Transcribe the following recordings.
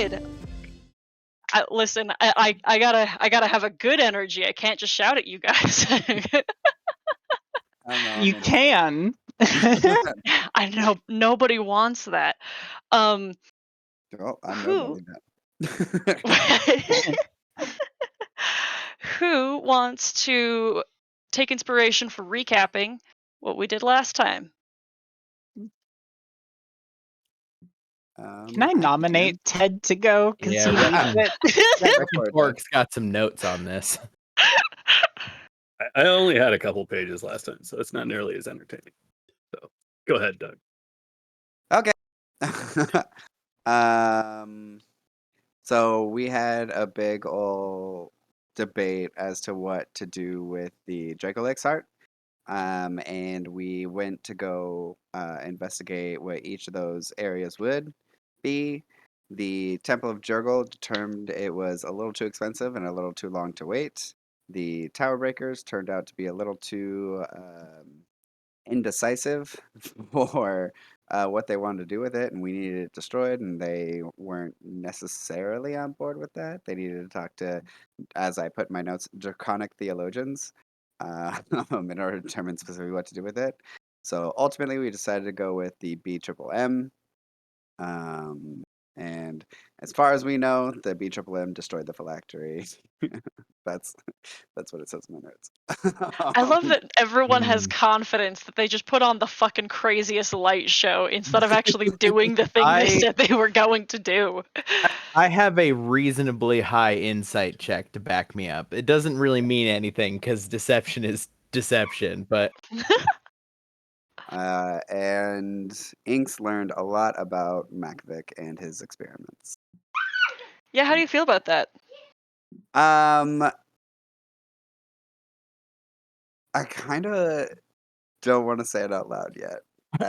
did. Listen, I gotta have a good energy. I can't just shout at you guys. I don't know. You can. I know nobody wants that. Oh, I'm Who nobody now. who wants to take inspiration for recapping what we did last time? Can I nominate Ted to go? Because Yeah, he Reckon- needs it. Reckon Pork's got some notes on this. I only had a couple pages last time, so it's not nearly as entertaining. So go ahead, Doug. Okay. So we had a big old debate as to what to do with the Draco Lake's heart. And we went to go investigate what each of those areas would be. The Temple of Jurgle determined it was a little too expensive and a little too long to wait. The Tower Breakers turned out to be a little too indecisive for what they wanted to do with it, and we needed it destroyed, and they weren't necessarily on board with that. They needed to talk to, as I put in my notes, draconic theologians in order to determine specifically what to do with it. So ultimately, we decided to go with the BMM. And as far as we know, the BMM destroyed the phylactery. that's what it says in my notes. I love that everyone has confidence that they just put on the fucking craziest light show instead of actually doing the thing they said they were going to do. I have a reasonably high insight check to back me up. It doesn't really mean anything because deception is deception, but and Inks learned a lot about Makvik and his experiments. Yeah, how do you feel about that? I kind of don't want to say it out loud yet. I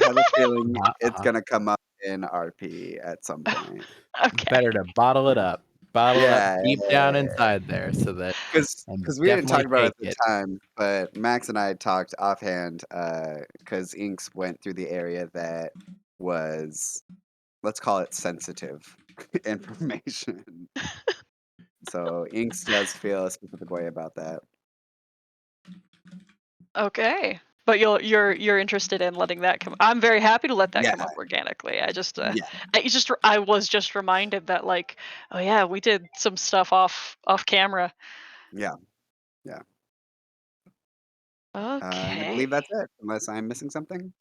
have a feeling it's gonna come up in RP at some point. Okay. better to bottle it up. Bottle it Yeah, up deep down inside there so that because and we didn't talk definitely about it at take the time, but Max and I talked offhand because Inks went through the area that was, let's call it, sensitive information. So Inks does feel a specific way about that. Okay. But you're interested in letting that come. I'm very happy to let that come Yeah. up organically. I just Yeah. I was just reminded that, like, oh yeah, we did some stuff off camera. Yeah. And I believe Okay. that's it, unless I'm missing something.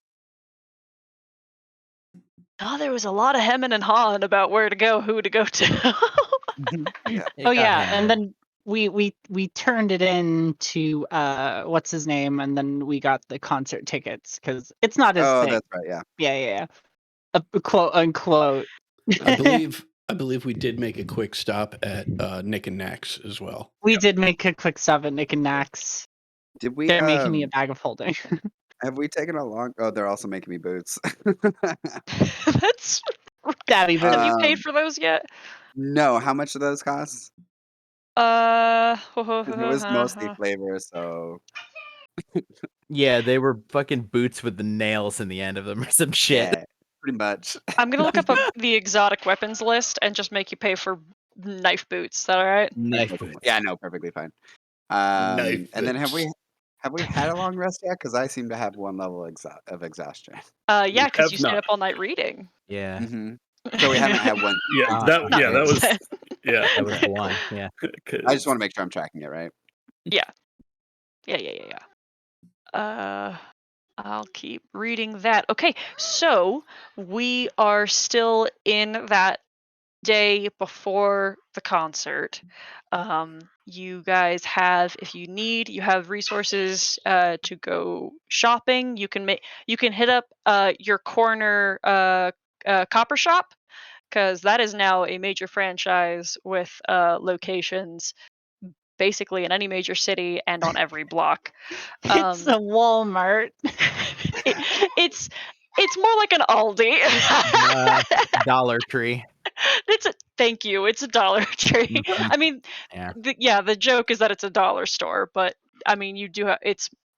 Oh, there was a lot of hemming and hawing about where to go, who to go to. Yeah. Oh yeah, and then we turned it into what's his name, and then we got the concert tickets because it's not his Oh, thing. that's right. Yeah. Yeah. Quote unquote. I believe we did make a quick stop at Nick and Nax as well. We did make a quick stop at Nick and Nax. Did we? They're making me a bag of holding. Have we taken a long? Oh, they're also making me boots. That's Daddy Have boots. you paid for those yet? No. How much do those cost? It was mostly flavor, so Yeah, they were fucking boots with the nails in the end of them or some shit. yeah, pretty much. I'm gonna look up the exotic weapons list and just make you pay for knife boots. Is that all right? Knife boots. Yeah, no, perfectly fine. Knife And then have boots. we had a long rest yet? Because I seem to have one level of exhaustion. Yeah, because have you stayed not. up all night reading. Yeah. So we haven't had one. Yeah, that was That was the one. Yeah. I just want to make sure I'm tracking it right. Yeah. I'll keep reading that. Okay, so we are still in that day before the concert. You guys have, if you need, you have resources to go shopping. You can hit up your corner copper shop, because that is now a major franchise with locations basically in any major city and on every block. It's a Walmart. It's more like an Aldi. Dollar Tree. Thank you. It's a Dollar Tree. I mean, the joke is that it's a dollar store, but I mean, you do have,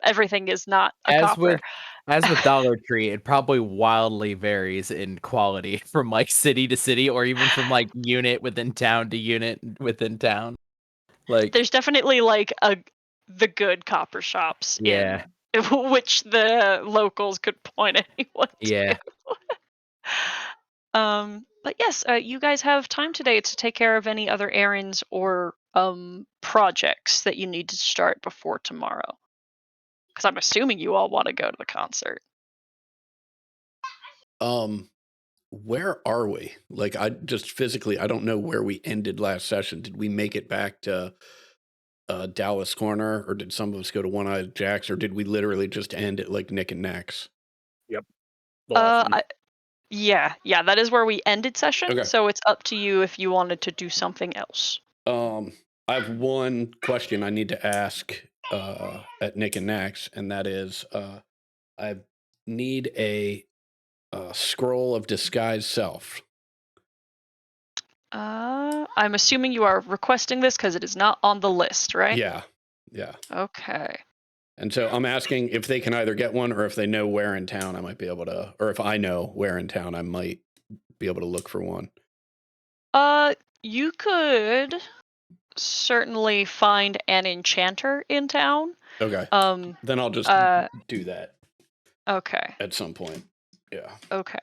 everything is not a copper. As with Dollar Tree, it probably wildly varies in quality from like city to city, or even from like unit within town to unit within town. Like, There's definitely like the good copper shops yeah, in which the locals could point anyone yeah. to. But yes, you guys have time today to take care of any other errands or projects that you need to start before tomorrow. Because I'm assuming you all want to go to the concert. Where are we? Like, I just physically, I don't know where we ended last session. Did we make it back to Dallas Corner, or did some of us go to One Eyed Jacks, or did we literally just end at like Nick and Nax? The last one. Yeah, that is where we ended session. Okay. So it's up to you if you wanted to do something else. I have one question I need to ask at Nick and Nax, and that is, I need a scroll of disguise self. I'm assuming you are requesting this because it is not on the list, right? Yeah. Okay. And so I'm asking if they can either get one, or if they know where in town I might be able to, or if I know where in town I might be able to look for one. You could certainly find an enchanter in town. Okay. Then I'll just do that Okay. at some point. Yeah. Okay.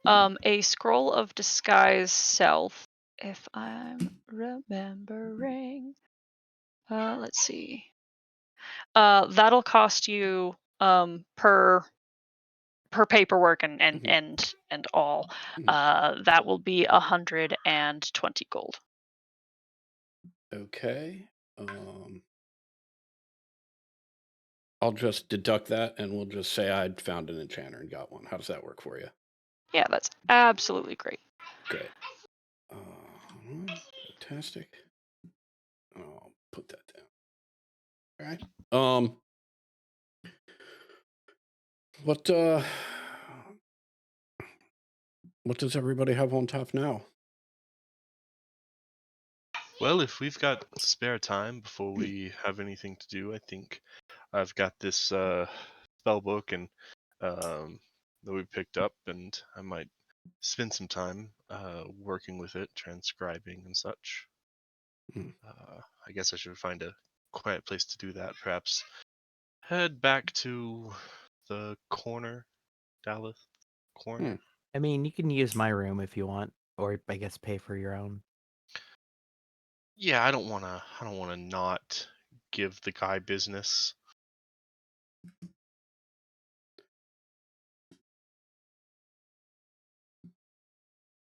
A scroll of disguise self, if I'm remembering. Let's see. That'll cost you per paperwork and all. That will be 120 gold. Okay. I'll just deduct that, and we'll just say I'd found an enchanter and got one. How does that work for you? Yeah, that's absolutely great. Great. Fantastic. I'll put that down. All right. What does everybody have on tap now? Well, if we've got spare time before we have anything to do, I think I've got this spell book and that we picked up, and I might spend some time working with it, transcribing and such. I guess I should find a quiet place to do that. Perhaps head back to the corner, Dallas corner. I mean, you can use my room if you want, or I guess pay for your own. Yeah, I don't wanna not give the guy business.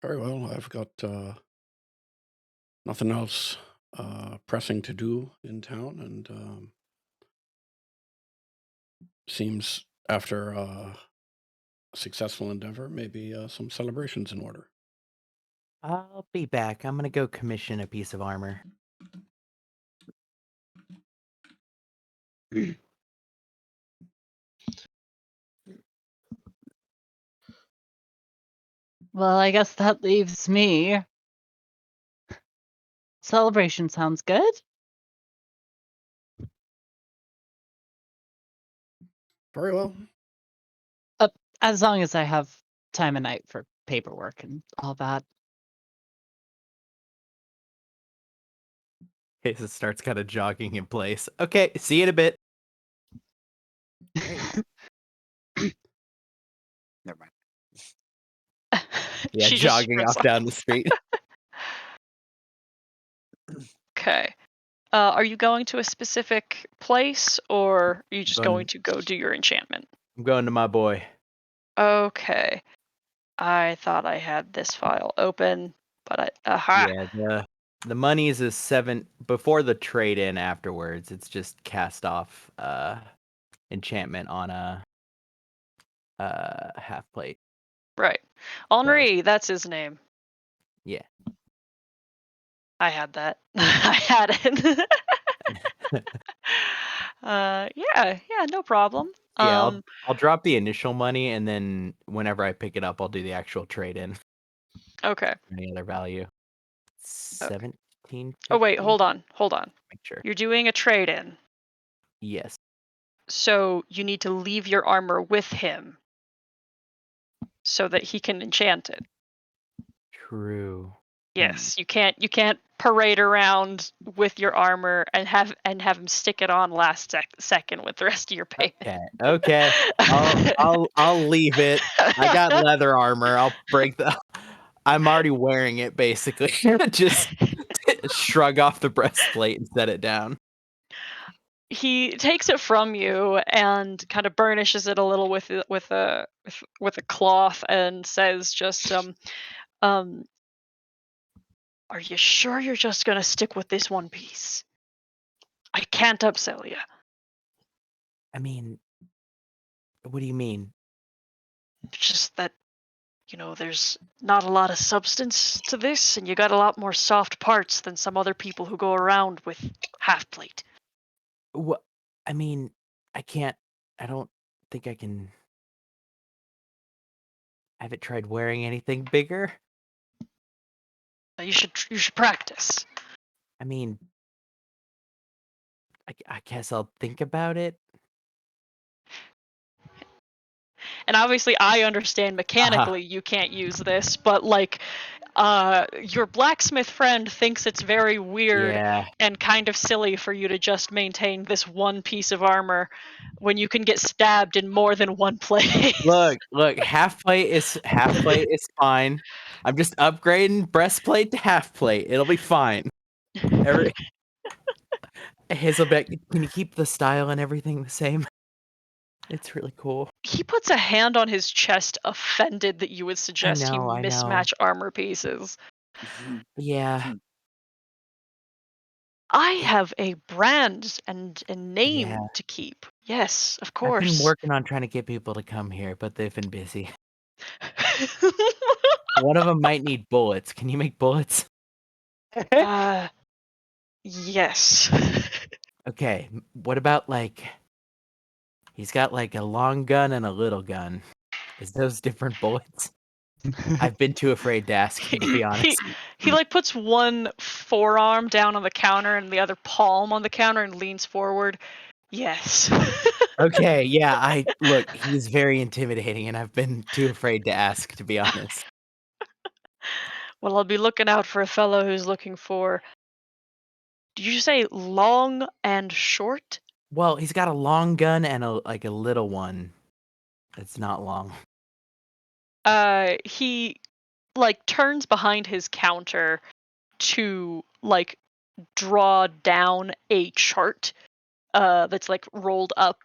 Very well. I've got nothing else pressing to do in town, and seems after a successful endeavor, maybe some celebrations in order. I'll be back. I'm gonna go commission a piece of armor. Well, I guess that leaves me. Celebration sounds good. Very well. As long as I have time of night for paperwork and all that. Okay, so it starts kind of jogging in place. Okay, see you in a bit. Never mind. Yeah, She just jogging sprints off down the street. Okay. Are you going to a specific place, or are you just Going- going to go do your enchantment? I'm going to my boy. Okay. I thought I had this file open, but Yeah, the monies is 7 before the trade in afterwards. It's just cast off enchantment on a half plate. Right. Henri, that's his name. Yeah. I had that. I had it. Yeah, no problem. Yeah, I'll drop the initial money, and then whenever I pick it up, I'll do the actual trade in. Okay. Any other value? 17. Oh wait, hold on. Make sure. You're doing a trade-in. Yes. So you need to leave your armor with him so that he can enchant it. True. Yes, you can't parade around with your armor and have him stick it on last second with the rest of your payment. Okay. I'll leave it. I got leather armor. I'll break the. I'm already wearing it basically. Just shrug off the breastplate and set it down. He takes it from you and kind of burnishes it a little with a cloth and says, "Just um, are you sure you're just gonna stick with this one piece? I can't upsell you. I mean, what do you mean? Just that, there's not a lot of substance to this, and you got a lot more soft parts than some other people who go around with half plate. What? I mean, I can't. I don't think I can. I haven't tried wearing anything bigger. You should practice." I mean, I guess I'll think about it. And obviously, I understand Uh-huh. mechanically you can't use this, but like, your blacksmith friend thinks it's very weird Yeah. and kind of silly for you to just maintain this one piece of armor when you can get stabbed in more than one place. Look, half plate is fine. I'm just upgrading breastplate to half plate. It'll be fine. Every Hazelbeck, can you keep the style and everything the same? It's really cool. He puts a hand on his chest, offended that you would suggest he I know. mismatch armor pieces. Yeah. I have a brand and a Yeah. name to keep. Yes, of I've been course. working on trying to get people to come here, but they've been busy. One of them might need bullets. Can you make bullets? Yes. Okay. What about he's got like a long gun and a little gun. Is those different bullets? I've been too afraid to ask, to be honest. He like puts one forearm down on the counter and the other palm on the counter and leans forward. Yes. Okay, yeah, look, he's very intimidating and I've been too afraid to ask, to be honest. Well, I'll be looking out for a fellow who's looking for. Did you say long and short? Well, he's got a long gun and a little one. It's not long. He like turns behind his counter to like draw down a chart that's like rolled up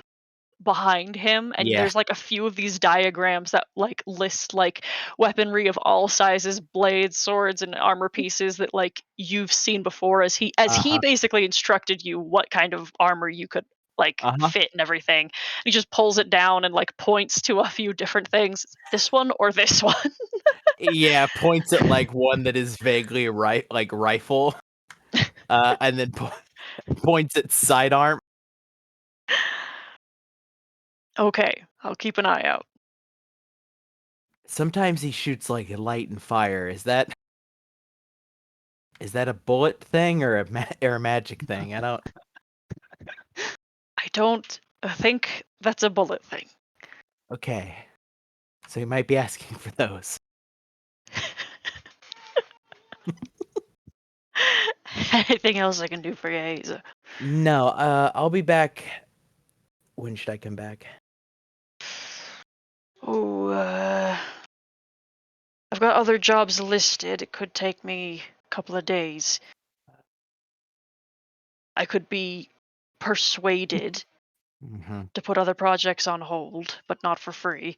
behind him, and Yeah. there's like a few of these diagrams that like list like weaponry of all sizes, blades, swords, and armor pieces that like you've seen before, as he Uh-huh. basically instructed you what kind of armor you could like Uh-huh. fit and everything. He just pulls it down and like points to a few different things. This one or this one. Yeah, points at like one that is vaguely like rifle. And then points at sidearm. Okay, I'll keep an eye out. Sometimes he shoots like light and fire. Is that a bullet thing or a magic thing? I don't. I don't think that's a bullet thing. Okay. So he might be asking for those. Anything else I can do for you, Hazel? No, I'll be back. When should I come back? Oh, I've got other jobs listed. It could take me a couple of days. I could be persuaded Mm-hmm. to put other projects on hold, but not for free.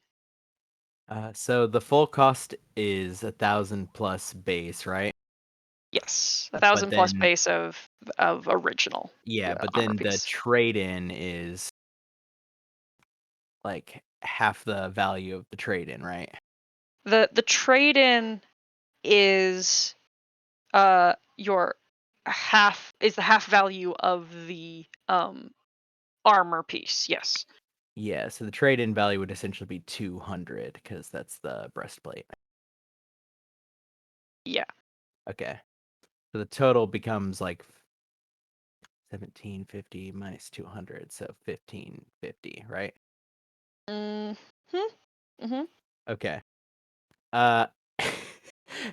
So the full cost is 1,000 plus base, right? Yes, a But 1,000 plus then, base of original. yeah, but armor then the piece. trade-in is like half the value of the trade-in, right? The trade in is your the half value of the armor piece. Yes. Yeah, so the trade-in value would essentially be 200 because that's the breastplate. Yeah. Okay. So the total becomes like 1750 minus 200, so 1550, right? Mm-hmm. Okay. Uh,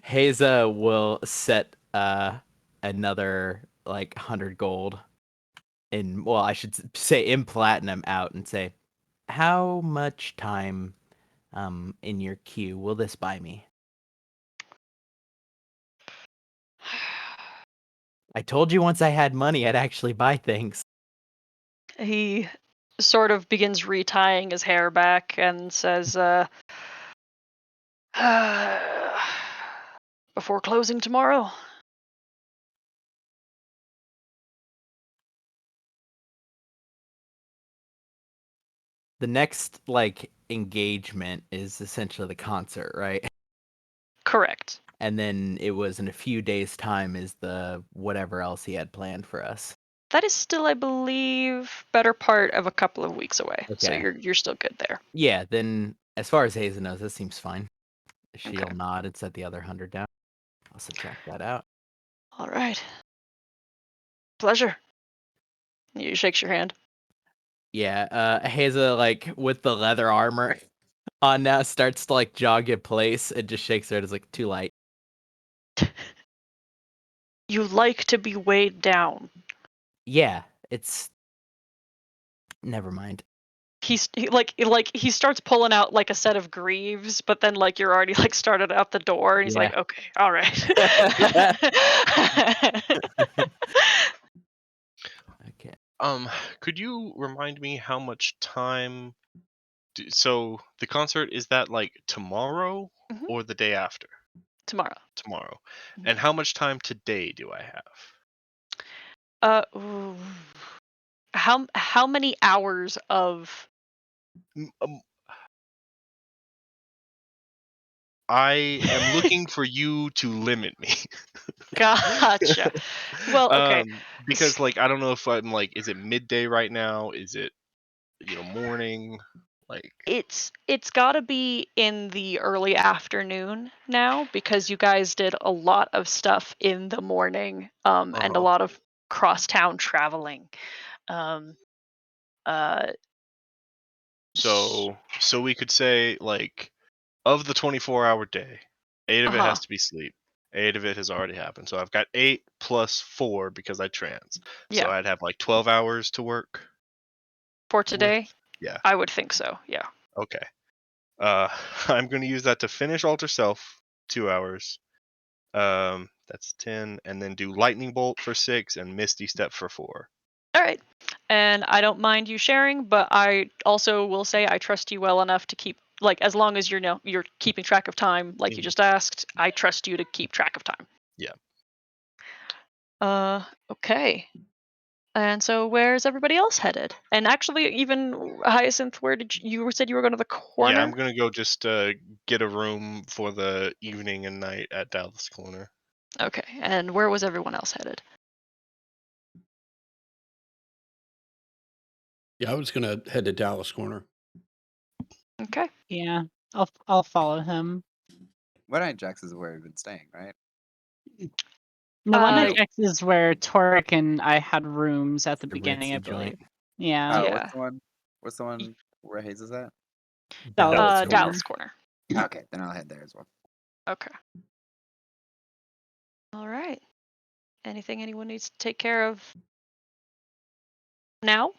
Haza will set another like 100 gold in, well, I should say in platinum out and say, how much time in your queue will this buy me? I told you once I had money, I'd actually buy things. He sort of begins retying his hair back and says, before closing tomorrow. The next like engagement is essentially the concert, right? Correct. And then it was in a few days' time is the whatever else he had planned for us. That is still, I believe, better part of a couple of weeks away. So Okay. you're still good there. Yeah, then as far as Hazen knows, this seems fine. She'll Okay. nod and set the other 100 down. I'll subtract that out. All right. Pleasure. He shakes your hand. Yeah, Haza, like with the leather armor on now, starts to like jog in place and just shakes her head. It's like too light. You like to be weighed down. Yeah, it's never mind. He starts pulling out like a set of greaves, but then like you're already like started out the door, and he's like, Yeah. okay, all right. Okay. Could you remind me how much time? So the concert, is that like tomorrow Mhm. or the day after? Tomorrow. Tomorrow. Mhm. And how much time today do I have? Ooh. How many hours of M- Um, I am looking for you to limit me. gotcha? Well, okay. Because like I don't know if I'm like, is it midday right now? Is it morning? Like, It's got to be in the early afternoon now because you guys did a lot of stuff in the morning, and a uh-huh. lot of crosstown traveling. Um, uh, So we could say like of the 24-hour day, 8 of it uh-huh. has to be sleep. 8 of it has already happened. So I've got 8 plus 4 because I trans. So Yeah, I'd have like 12 hours to work for with. today, Yeah. I would think so. Yeah. Okay. Uh, I'm going to use that to finish Alter Self, 2 hours. That's 10, and then do Lightning Bolt for 6 and Misty Step for 4. All right. And I don't mind you sharing, but I also will say I trust you well enough to keep like as long as you're keeping track of time, like you Mhm. just asked. I trust you to keep track of time. Yeah. Okay. And so where's everybody else headed? And actually, even Hyacinth, where did you said you were going to the Yeah, I'm corner? going to go just get a room for the evening and night at Dallas Corner. Okay. And where was everyone else headed? Yeah, I was gonna head to Dallas Corner. Okay. Yeah, I'll follow him. One Eye Jax is where we've been staying, right? The one Uh, at X is where Torek and I had rooms at the The beginning, I ritzy joint. believe. Yeah, Oh, Yeah. what's the one where Hayes is at? Dallas Corner. Dallas Corner. Okay, then I'll head there as well. Okay. All right. Anything anyone needs to take care of now?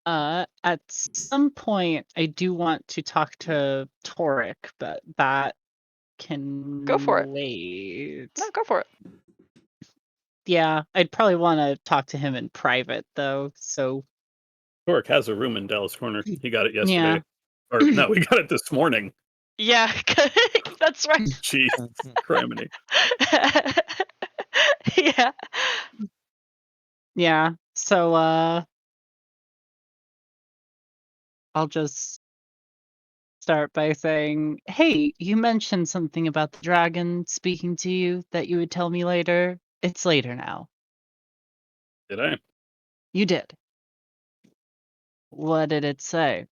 At some point, I do want to talk to Torek, but that can Go for it. wait. No, go for it. Yeah, I'd probably want to talk to him in private, though. So Torek has a room in Dallas Corner. He got it yeah, yesterday. Or no, we got it this morning. Yeah, that's right. Jeez, criminy. Yeah. yeah. So I'll just start by saying, "Hey, you mentioned something about the dragon speaking to you that you would tell me later. It's later now. Did I? You did. What did it say?"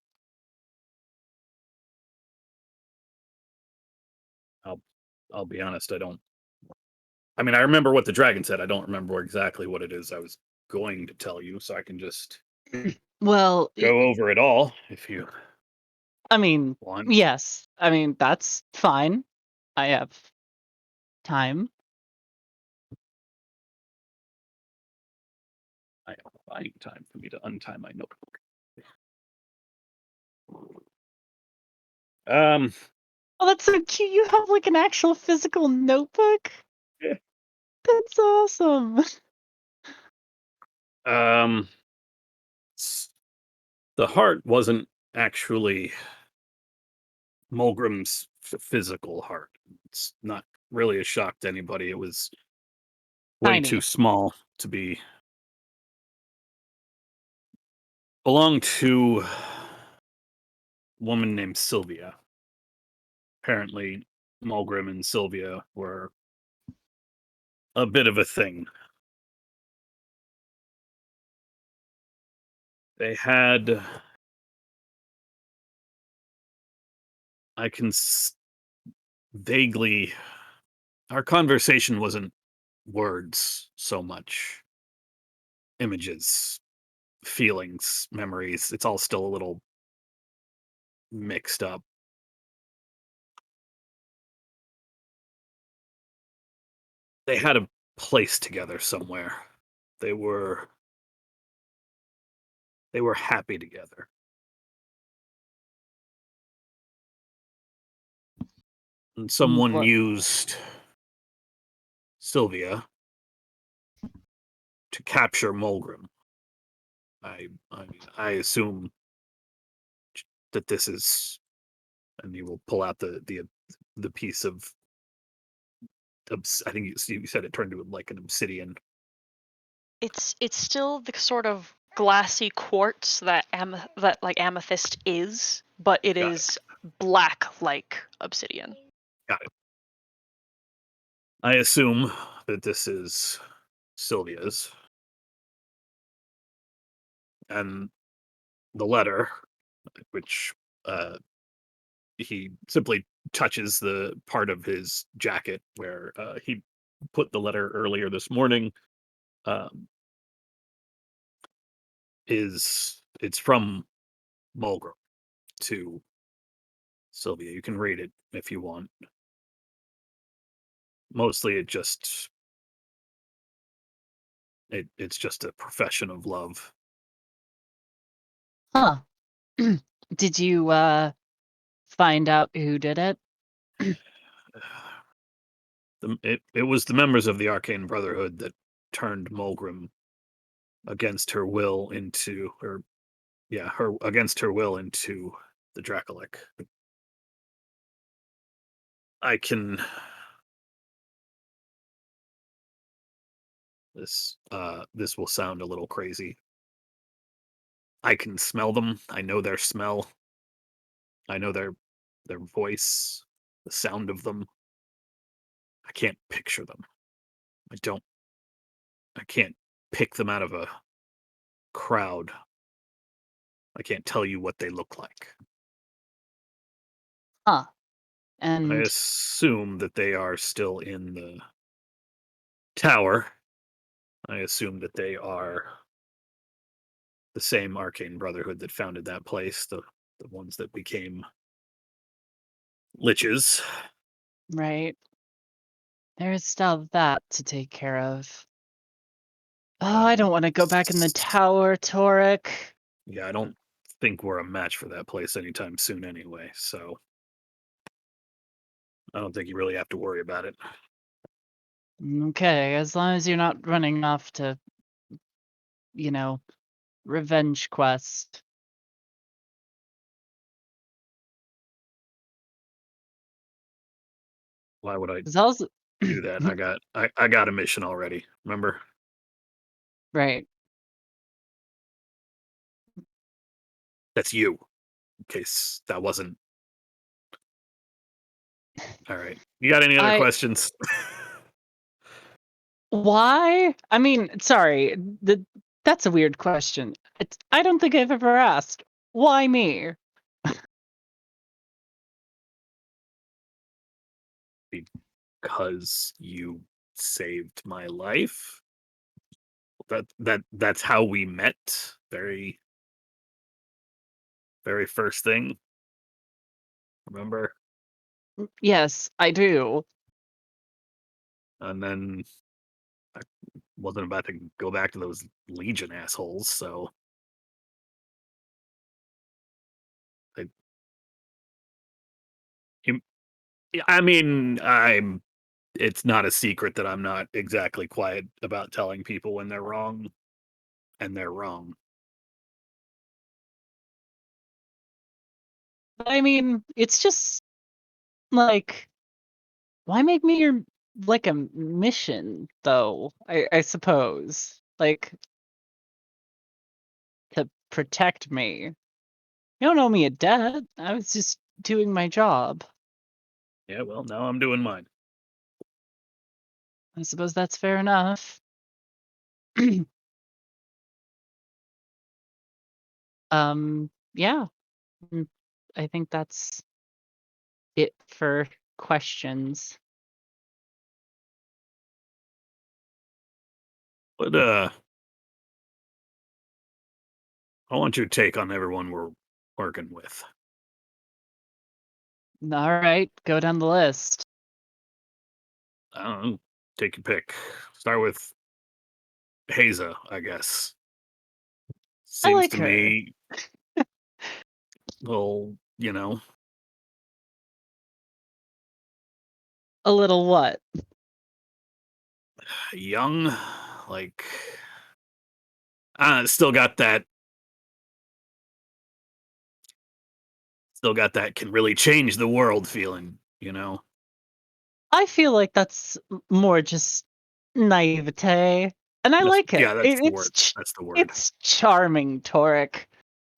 I'll be honest. I don't I mean, I remember what the dragon said. I don't remember exactly what it is I was going to tell you, so I can just Well, go over it all if you I mean, want. yes. I mean, that's fine. I have time. I am buying time for me to untie my notebook. Oh, that's so cute. You have like an actual physical notebook? Yeah. That's awesome. The heart wasn't actually Mulgrim's physical heart. It's not really a shock to anybody. It was way too Tiny. small to be. Belonged to a woman named Sylvia. Apparently, Mulgrim and Sylvia were a bit of a thing. They had. I can vaguely. Our conversation wasn't words so much, images, feelings, memories. It's all still a little mixed up. They had a place together somewhere. They were happy together. And someone What? used Sylvia to capture Mulgrim. I assume that this is, and you will pull out the piece of. I think you said it turned to like an obsidian. It's still the sort of glassy quartz that like amethyst is, but it Got it. is black like obsidian. Got it. I assume that this is Sylvia's, and the letter, which he simply touches the part of his jacket where he put the letter earlier this morning. Um, it's from Mulgrim to Sylvia. You can read it if you want. Mostly, it's just a profession of love. Huh. Did you find out who did it? It was the members of the Arcane Brotherhood that turned Mulgrim against her will into her against her will into the Dracolic. I can this will sound a little crazy. I can smell them. I know their smell. I know their voice, the sound of them. I can't picture them. I don't I can't pick them out of a crowd. I can't tell you what they look like. Huh. I And assume that they are still in the tower. I assume that they are the same Arcane Brotherhood that founded that place, the ones that became liches. right. There's still that to take care of. Oh, I Um, don't want to go back in the tower, Torek. Yeah, I don't think we're a match for that place anytime soon anyway, so I don't think you really have to worry about it. Okay, as long as you're not running off to, you know, revenge quest. Why would I 'Cause also, do that? I got a mission already. Remember? right. That's you. In case that wasn't all right. You got any other I questions? Why? I mean, sorry, that's a weird question. I don't think I've ever asked. Why me? Because you saved my life. That's how we met. Very very first thing. Remember? Yes, I do. And then I wasn't about to go back to those Legion assholes, so I, you- yeah, I mean, I'm. It's not a secret that I'm not exactly quiet about telling people when they're wrong, and they're wrong. I mean, it's just like, why make me your like a mission though? I suppose like to protect me. You don't owe me a debt. I was just doing my job. Yeah, well, now I'm doing mine. I suppose that's fair enough. Yeah. mm, I think that's it for questions. But I want your take on everyone we're working with. All right, go down the list. I don't know. Take your pick. Start with Haza, I guess. I Seems like to her. me, well, A little what? young, like, still got that, can really change the world feeling. I feel like that's more just naivete, and I That's like it. yeah, that's it the it's word. ch- That's the word. it's charming, Torek.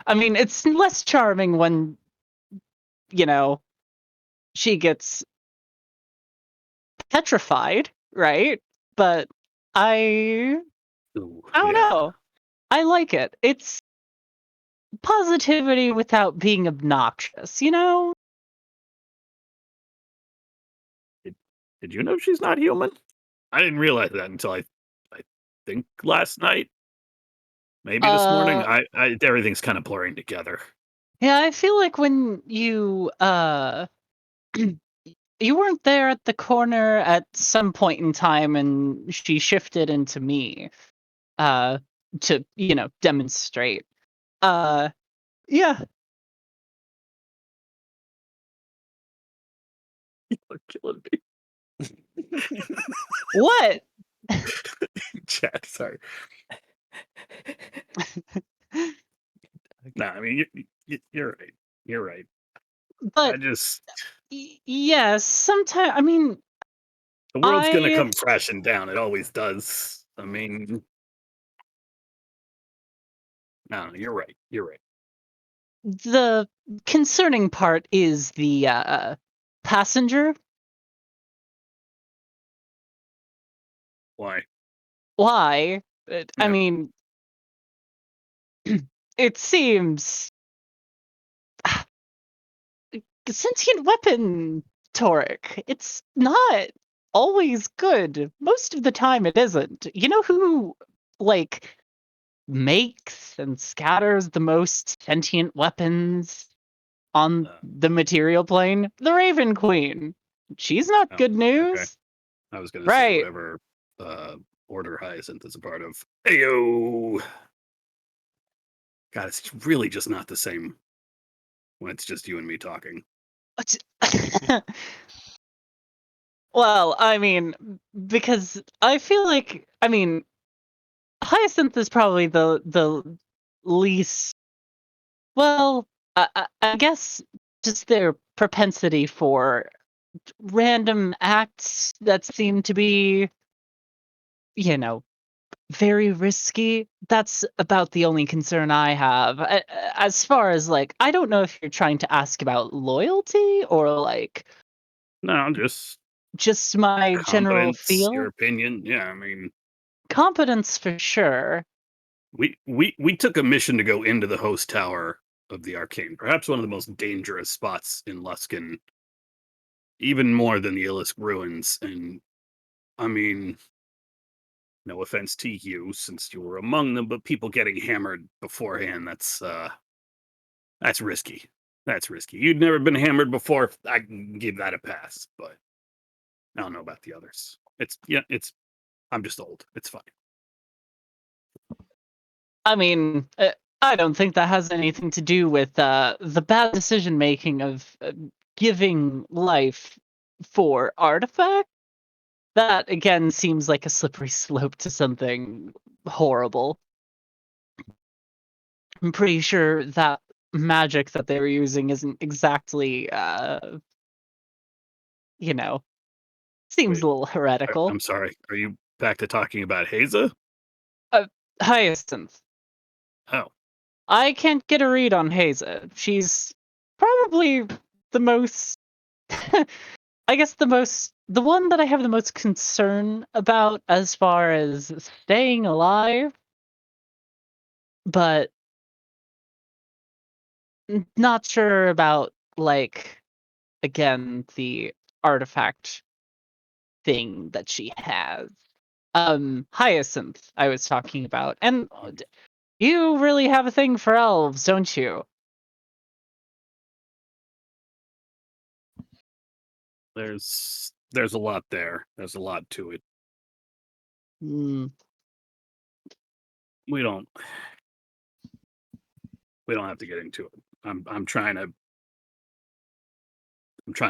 I mean, it's less charming when you know she gets petrified, right? But I Ooh, I don't yeah. know. I like it. It's positivity without being obnoxious, you know? Did, did you know she's not human? I didn't realize that until I think last night, maybe this morning. Uh I everything's kind of blurring together. yeah, I feel like when you you weren't there at the corner at some point in time and she shifted into me uh to, demonstrate. Uh yeah. You're killing me. What? Chat, sorry. No, I mean you're right. You're right. I But just yes, sometimes I mean, the world's gonna I come crashing down. It always does. I mean, no, you're right. You're right. the concerning part is the passenger. Why? Why? I Yeah. mean, it seems sentient weapon, Toric. It's not always good. Most of the time, it isn't. You know who, like, makes and scatters the most sentient weapons on Uh, the material plane? The Raven Queen. She's not oh, good okay. news. I was gonna say Right. whatever order Hyacinth is a part of. Heyo. God, it's really just not the same when it's just you and me talking. Well, I mean, because I feel like, I mean, Hyacinth is probably the least. Well, I guess just their propensity for random acts that seem to be, you know, very risky. That's about the only concern I have. As far as like, I don't know if you're trying to ask about loyalty or like No, just my general competence, your feel. opinion. Yeah, I mean, Competence for sure. we took a mission to go into the host tower of the Arcane, perhaps one of the most dangerous spots in Luskan, even more than the Illisk ruins. And I mean, no offense to you since you were among them, but people getting hammered beforehand, that's risky. That's risky. You'd never been hammered before. I can give that a pass, but I don't know about the others. I'm just old. It's fine. I mean, I don't think that has anything to do with the bad decision making of giving life for artifact. That again seems like a slippery slope to something horrible. I'm pretty sure that magic that they were using isn't exactly, seems Wait, a little heretical. I'm sorry. Are you back to talking about Haza? Hyacinth. Oh, I can't get a read on Haza. She's probably the most, I guess the one that I have the most concern about as far as staying alive, but not sure about, like, again, the artifact thing that she has. Hyacinth, I was talking about. And you really have a thing for elves, don't you? there's a lot there. There's a lot to it. Hmm. We don't have to get into it. I'm trying to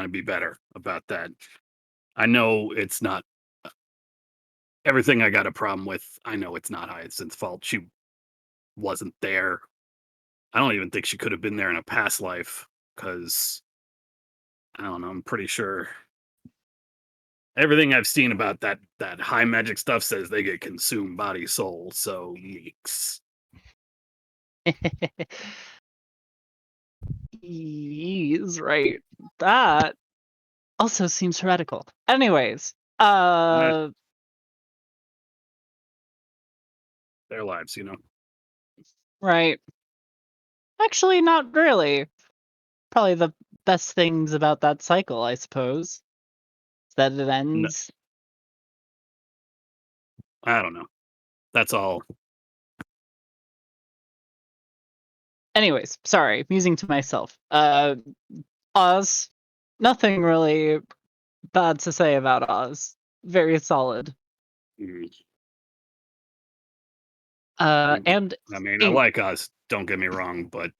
be better about that. I know it's not everything I got a problem with. I know it's not Hyacinth's fault. She wasn't there. I don't even think she could have been there in a past life because I don't know. I'm pretty sure everything I've seen about that high magic stuff says they get consumed body soul. So yeeks. He's right. That also seems heretical. Anyways, Their lives, you know. right. Actually, not really. Probably the best things about that cycle, I suppose, is that it No, ends. I don't know. That's all. Anyways, sorry, musing to myself. Oz, nothing really bad to say about Oz. Very solid. Mm, And I mean, I Ink. like us. Don't get me wrong, but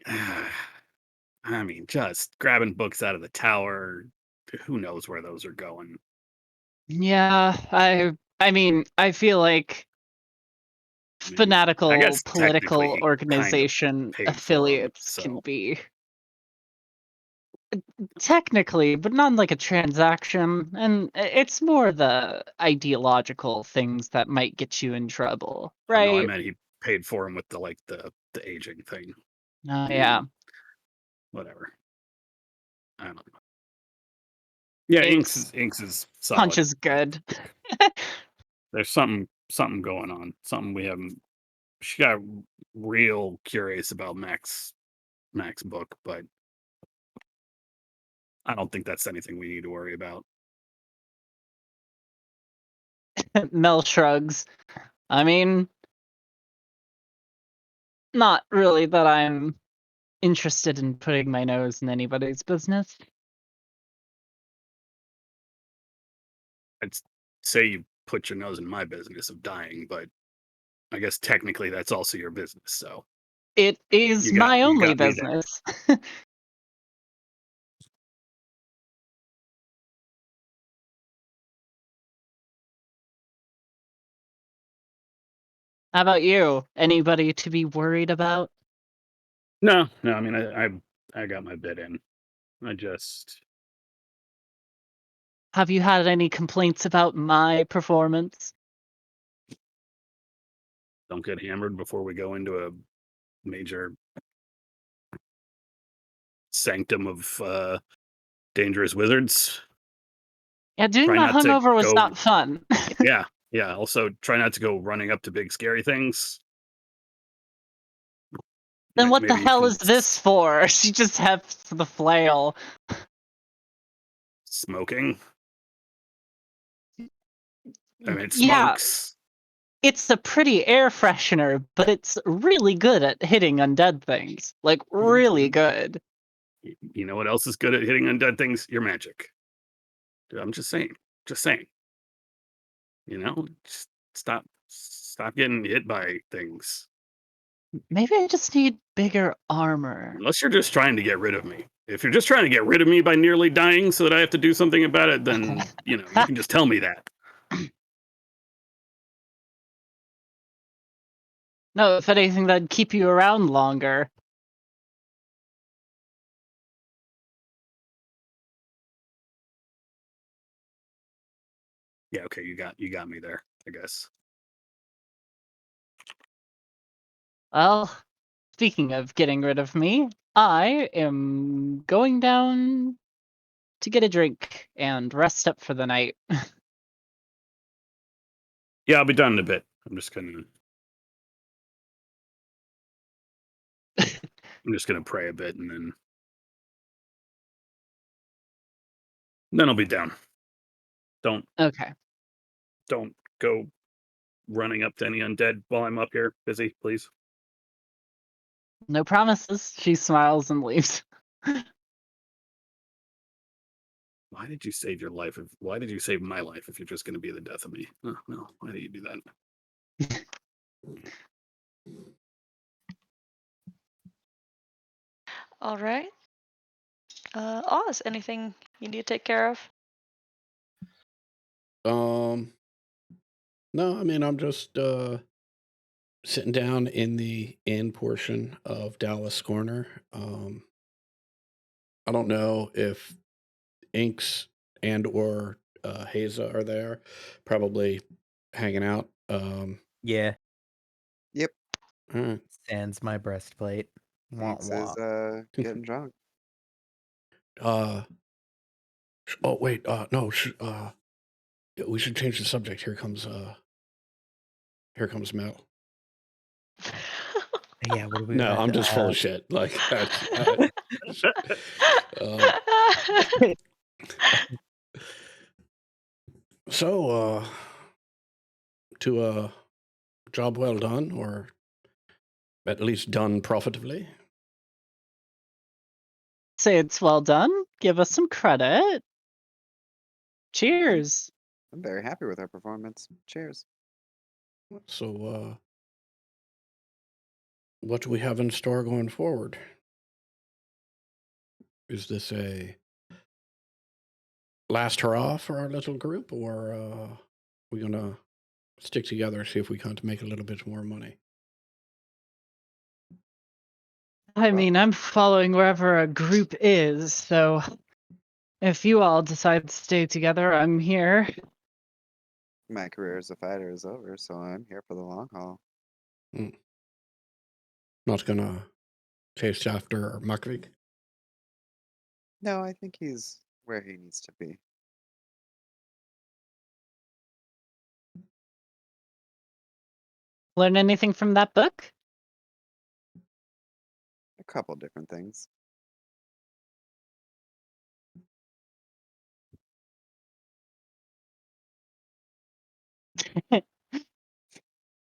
I mean, just grabbing books out of the tower. Who knows where those are going? Yeah, I mean, I feel like I mean, I fanatical guess technically political he kind of organization paid for them, affiliates can so be technically, but not like a transaction, and it's more the ideological things that might get you in trouble, oh no, I right? meant he paid for him with the aging thing. Yeah, Whatever. I don't know. Yeah, Ink's Inks is punch solid. is good. There's something going on. Something we haven't. She got real curious about Mac's book, but I don't think that's anything we need to worry about. Mel shrugs. I mean, not really that I'm interested in putting my nose in anybody's business. I'd say you put your nose in my business of dying, but I guess technically that's also your business. So It is my you only got me there. business. How about you? Anybody to be worried about? No, no. I mean, I got my bid in. I just Have you had any complaints about my performance? don't get hammered before we go into a major sanctum of dangerous wizards. Yeah, doing Try that not to hungover was go. not fun. Yeah, yeah. Also, try not to go running up to big scary things. Then what the Maybe you hell can is this for? She just has the flail. smoking. I mean, it Yeah, smokes. it's a pretty air freshener, but it's really good at hitting undead things. Like, really good. You know what else is good at hitting undead things? Your magic. Dude, I'm just saying. Just saying. You know, just stop getting hit by things. Maybe I just need bigger armor. Unless you're just trying to get rid of me. If you're just trying to get rid of me by nearly dying so that I have to do something about it, then, you can just tell me that. No, if anything, that'd keep you around longer. Yeah, okay, you got me there, I guess. Well, speaking of getting rid of me, I am going down to get a drink and rest up for the night. Yeah, I'll be done in a bit. I'm just gonna pray a bit and then I'll be down. Don't Okay. don't go running up to any undead while I'm up here. Busy, please. No promises. She smiles and leaves. Why did you save your life? Why did you save my life if you're just going to be the death of me? Oh, no, why did you do that? All right. Oz, anything you need to take care of? No, I mean, I'm just sitting down in the inn portion of Dallas Corner. I don't know if Inks and or Haza are there, probably hanging out. Yeah, Yep. All right. sans my breastplate. Wah Thanks is wah. getting drunk. Oh wait, no, we should change the subject. Here comes Mel. Yeah, what are we No, gonna I'm do? just full of shit. Like that's so to a job well done, or at least done profitably. Say it's well done. Give us some credit. Cheers. I'm very happy with our performance. Cheers. So what do we have in store going forward? Is this a last hurrah for our little group, or we gonna stick together, see if we can't make a little bit more money? I Well- mean, I'm following wherever a group is, so if you all decide to stay together, I'm here. My career as a fighter is over, so I'm here for the long haul. Not gonna chase after Makvig. No, I think he's where he needs to be. Learn anything from that book? A couple different things.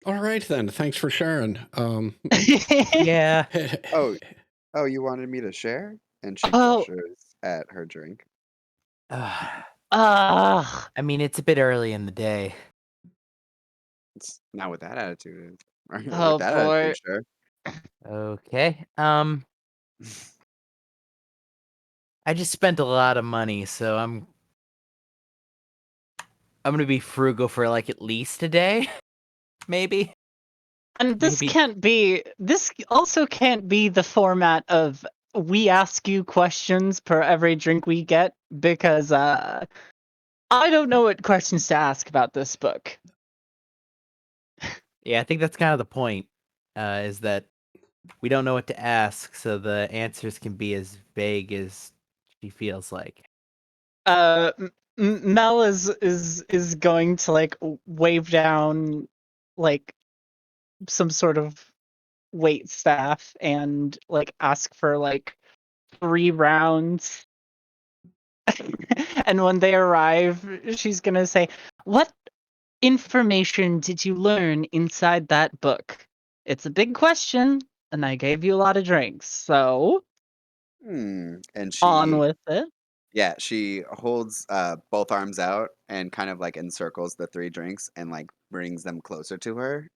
All right then. Thanks for sharing. Yeah. Oh, you wanted me to share? And she Oh. gestures at her drink. I Ugh. mean, it's a bit early in the day. It's not with that attitude. Oh, With that boy. attitude, sure. Okay. I just spent a lot of money, so I'm gonna be frugal for like at least a day, maybe. And this Maybe. can't be. This also can't be the format of we ask you questions per every drink we get, because I don't know what questions to ask about this book. Yeah, I think that's kind of the point. Is that we don't know what to ask, so the answers can be as vague as she feels like. Mel is going to like wave down like some sort of wait staff and like ask for like 3 rounds. And when they arrive, she's gonna say, information did you learn inside that book? It's a big question, and I gave you a lot of drinks, so And on she, with it. yeah, she holds both arms out and kind of like encircles the three drinks and like brings them closer to her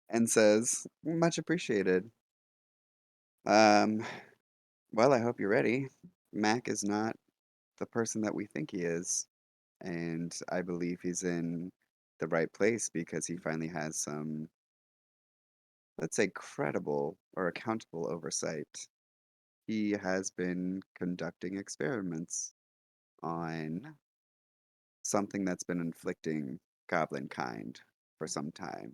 and says, "Much appreciated. Um, well, I hope you're ready. Mac is not the person that we think he is, and I believe he's in the right place because he finally has some, let's say, credible or accountable oversight. He has been conducting experiments on something that's been inflicting goblin kind for some time.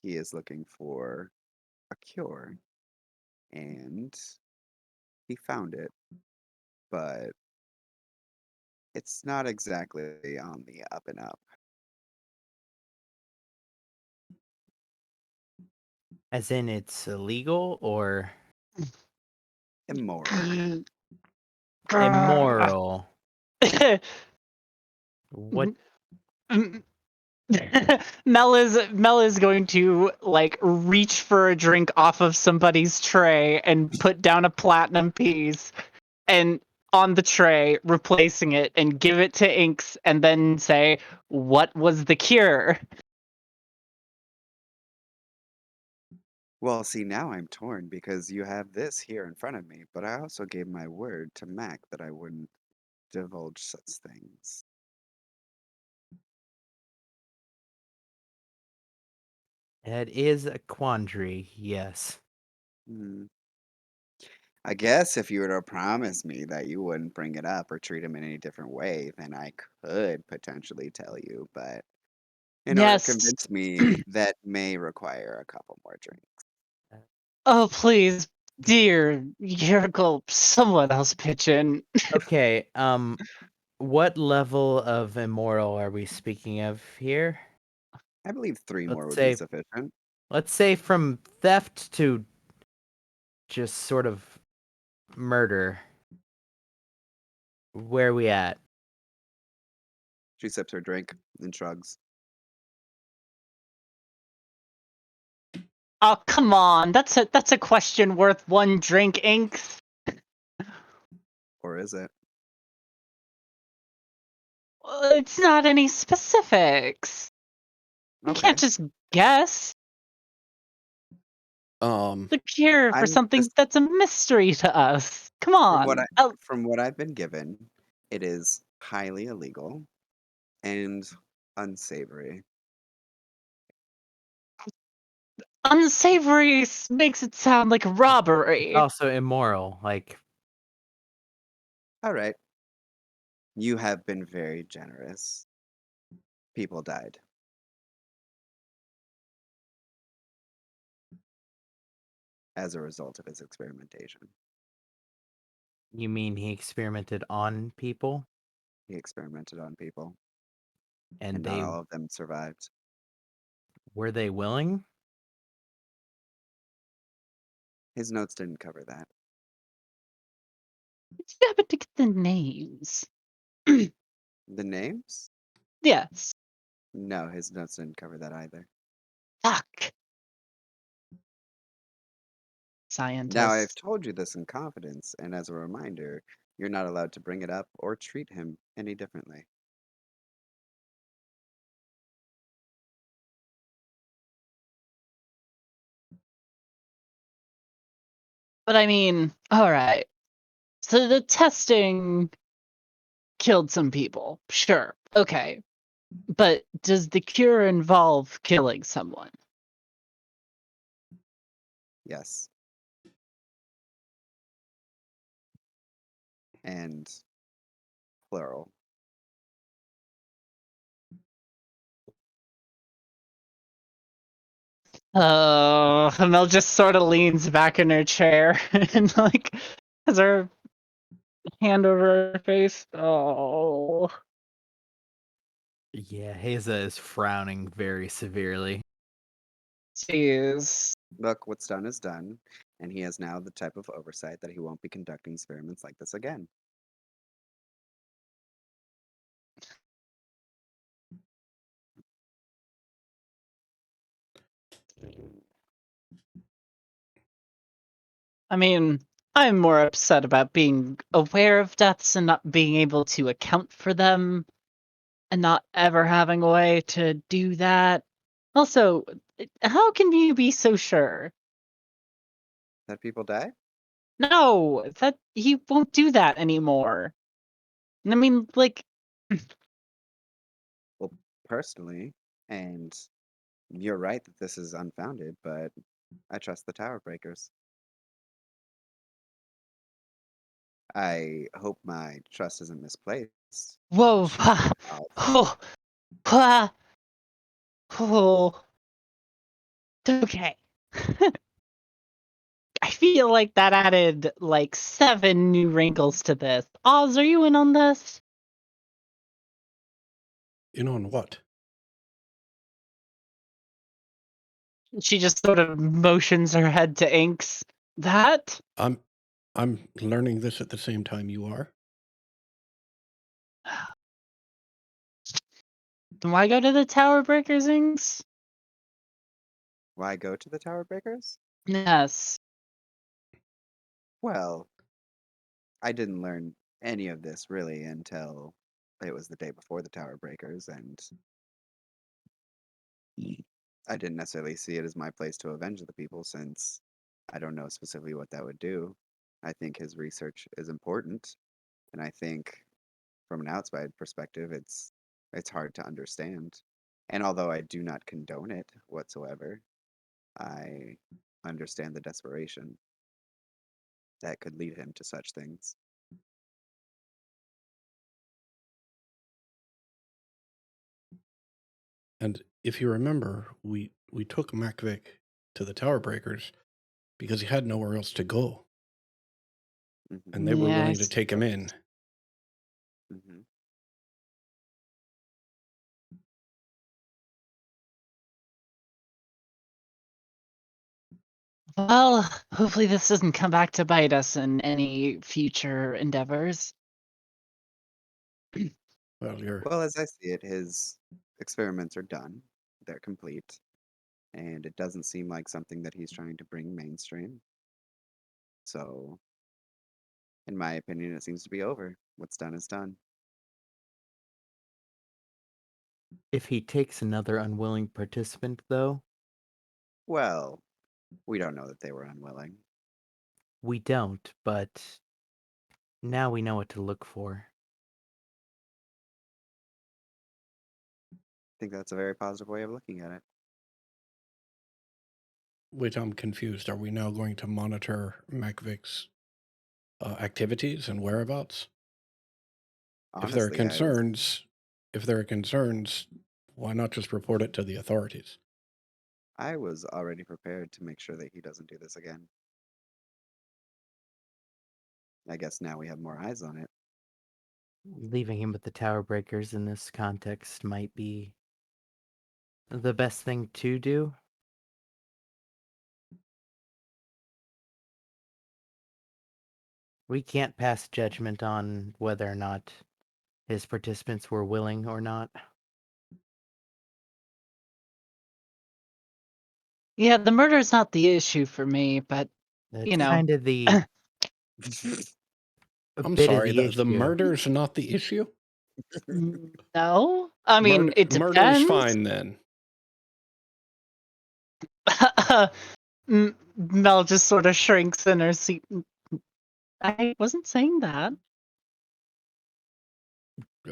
He is looking for a cure, and he found it, but it's not exactly on the up and up. As in, it's illegal or Immoral. immoral? What? Mel is going to like reach for a drink off of somebody's tray and put down a platinum piece and on the tray, replacing it and give it to Inks and then say, "What was the cure?" Well, see, now I'm torn because you have this here in front of me, but I also gave my word to Mac that I wouldn't divulge such things. That is a quandary, yes. Hmm. I guess if you were to promise me that you wouldn't bring it up or treat him in any different way, then I could potentially tell you, but in order to Yes. convince me, that may require a couple more drinks. Oh, please, dear Yurgle, someone else pitch in. Okay, what level of immoral are we speaking of here? I believe 3 more Let's would be say sufficient. let's say from theft to just sort of murder. Where are we at? She sips her drink and shrugs. Oh, come on. That's a question worth one drink, Inks. Or is it? It's not any specifics. You Okay. can't just guess. Um, The cure for I'm something just that's a mystery to us. Come from what I on. Oh, from what I've been given, it is highly illegal and unsavory. unsavory makes it sound like robbery. Also immoral, like All right. You have been very generous. People died. As a result of his experimentation. you mean he experimented on people He experimented on people, and and not they all of them survived. were they willing? His notes didn't cover that. Did you happen to get the names? The names? Yes. No, his notes didn't cover that either. Fuck. Now, I've Scientists. told you this in confidence, and as a reminder, you're not allowed to bring it up or treat him any differently. But I mean, alright. So the testing killed some people. Sure. Okay. But does the cure involve killing someone? Yes. And plural. Oh, Mel just sort of leans back in her chair and like has her hand over her face. Oh, Yeah, Haza is frowning very severely. jeez. Look, what's done is done, and he has now the type of oversight that he won't be conducting experiments like this again. I mean, I'm more upset about being aware of deaths and not being able to account for them and not ever having a way to do that. Also, how can you be so sure? That people die? No, that he won't do that anymore. I mean, like, Well, personally, and you're right that this is unfounded, but I trust the Tower Breakers. I hope my trust isn't misplaced. whoa, Should the odds. oh, ah, oh, okay. I feel like that added like 7 new wrinkles to this. Oz, are you in on this? In on what? She just sort of motions her head to Inks. That? I'm learning this at the same time you are. Why go to the Tower Breakers, Inks? Why go to the Tower Breakers? Yes. Well, I didn't learn any of this really until it was the day before the Tower Breakers, and I didn't necessarily see it as my place to avenge the people since I don't know specifically what that would do. I think his research is important, and I think from an outside perspective, it's hard to understand. And although I do not condone it whatsoever, I understand the desperation that could lead him to such things. And if you remember, we took Makvik to the Tower Breakers because he had nowhere else to go, Hmm. and they were willing to Yes. take him in. Hmm. Well, hopefully this doesn't come back to bite us in any future endeavors. Well, you're Well, as I see it, his experiments are done, they're complete, and it doesn't seem like something that he's trying to bring mainstream. So, in my opinion, it seems to be over. What's done is done. If he takes another unwilling participant, though, Well, we don't know that they were unwilling. we don't, but now we know what to look for. I think that's a very positive way of looking at it. wait. I'm confused. Are we now going to monitor Makvik's activities and whereabouts? Honestly, I was If there are concerns, why not just report it to the authorities? I was already prepared to make sure that he doesn't do this again. I guess now we have more eyes on it. Leaving him with the Tower Breakers in this context might be the best thing to do. We can't pass judgment on whether or not his participants were willing or not. Yeah, the murder's not the issue for me, but That's you know, kind of the a I'm bit of sorry, the the issue. murder's not the issue? no. I mean, it Murder's depends. fine then. Mel just sort of shrinks in her seat. I wasn't saying that.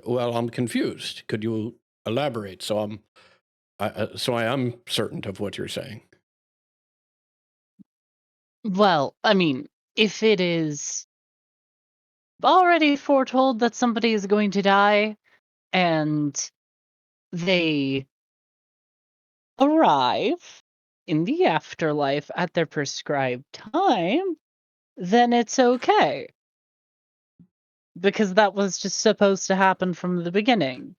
Well, I'm confused. Could you elaborate so I am certain of what you're saying? Well, I mean, if it is already foretold that somebody is going to die and they arrive in the afterlife at their prescribed time, then it's okay. Because that was just supposed to happen from the beginning.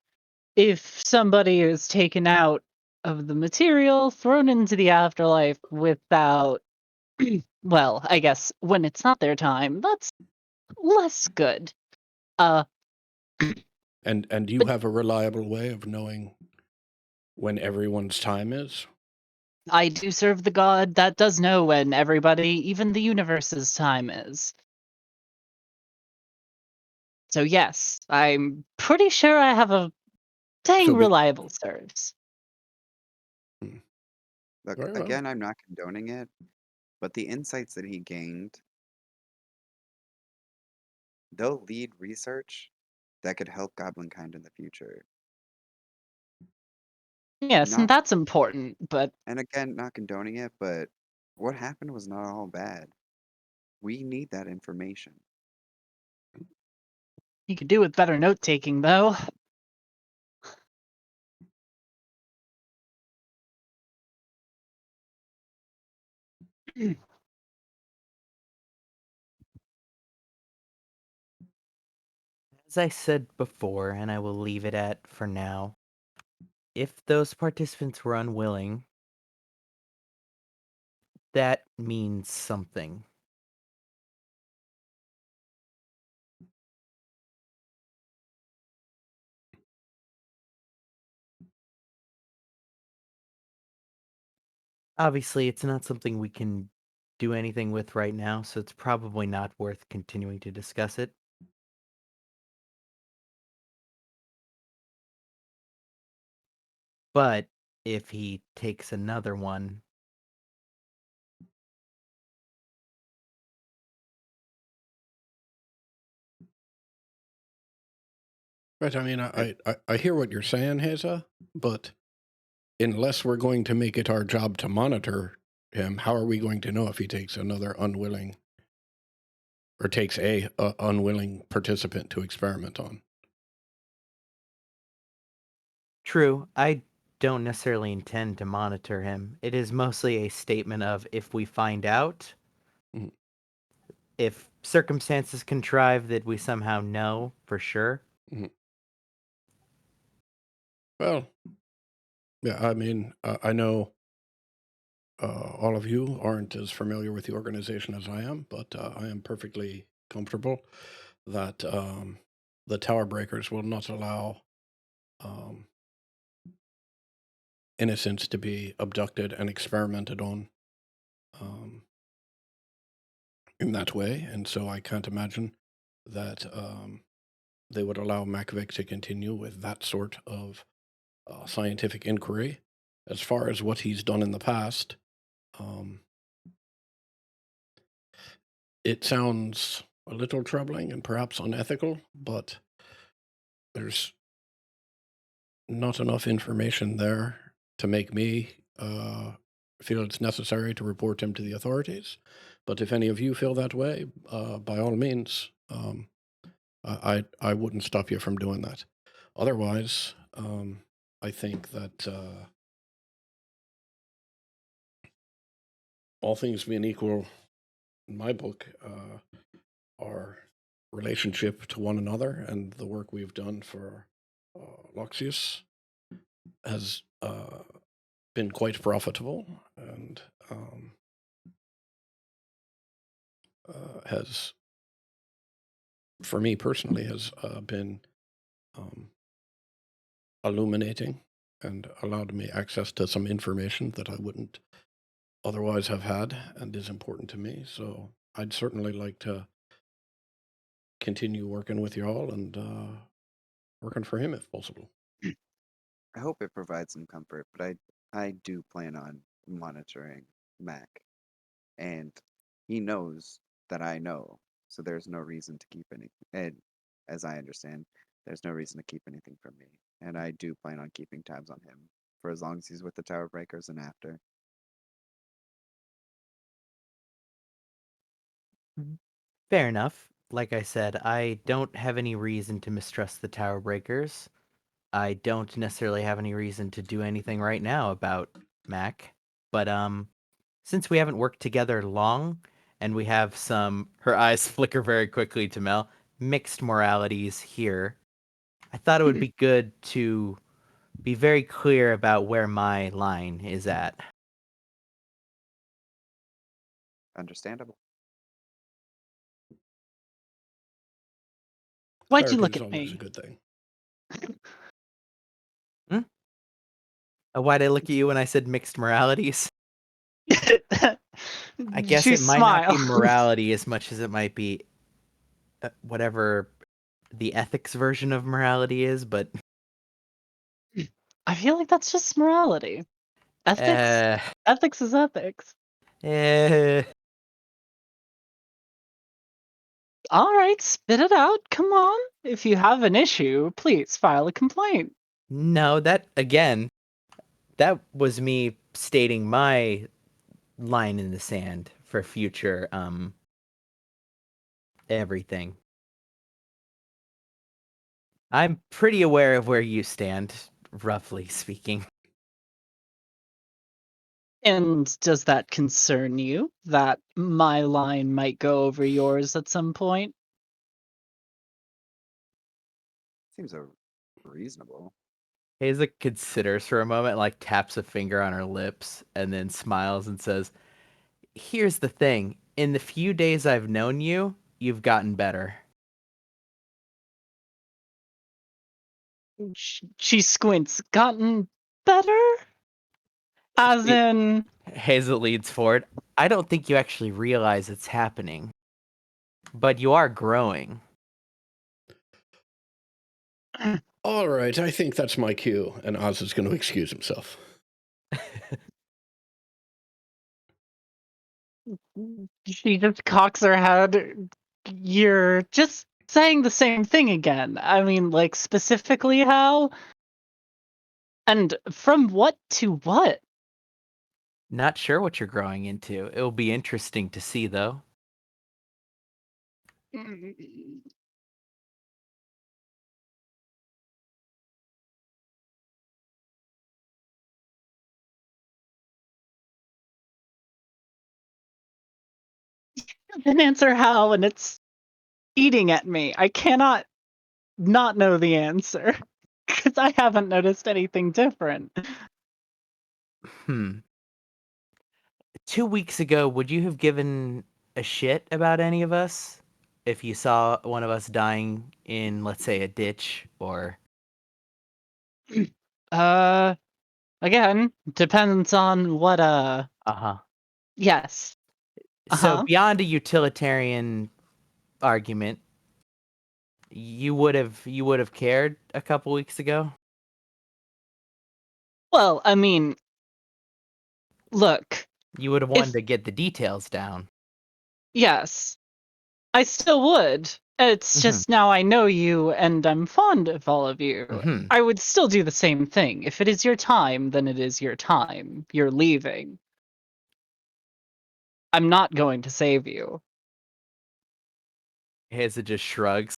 If somebody is taken out of the material, thrown into the afterlife without, well, I guess when it's not their time, that's less good. Uh, And you but have a reliable way of knowing when everyone's time is? I do serve the god that does know when everybody, even the universe's time is. So yes, I'm pretty sure I have a dang So reliable source. Look, Very well. again, I'm not condoning it, but the insights that he gained, they'll lead research that could help Goblinkind in the future. Yes, and Not, that's important, but and again, not condoning it, but what happened was not all bad. We need that information. you could do with better note taking, though. As I said before, and I will leave it at for now, if those participants were unwilling, that means something. Obviously, it's not something we can do anything with right now, so it's probably not worth continuing to discuss it. But if he takes another one, Right. I mean, I, I hear what you're saying, Heza, but unless we're going to make it our job to monitor him, how are we going to know if he takes another unwilling or takes a unwilling participant to experiment on? true, I don't necessarily intend to monitor him. It is mostly a statement of if we find out, Mhm. if circumstances contrive that we somehow know for sure. Mhm. Well, yeah, I mean, I know all of you aren't as familiar with the organization as I am, but I am perfectly comfortable that the Tower Breakers will not allow um, innocents to be abducted and experimented on um, in that way. And so I can't imagine that they would allow Makovic to continue with that sort of scientific inquiry. As far as what he's done in the past, um, it sounds a little troubling and perhaps unethical, but there's not enough information there to make me feel it's necessary to report him to the authorities. But if any of you feel that way, by all means, I wouldn't stop you from doing that. Otherwise, I think that all things being equal, in my book, our relationship to one another and the work we've done for Loxius has been quite profitable and has, for me personally, has been illuminating and allowed me access to some information that I wouldn't otherwise have had and is important to me. So I'd certainly like to continue working with y'all and working for him if possible. I hope it provides some comfort, but I do plan on monitoring Mac, and he knows that I know, so there's no reason to keep any. And as I understand, there's no reason to keep anything from me, and I do plan on keeping tabs on him for as long as he's with the Tower Breakers and after. Fair enough. Like I said, I don't have any reason to mistrust the Tower Breakers. I don't necessarily have any reason to do anything right now about Mac. But since we haven't worked together long and we have some her eyes flicker very quickly to Mel, mixed moralities here, I thought it would be good to be very clear about where my line is at. Understandable. Why'd you Clarity look is at always a me? good thing. Why'd I look at you when I said mixed moralities? I guess She it might not be smiles. morality as much as it might be whatever the ethics version of morality is, but I feel like that's just morality. Ethics. uh, Ethics is ethics. eh, All right, spit it out. Come on. If you have an issue, please file a complaint. no, that again, that was me stating my line in the sand for future everything. I'm pretty aware of where you stand, roughly speaking. And does that concern you that my line might go over yours at some point? Seems reasonable. Hazel considers for a moment, like taps a finger on her lips, and then smiles and says, "Here's the thing. In the few days I've known you, you've gotten better." She squints. Gotten better? As She- in, Hazel leans forward. "I don't think you actually realize it's happening, but you are growing." All right, I think that's my cue. And Oz is going to excuse himself. she just cocks her head. You're just saying the same thing again. I mean, like, specifically how? And from what to what? Not sure what you're growing into. It'll be interesting to see, though. An answer how, and it's eating at me. I cannot not know the answer because I haven't noticed anything different. Hmm. 2 weeks ago, would you have given a shit about any of us if you saw one of us dying in, let's say, a ditch or? Uh, Again, depends on what. Uh-huh. Yes. So Uh-huh. beyond a utilitarian argument, you would have cared a couple weeks ago? Well, I mean, look, You would have wanted if to get the details down. yes, I still would. It's Mhm. just now I know you and I'm fond of all of you. Mhm. I would still do the same thing. If it is your time, then it is your time. You're leaving. I'm not going to save you. Hazel just shrugs.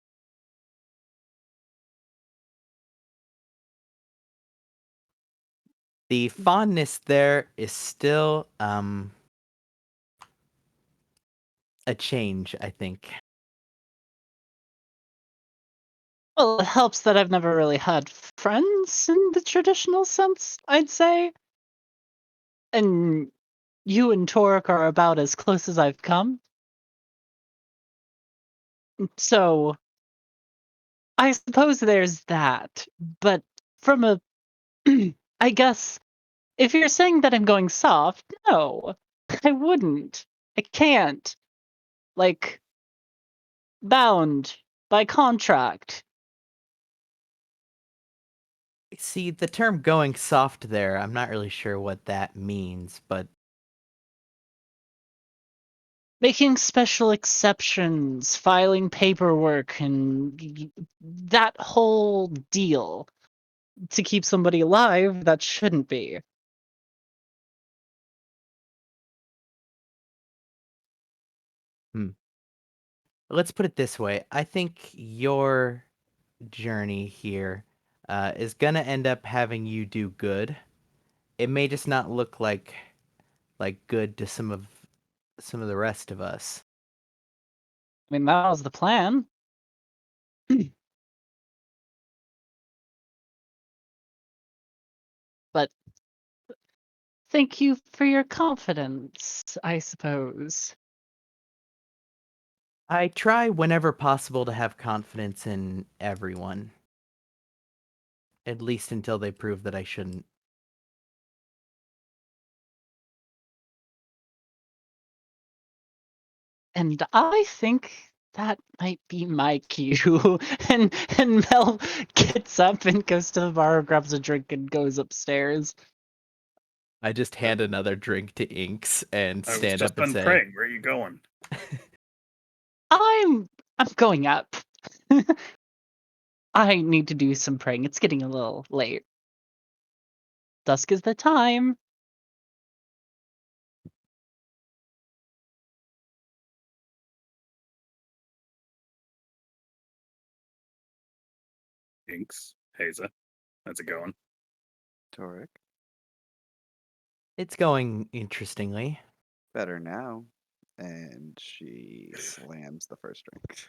The fondness there is still a change, I think. Well, it helps that I've never really had friends in the traditional sense, I'd say. And you and Torek are about as close as I've come. So I suppose there's that. But from a I guess if you're saying that I'm going soft, no. I wouldn't. I can't. Like, bound by contract. See, the term going soft there, I'm not really sure what that means, but Making special exceptions, filing paperwork, and that whole deal to keep somebody alive that shouldn't be. let's put it this way. I think your journey here is gonna end up having you do good. It may just not look like good to some of the rest of us. I mean, that was the plan. But thank you for your confidence, I suppose. I try whenever possible to have confidence in everyone, at least until they prove that I shouldn't. And I think that might be my cue. and Mel gets up and goes to the bar, grabs a drink, and goes upstairs. I just hand another drink to Inks and I was stand just up and done say, praying. Where are you going? I'm going up. I need to do some praying. It's getting a little late. Dusk is the time. Inks, Haza, how's it going? Torek, it's going interestingly. better now. And she slams the first drink.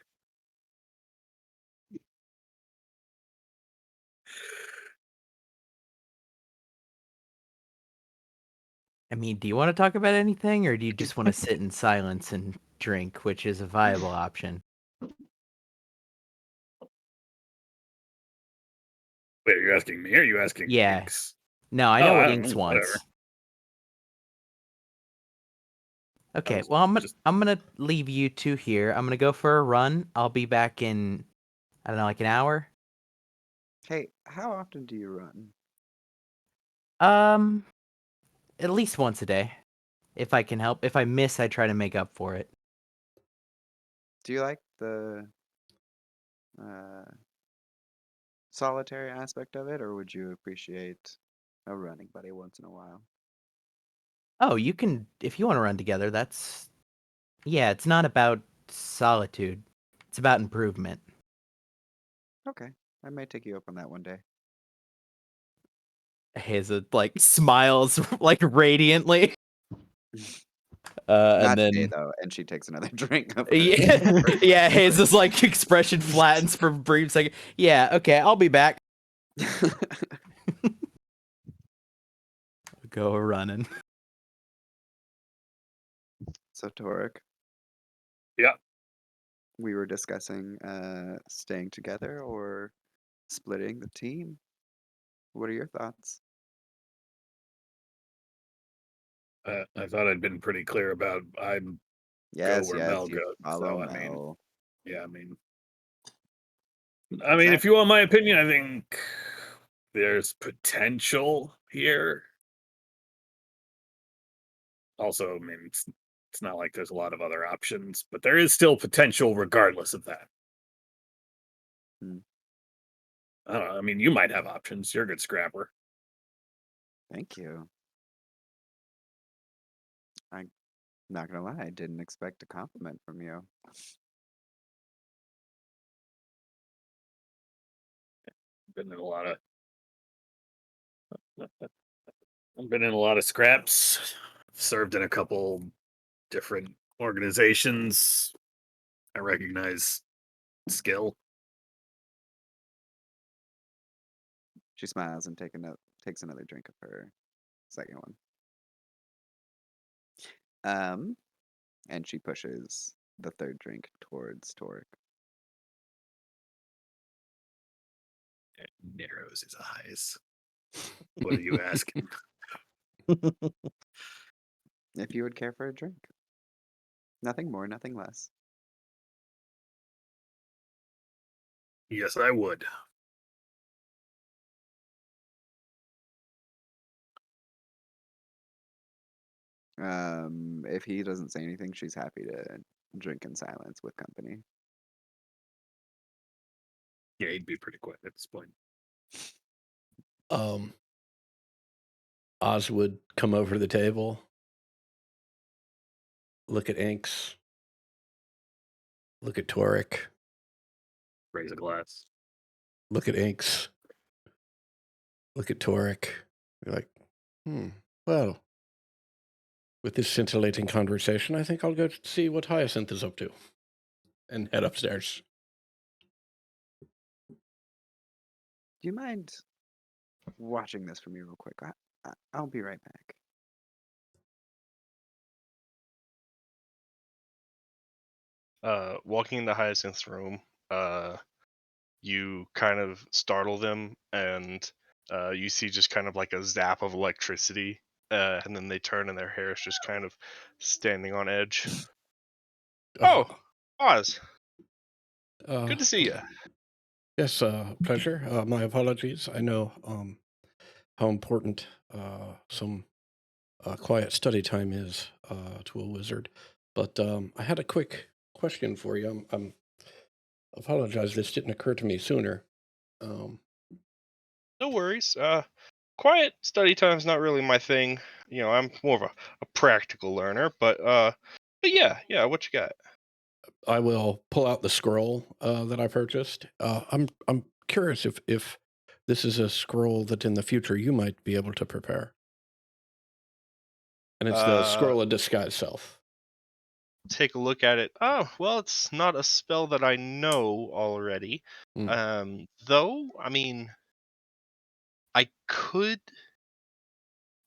I mean, do you want to talk about anything, or do you just want to sit in silence and drink, which is a viable option? Wait, are you asking me or are you asking Yeah. Inks? No, I Oh, know I what don't Inks know, whatever. wants. Okay, was well, just- I'm gonna leave you two here. I'm gonna go for a run. I'll be back in, I don't know, like an hour. Hey, how often do you run? At least once a day, if I can help. If I miss, I try to make up for it. Do you like the solitary aspect of it, or would you appreciate a running buddy once in a while? Oh, you can, if you want to run together, that's, yeah, it's not about solitude. It's about improvement. Okay, I may take you up on that one day. Haza, like, smiles, like, radiantly. Not And today then, though, and she takes another drink of her. yeah, yeah, Haza's, like, expression flattens for a brief second. Yeah, okay, I'll be back. Go running. So Torek, Yeah. we were discussing staying together or splitting the team. What are your thoughts? I thought I'd been pretty clear about I'm go Yes, where yes, Mel you goes. follow So I mean, Mel. yeah, I mean, Is that if you want my opinion, I think there's potential here. Also, I mean, it's not like there's a lot of other options, but there is still potential regardless of that. Hmm. I don't know. I mean, you might have options. You're a good scrapper. Thank you. I'm not gonna lie, I didn't expect a compliment from you. Been in a lot of I've been in a lot of scraps. Served in a couple different organizations. I recognize skill. She smiles and takes another drink of her second one. And she pushes the third drink towards Torek. Narrows his eyes. What are you asking? If you would care for a drink. Nothing more, nothing less. Yes, I would. If he doesn't say anything, she's happy to drink in silence with company. Yeah, he'd be pretty quiet at this point. Oz would come over to the table, look at Inks, look at Torek, Raise a glass. look at Inks, look at Torek. You're like, well, with this scintillating conversation, I think I'll go see what Hyacinth is up to and head upstairs. Do you mind watching this for me real quick? I'll be right back. Walking into Hyacinth's room, you kind of startle them, and you see just kind of like a zap of electricity, and then they turn, and their hair is just kind of standing on edge. Oh, Uh, Oz, uh, good to see you. yes, pleasure. My apologies. I know how important some quiet study time is to a wizard, but I had a quick question for you. Apologize, this didn't occur to me sooner. Um, No worries. Quiet study time's not really my thing. I'm more of a practical learner, but yeah. What you got? I will pull out the scroll that I purchased. I'm curious if this is a scroll that in the future you might be able to prepare, and it's the Uh, scroll of disguise self. take a look at it. Oh, well, it's not a spell that I know already. Hmm. Though, I mean, I could,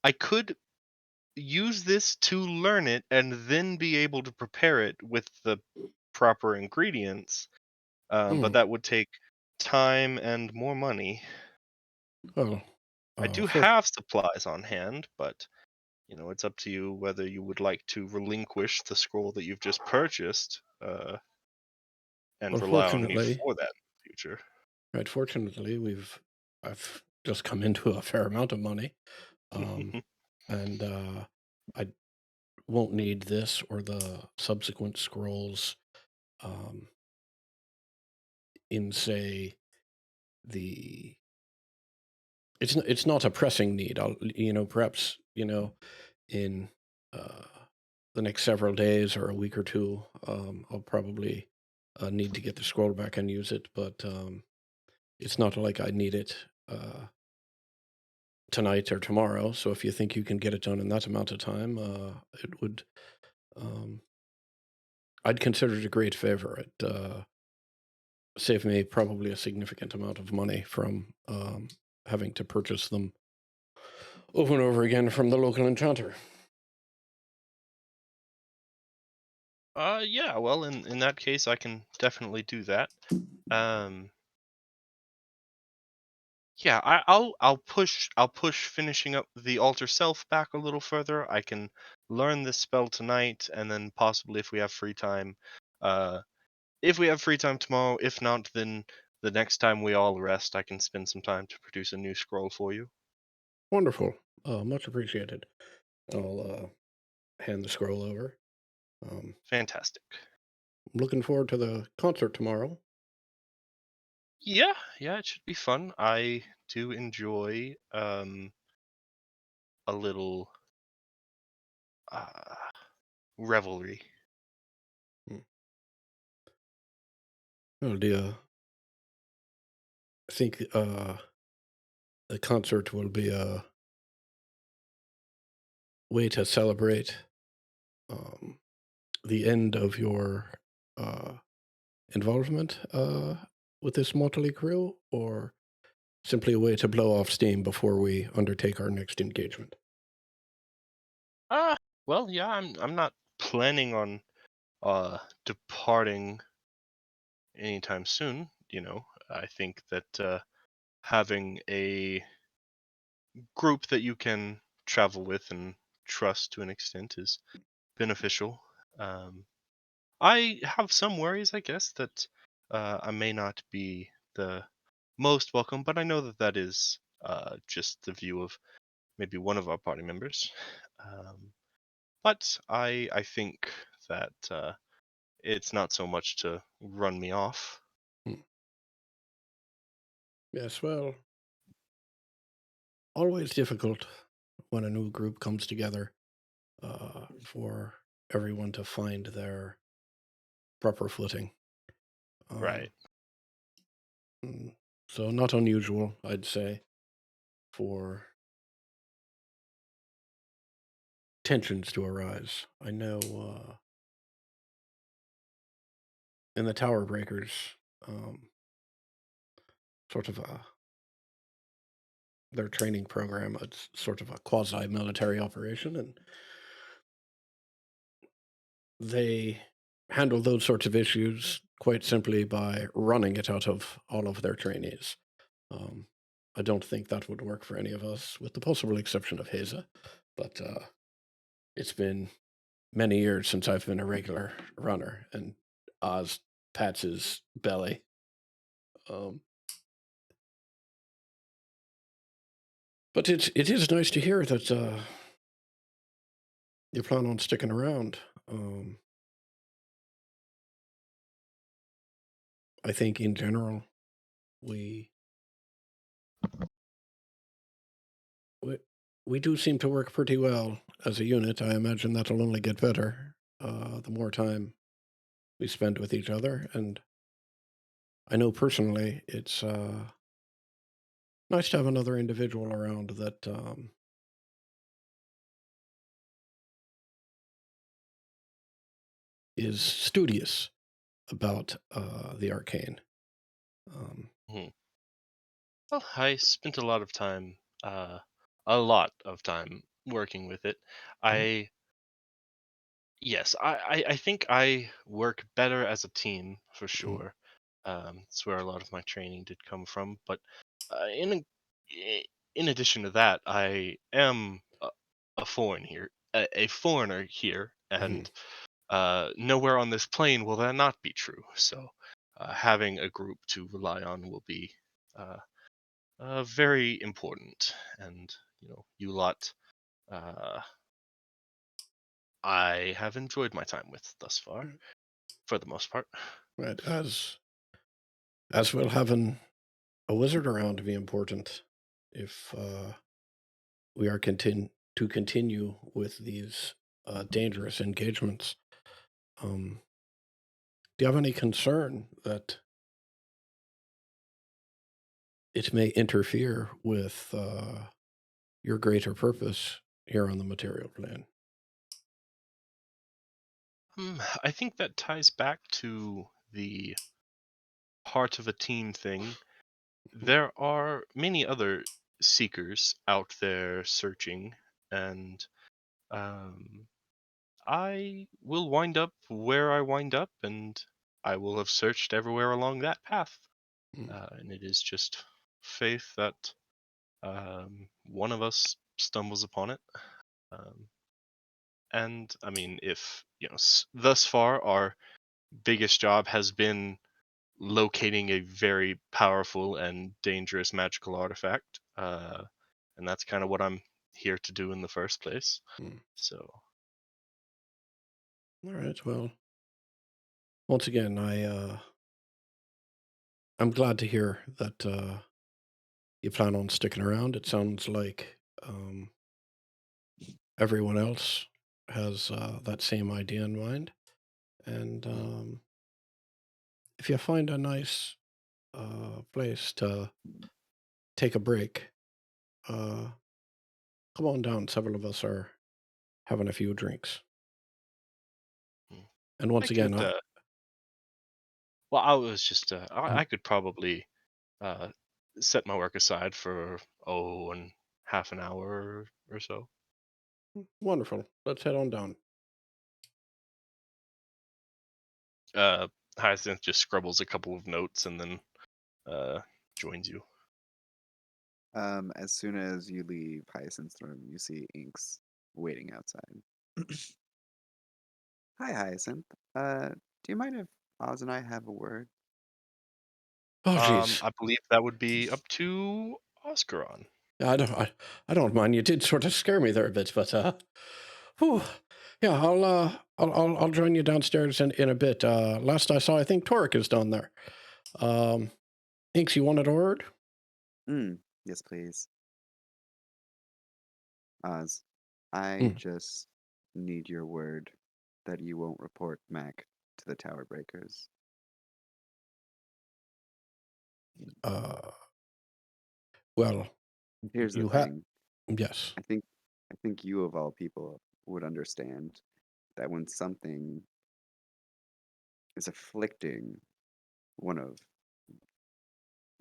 I could use this to learn it and then be able to prepare it with the proper ingredients. Hmm. But that would take time and more money. Well, I do for, have supplies on hand, but it's up to you whether you would like to relinquish the scroll that you've just purchased, and well, rely on me fortunately, for that in the future. right. Fortunately, I've just come into a fair amount of money, and I won't need this or the subsequent scrolls um, in say the it's not a pressing need. I'll perhaps in uh, the next several days or a week or two, I'll probably need to get the scroll back and use it, but it's not like I need it tonight or tomorrow. So if you think you can get it done in that amount of time, it would. Um, I'd consider it a great favor. It saved me probably a significant amount of money from having to purchase them over and over again from the local enchanter. Yeah. Well, in that case, I can definitely do that. Um, yeah. I'll push finishing up the altar self back a little further. I can learn this spell tonight, and then possibly if we have free time, uh, if we have free time tomorrow. If not, then the next time we all rest, I can spend some time to produce a new scroll for you. Wonderful. Much appreciated. I'll hand the scroll over. Fantastic. I'm looking forward to the concert tomorrow. Yeah, it should be fun. I do enjoy a little uh revelry. Hmm. Well, do you think the concert will be a way to celebrate um, the end of your uh, involvement with this motley crew, or simply a way to blow off steam before we undertake our next engagement? Uh well, yeah, I'm not planning on departing anytime soon. I think that having a group that you can travel with and trust to an extent is beneficial. Um I have some worries, I guess, that I may not be the most welcome, but I know that that is just the view of maybe one of our party members. Um, but I think that it's not so much to run me off. Hmm. Yes, well, always difficult when a new group comes together for everyone to find their proper footing. Um, Right. mm, so, not unusual, I'd say, for tensions to arise. I know in the Tower Breakers, um, sort of their training program, it's sort of a quasi military operation, and they handle those sorts of issues quite simply by running it out of all of their trainees. Um, I don't think that would work for any of us, with the possible exception of Haza. But it's been many years since I've been a regular runner. And Oz pats his belly. But it is nice to hear that you plan on sticking around. I think in general we we we do seem to work pretty well as a unit. I imagine that'll only get better the more time we spend with each other. And I know personally it's nice to have another individual around that is studious about the arcane. Mhm. Well, I spent a lot of time working with it. Mhm. I Yes, I think I work better as a team for Mhm. sure. That's where a lot of my training did come from. But uh, in a, in addition to that, I am a foreigner here, Mhm. and nowhere on this plane will that not be true. So having a group to rely on will be uh, very important. And you lot. Uh, I have enjoyed my time with thus far, for the most part. Right, as will having a wizard around to be important if we are to continue with these dangerous engagements. Do you have any concern that it may interfere with your greater purpose here on the material plane? I think that ties back to the heart of a team thing. Mhm. There are many other seekers out there searching, and um, I will wind up where I wind up, and I will have searched everywhere along that path. Mm. And it is just faith that one of us stumbles upon it. Um, and I mean, if thus far our biggest job has been locating a very powerful and dangerous magical artifact, and that's kind of what I'm here to do in the first place. Mm. So, All right. Well, once again, I'm glad to hear that you plan on sticking around. It sounds like everyone else has that same idea in mind. And mm, if you find a nice place to take a break, uh, come on down. Several of us are having a few drinks. mm. And I once again, could. Well, I was just. I could probably uh, set my work aside for and half an hour or so. wonderful. Let's head on down. Uh, Hyacinth just scribbles a couple of notes and then uh, joins you. As soon as you leave Hyacinth's room, you see Inks waiting outside. Hi, Hyacinth. Do you mind if Oz and I have a word? Oh, geez. I believe that would be up to Oscaron. I don't mind. You did sort of scare me there a bit, but whew. Yeah, I'll join you downstairs in a bit. Last I saw, I think Torek is down there. Inks, you wanted a word? Yes, please. Oz, I Mm. just need your word that you won't report Mac to the Tower Breakers. Uh, well, Here's the you have thing. yes. I think you of all people would understand that when something is afflicting one of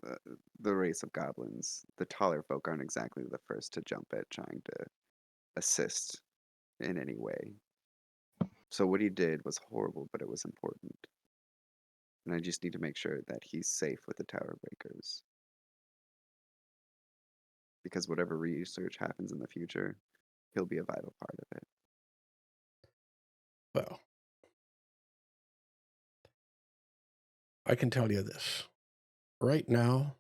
uh, the race of goblins, the taller folk aren't exactly the first to jump at trying to assist in any way. So what he did was horrible, but it was important. And I just need to make sure that he's safe with the Tower Breakers. Because whatever research happens in the future, he'll be a vital part of it. Well, I can tell you this. Right now,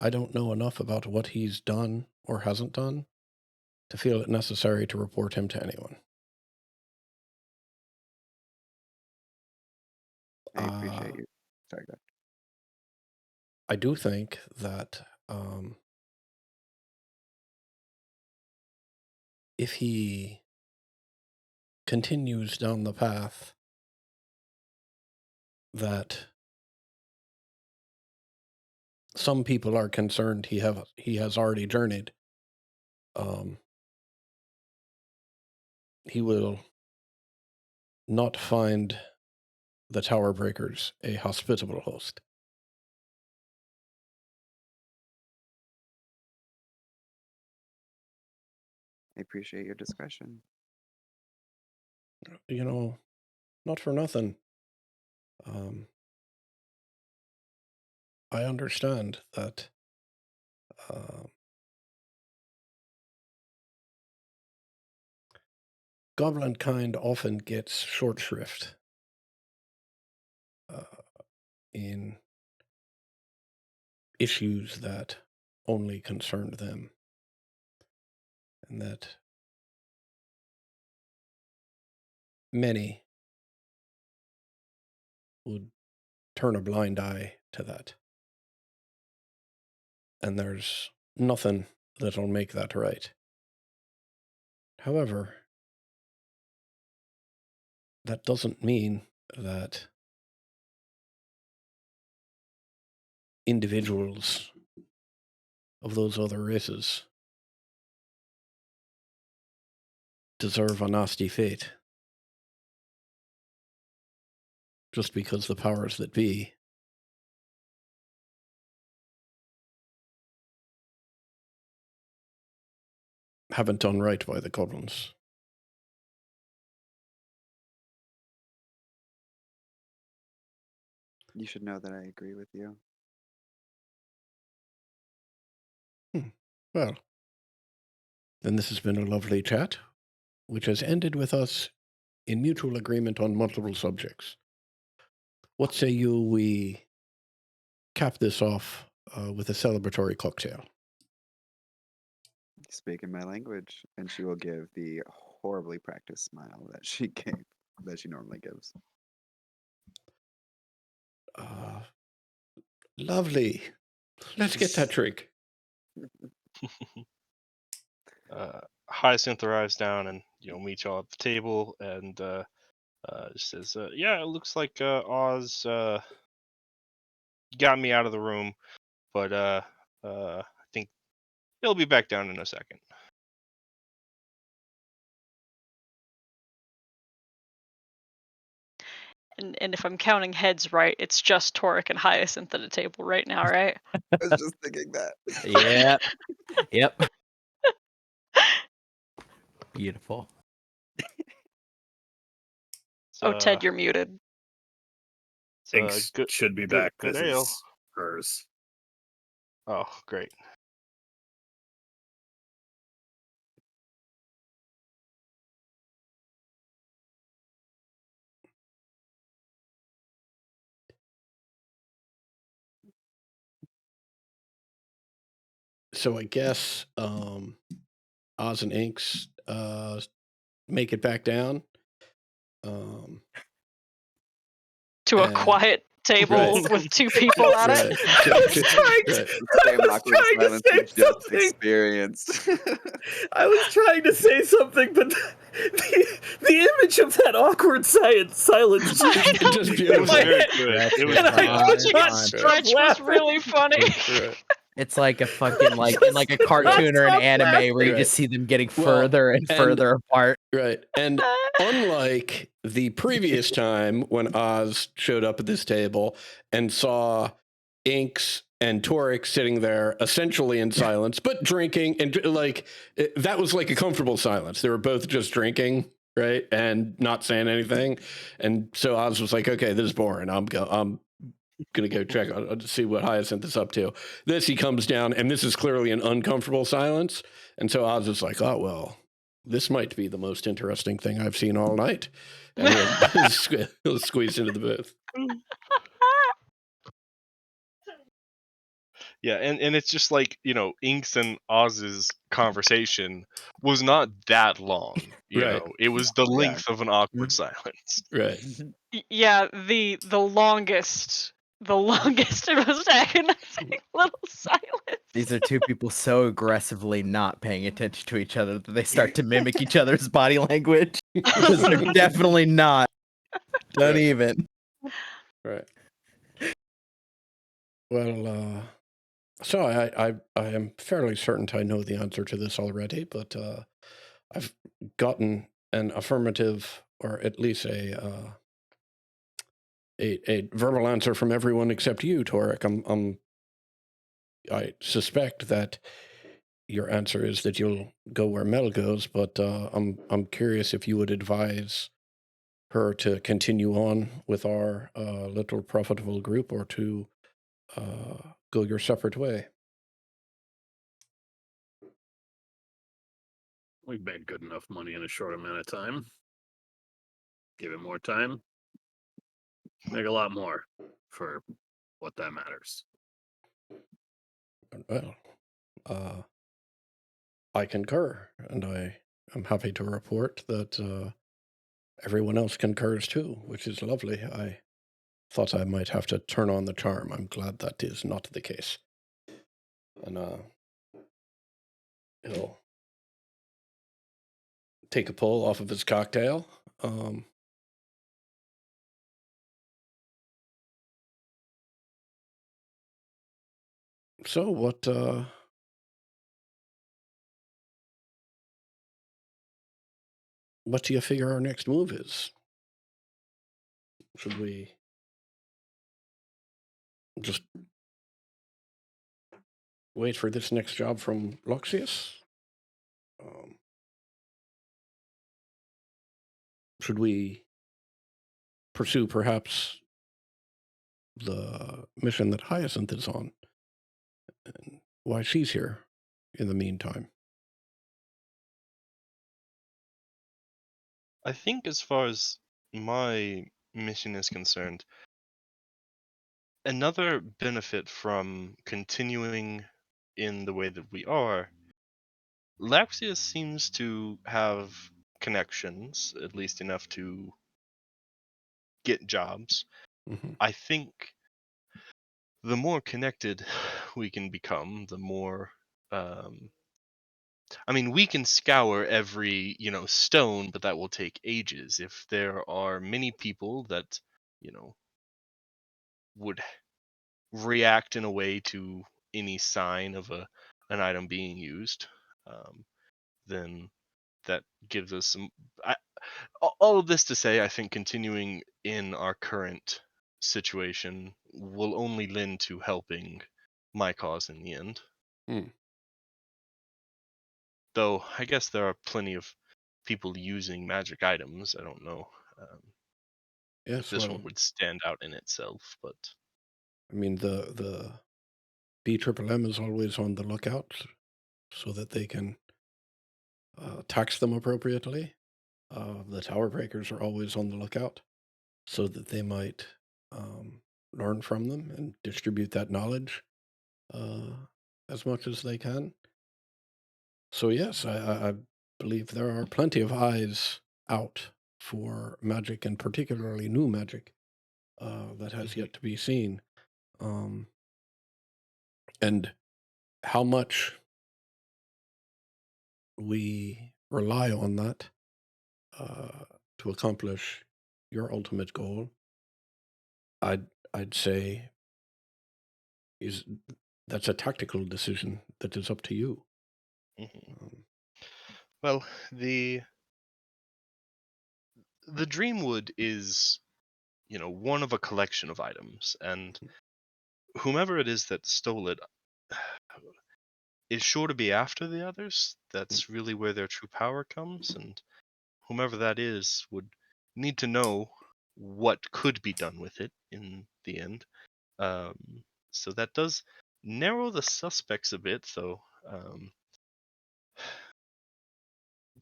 I don't know enough about what he's done or hasn't done to feel it necessary to report him to anyone. I appreciate you. Sorry, go ahead. I do think that if he continues down the path that some people are concerned he has already journeyed, he will not find the Tower Breakers a hospitable host. I appreciate your discretion. You know, not for nothing. I understand that goblin kind often gets short shrift in issues that only concerned them, and that many would turn a blind eye to that. And there's nothing that'll make that right. However, that doesn't mean that individuals of those other races deserve a nasty fate just because the powers that be haven't done right by the goblins. You should know that I agree with you. Well, then this has been a lovely chat, which has ended with us in mutual agreement on multiple subjects. What say you we cap this off with a celebratory cocktail? Speak in my language, and she will give the horribly practiced smile that she normally gives. Lovely. Let's get that drink. Hyacinth arrives down and meets y'all at the table and says, "Yeah, it looks like Oz got me out of the room, but I think he'll be back down in a second." And if I'm counting heads right, it's just Toric and Hyacinth at a table right now, right? I was just thinking that. Yeah. Yep. Beautiful. Oh, Ted, you're muted. Inks good, should be good, back. good This ale. is hers. Oh, great. So I guess Oz and Inks make it back down. To a And- quiet table Right. with two people at it. Right. I was trying Right. The same awkward trying to silence say we just something. experienced. I was trying to say something, but the image of that awkward silence It's just It was beautiful. very good. That's It was it. very I good. could That not stretch was laughing. really funny. Right. It's like a fucking in like a cartoon or an stop anime where you laughing. just see them getting Well, further and and- further apart. Right. And unlike the previous time when Oz showed up at this table and saw Inks and Toric sitting there essentially in silence, but drinking, and that was like a comfortable silence. They were both just drinking, right, and not saying anything. And so Oz was like, "Okay, this is boring. I'm gonna go check to see what Hyacinth is up to." He comes down, and this is clearly an uncomfortable silence. And so Oz is like, "Oh well, This might be the most interesting thing I've seen all night. And he'll squeeze into the booth. Yeah, and it's just like, Inks and Oz's conversation was not that long. Right. It was the Yeah. length of an awkward silence. Right. Yeah, the longest and most agonizing little silence. These are two people so aggressively not paying attention to each other that they start to mimic each other's body language. Because they're definitely not. Don't Right. even. Right. Well, so I am fairly certain I know the answer to this already, but I've gotten an affirmative, or at least a verbal answer from everyone except you, Torek. I suspect that your answer is that you'll go where Mel goes, but I'm curious if you would advise her to continue on with our little profitable group, or to go your separate way. We've made good enough money in a short amount of time. Give it more time. Make a lot more for what that matters. Well, I concur, and I am happy to report that everyone else concurs too, which is lovely. I thought I might have to turn on the charm. I'm glad that is not the case. And he'll take a pull off of his cocktail. So what do you figure our next move is? Should we just wait for this next job from Loxius? Should we pursue perhaps the mission that Hyacinth is on, and why she's here in the meantime? I think as far as my mission is concerned, another benefit from continuing in the way that we are, Laxius seems to have connections, at least enough to get jobs. Mm-hmm. I think the more connected we can become, the more we can scour every, stone, but that will take ages. If there are many people that, would react in a way to any sign of an item being used, then that gives us some. All of this to say, I think continuing in our current situation will only lend to helping my cause in the end. Hmm. Though I guess there are plenty of people using magic items. I don't know if Yes, this well, one would stand out in itself, but I mean, the BMMM is always on the lookout so that they can tax them appropriately. The Tower Breakers are always on the lookout so that they might learn from them and distribute that knowledge as much as they can. So yes, I believe there are plenty of eyes out for magic, and particularly new magic that has yet to be seen. And how much we rely on that to accomplish your ultimate goal, I'd say is that's a tactical decision that is up to you. Mhm. Well, the Dreamwood is, one of a collection of items, and whomever it is that stole it is sure to be after the others. That's really where their true power comes, and whomever that is would need to know what could be done with it in the end. So that does narrow the suspects a bit, though.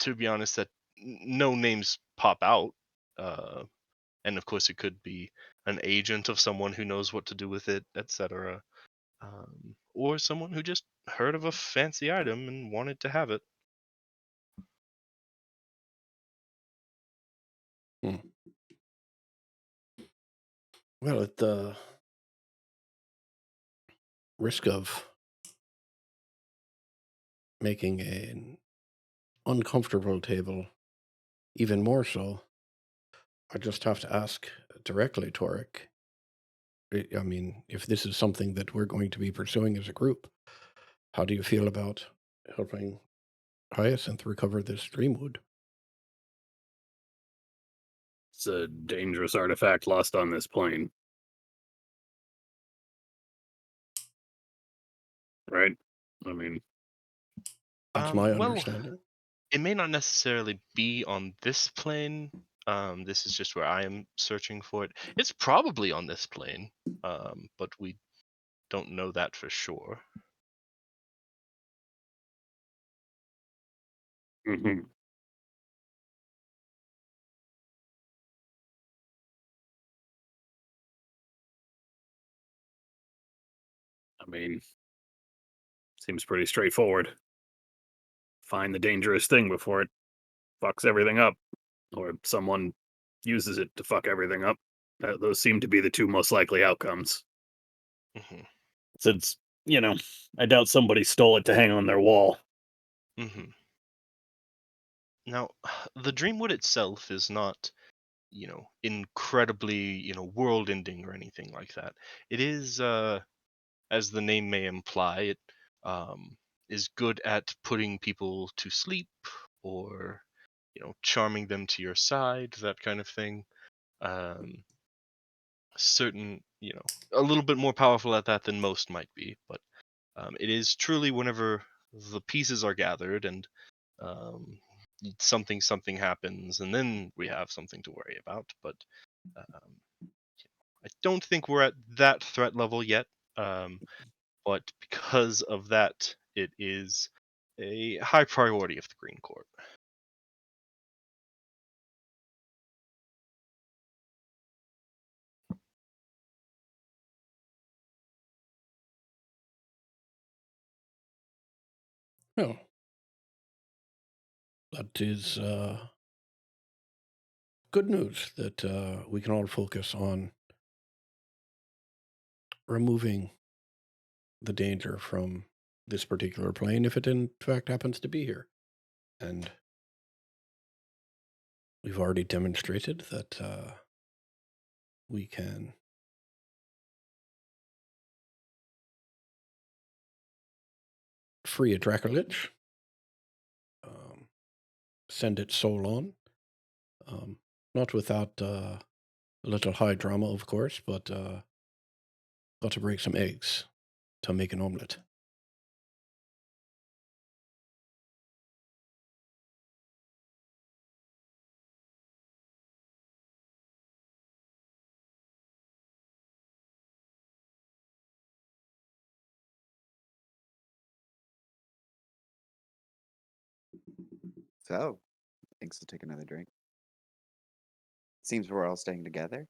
to be honest, that no names pop out. And of course, it could be an agent of someone who knows what to do with it, etc. Or someone who just heard of a fancy item and wanted to have it. Hmm. Well, at the risk of making an uncomfortable table even more so, I just have to ask directly, Torek. I mean, if this is something that we're going to be pursuing as a group, how do you feel about helping Hyacinth recover this dreamwood? It's a dangerous artifact lost on this plane. Right? I mean, That's my Well, understanding. it may not necessarily be on this plane. This is just where I am searching for it. It's probably on this plane, but we don't know that for sure. mhm. I mean, seems pretty straightforward. Find the dangerous thing before it fucks everything up, or someone uses it to fuck everything up. Those seem to be the two most likely outcomes. hmm Since, I doubt somebody stole it to hang on their wall. hmm Now, the Dreamwood itself is not, incredibly, world-ending or anything like that. It is, as the name may imply, it um, is good at putting people to sleep or, charming them to your side, that kind of thing. Um, certain, a little bit more powerful at that than most might be, but it is truly whenever the pieces are gathered and um, something happens, and then we have something to worry about. But um, I don't think we're at that threat level yet. Um, but because of that, it is a high priority of the Green Court. Well, that is good news that we can all focus on removing the danger from this particular plane if it in fact happens to be here. And we've already demonstrated that we can free a Dracolich, send its soul on, not without a little high drama, of course, but got to break some eggs to make an omelet. So, thanks to take another drink. Seems we're all staying together.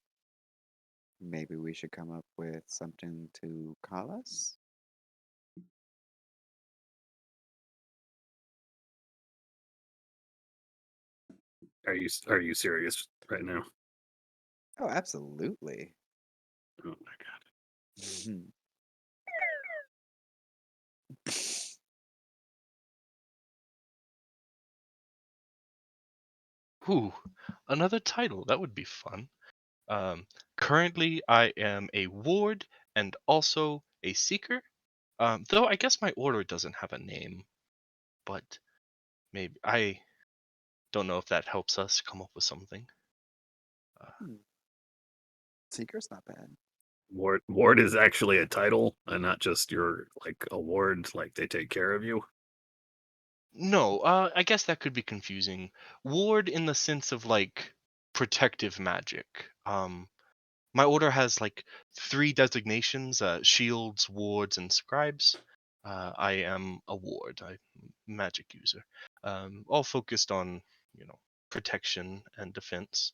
Maybe we should come up with something to call us. Are you serious right now? Oh, absolutely. Oh my god. Mhm. Ooh, another title. That would be fun. Currently, I am a ward and also a seeker. Though I guess my order doesn't have a name, but maybe I don't know if that helps us come up with something. Hmm. Seeker's not bad. Ward is actually a title and not just your award, like they take care of you. No, I guess that could be confusing. Ward in the sense of like protective magic. My order has like three designations: shields, wards, and scribes. I am a ward, magic user, all focused on protection and defense.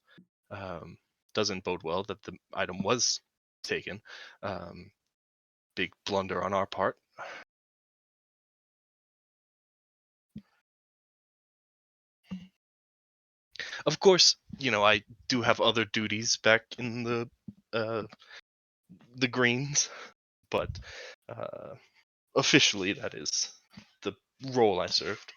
Doesn't bode well that the item was taken. Big blunder on our part. Of course, I do have other duties back in the greens, but officially that is the role I served.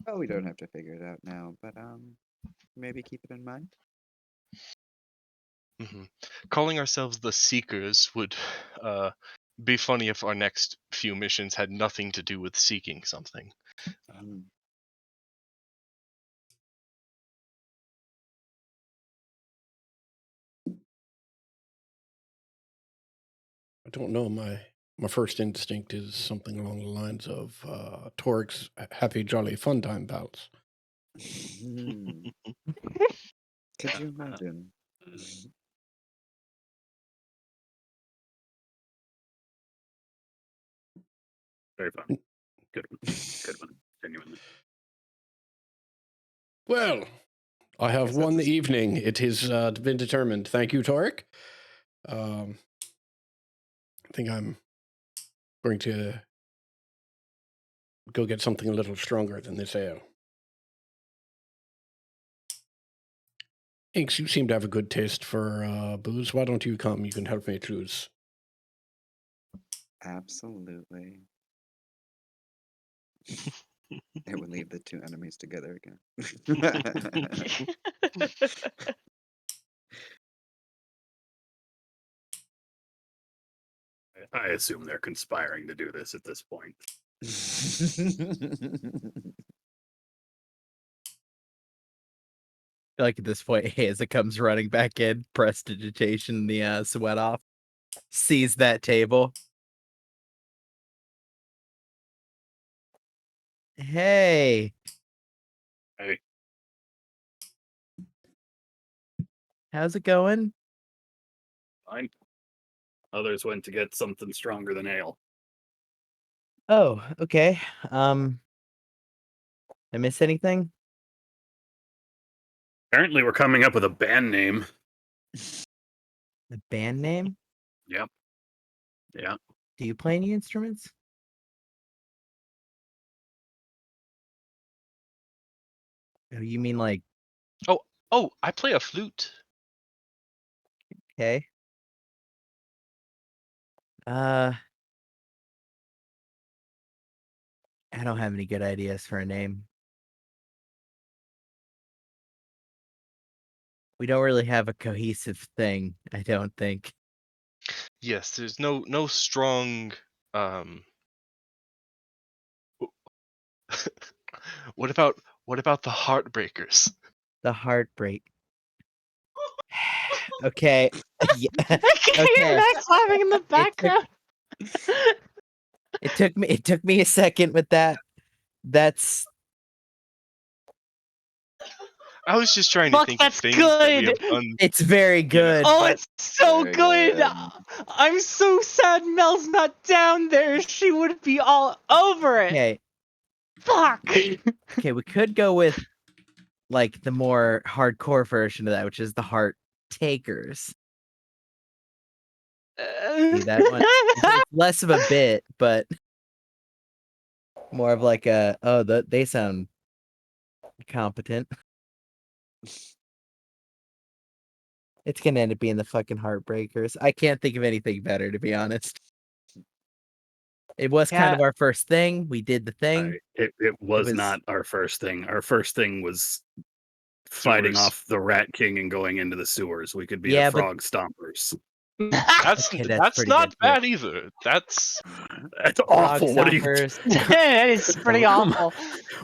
Well, we don't have to figure it out now, but maybe keep it in mind. Hmm. Calling ourselves the Seekers would be funny if our next few missions had nothing to do with seeking something. Mm. I don't know. My first instinct is something along the lines of Torik's happy, jolly, fun time pals. Could you imagine? Very fun. Good one. Good one. Genuinely. Well, I have Guess won that's the evening. It has been determined. Thank you, Torik. I think I'm going to go get something a little stronger than this ale. Inks, you seem to have a good taste for booze. Why don't you come? You can help me choose. Absolutely. It would leave the two enemies together again. I assume they're conspiring to do this at this point. Feel like at this point, Haza comes running back in, prestidigitation the sweat off, sees that table. Hey, Hey, how's it going? fine. Others went to get something stronger than ale. Oh, okay. I miss anything? Apparently, we're coming up with a band name. The band name? Yep. Yeah. Do you play any instruments? Oh, you mean like, Oh, I play a flute. okay. I don't have any good ideas for a name. We don't really have a cohesive thing, I don't think. Yes, there's no strong. What about the Heartbreakers? The heartbreak. Okay. Yeah. I can hear Okay. Max laughing in the background. It took me a second with that. That's I was just trying to Fuck, think that's of things that we good. have done. it's very good. Oh, but it's so Very good. good. I'm so sad Mel's not down there. She would be all over it. okay. Fuck. Okay, we could go with like the more hardcore version of that, which is the Heart Takers. See that one? It's less of a bit, but more of like a they sound competent. It's gonna end up being the fucking Heartbreakers. I can't think of anything better, to be honest. It was kind Yeah. of our first thing. We did the thing. It was was- not our first thing. Our first thing was fighting Sewers. off the Rat King and going into the sewers. We could be Yeah, the but- frog stompers. That's Okay, that's that's pretty not good for it. bad either. That's That's Frog awful. What are you? Stompers. That is pretty Come on. awful.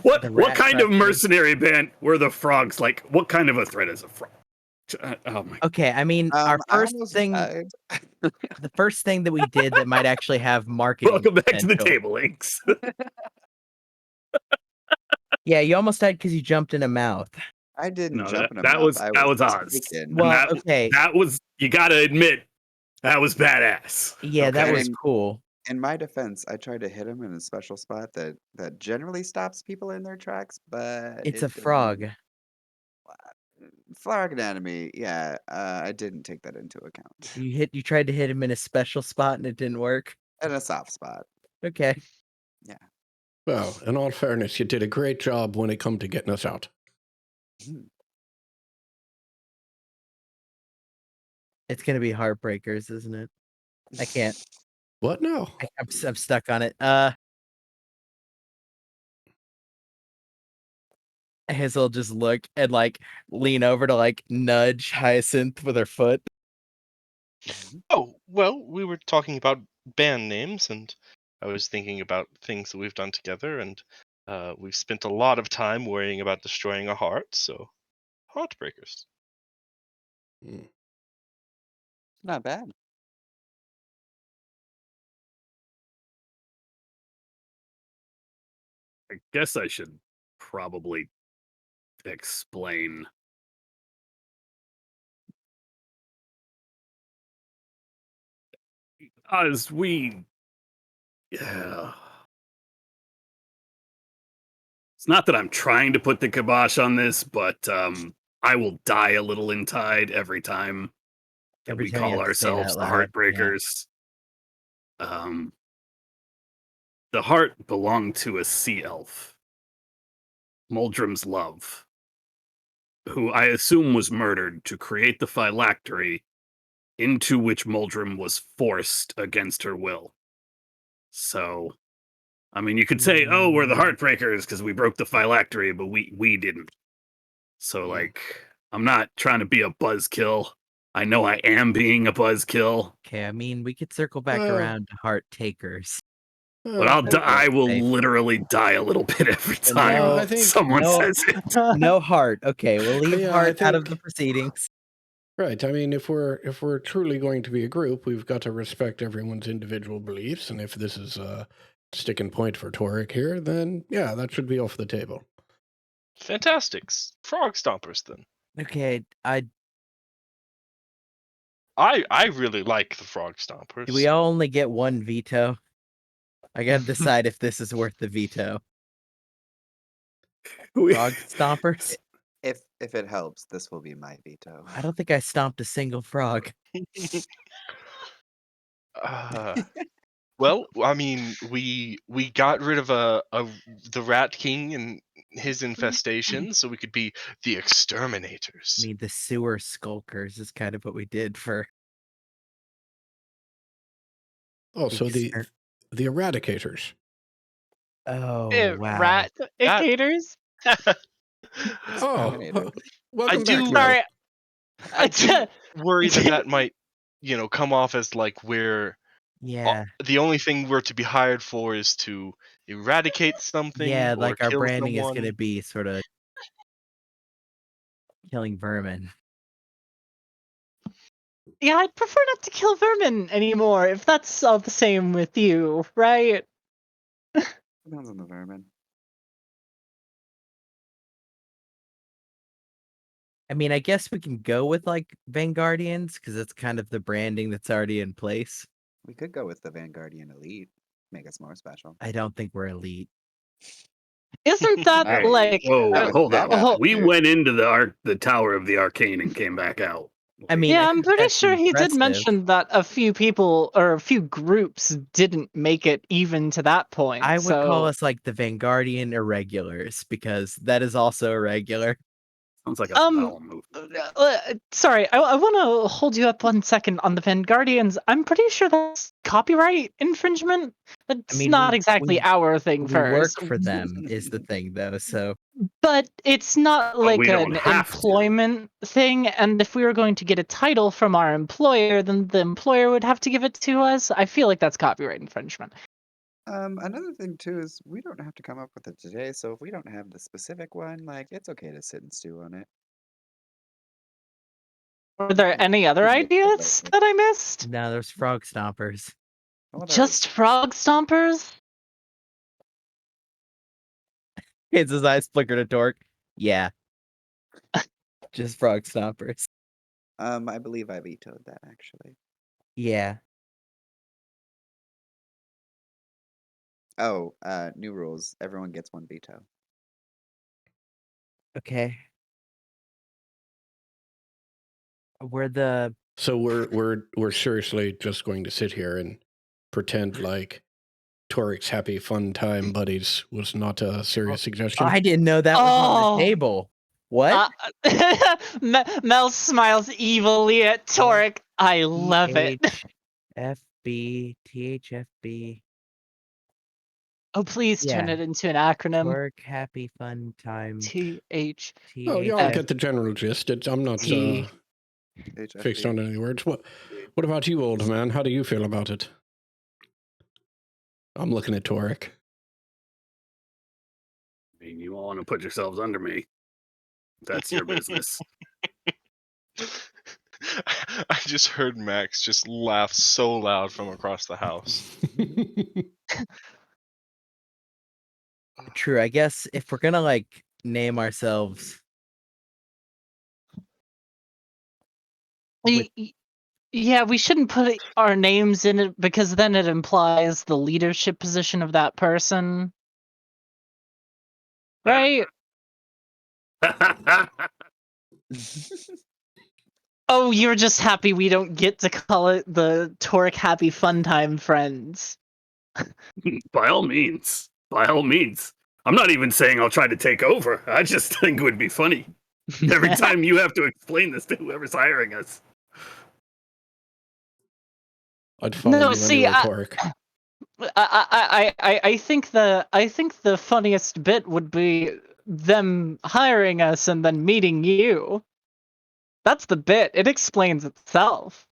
What The what Rat kind of Crusher. mercenary band were the frogs like? What kind of a threat is a frog? Oh my! Okay, I mean, our I first almost thing, died. the first thing that we did that might actually have marketing Welcome back to the potential. table, Inks. Yeah, you almost died because you jumped in a mouth. I didn't No, jump in a that mouth. was I that was was Oz, taken. and Well, okay, that was you got to admit that was badass. yeah, that Okay, was And cool. in my defense, I tried to hit him in a special spot that generally stops people in their tracks, but It's a it didn't. frog. Flower anatomy, yeah, I didn't take that into account. You tried to hit him in a special spot and it didn't work. In a soft spot. Okay. Yeah. Well, in all fairness, you did a great job when it come to getting us out. Mhm. It's gonna be Heartbreakers, isn't it? I can't. What? No. I'm stuck on it. Hazel just look and like lean over to like nudge Hyacinth with her foot. Mhm. Oh, well, we were talking about band names, and I was thinking about things that we've done together, and we've spent a lot of time worrying about destroying our hearts, so Heartbreakers. Mm. Not bad. I guess I should probably explain. As we, yeah. It's not that I'm trying to put the kibosh on this, but I will die a little inside every time that Every we time you call have to say ourselves that the loud. Yeah. Heartbreakers. Um, the heart belonged to a sea elf, Muldrum's love, who I assume was murdered to create the phylactery into which Muldrum was forced against her will. So, I mean, you could say, "Oh, we're the Mm, Heartbreakers because we broke the phylactery," but we didn't. So, Mm. like, I'm not trying to be a buzzkill. I know I am being a buzzkill, okay, I mean we could circle back Well, around to Heart Takers. but uh, I will Safe. literally die a little bit every So time I no, think someone no, says it. no Heart. Okay, we'll leave yeah, I Heart out of the think proceedings. right. I mean, if we're truly going to be a group, we've got to respect everyone's individual beliefs, and if this is a sticking point for Torek here, then yeah, that should be off the table. Fantastics. Frog Stompers, then. Okay, I really like the Frog do Stompers. we all only get one veto? I gotta decide if this is worth the veto. We- Frog stompers? If it helps, this will be my veto. I don't think I stomped a single frog. uh, well, I mean, we got rid of the Rat King and his infestation, so we could be the I exterminators. mean, the sewer skulkers is kind of what we did for Oh, so exter- the eradicators. Oh, wow. Rat That icators? Oh, Exterminator. I welcome back, do Mel. Sorry. I do worry that might, come off as like Yeah. the only thing we're to be hired for is to eradicate something Yeah, or like our kill branding is someone. gonna be sort of killing vermin. Yeah, I'd prefer not to kill vermin anymore, if that's all the same with you, right? Depends on the vermin. I mean, I guess we can go with like Vanguardians because it's kind of the branding that's already in place. We could go with the Vanguardian Elite. Make us more special. I don't think we're elite. Isn't that That Hey, would like whoa, with hold that on. oh, We attitude. went into the Tower of the Arcane and came back out. I mean, yeah, I I'm think pretty that's sure he did impressive. mention that a few people or a few groups didn't make it even to that point. I would call So us like the Vanguardian Irregulars because that is also irregular. Sounds like a Um, bowel movement. sorry, I want to hold you up 1 second on the Vanguardians. I'm pretty sure that's copyright infringement. I That's mean, not exactly our thing we work first. for them is the thing though. So But it's not But like we don't an have to. employment thing, and if we were going to get a title from our employer, then the employer would have to give it to us. I feel like that's copyright infringement. Another thing too is we don't have to come up with it today, so if we don't have the specific one, like it's okay to sit and stew on it. Were there any other ideas that I missed? No, there's frog stompers. Just frog stompers? Kids' eyes flickered at Dork. Yeah. Just frog stompers. I believe I vetoed that actually. Yeah. Oh, new rules. Everyone gets one veto. Okay. We're the So we're seriously just going to sit here and pretend like Torik's happy fun time buddies was not a serious suggestion. I didn't know that was on the table. What? Mel smiles evilly at Torik. I love it. FB THFB. Oh, please turn Yeah. it into an acronym. Work happy fun time. TH. Oh, y'all get the general gist. I'm not T- fixed on any words. What about you, old man? How do you feel about it? I'm looking at Torik. I mean, you all want to put yourselves under me. That's your business. I just heard Max just laugh so loud from across the house. True. I guess if we're gonna like name ourselves, Yeah, we shouldn't put our names in it because then it implies the leadership position of that person. Right? Oh, you're just happy we don't get to call it the Toric Happy Fun Time Friends. By all means. By all means. I'm not even saying I'll try to take over. I just think it would be funny. Every time you have to explain this to whoever's hiring us. I'd follow No, you see, anywhere, Torik. I think the funniest bit would be them hiring us and then meeting you. That's the bit. It explains itself.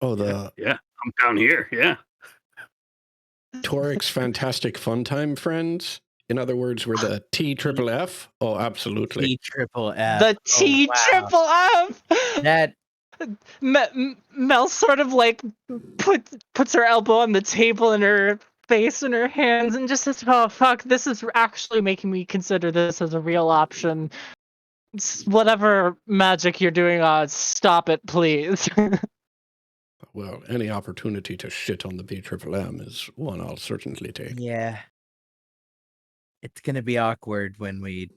Oh, the Yeah, I'm down here. Yeah. Torik's Fantastic Fun Time Friends. In other words, we're the TFFF. Oh, absolutely. T-triple-F. The T-triple-F! That Mel sort of like puts her elbow on the table and her face in her hands and just says, "Oh fuck, this is actually making me consider this as a real option. Whatever magic you're doing, stop it, please." Well, any opportunity to shit on the BMMM is one I'll certainly take. yeah. It's gonna be awkward when we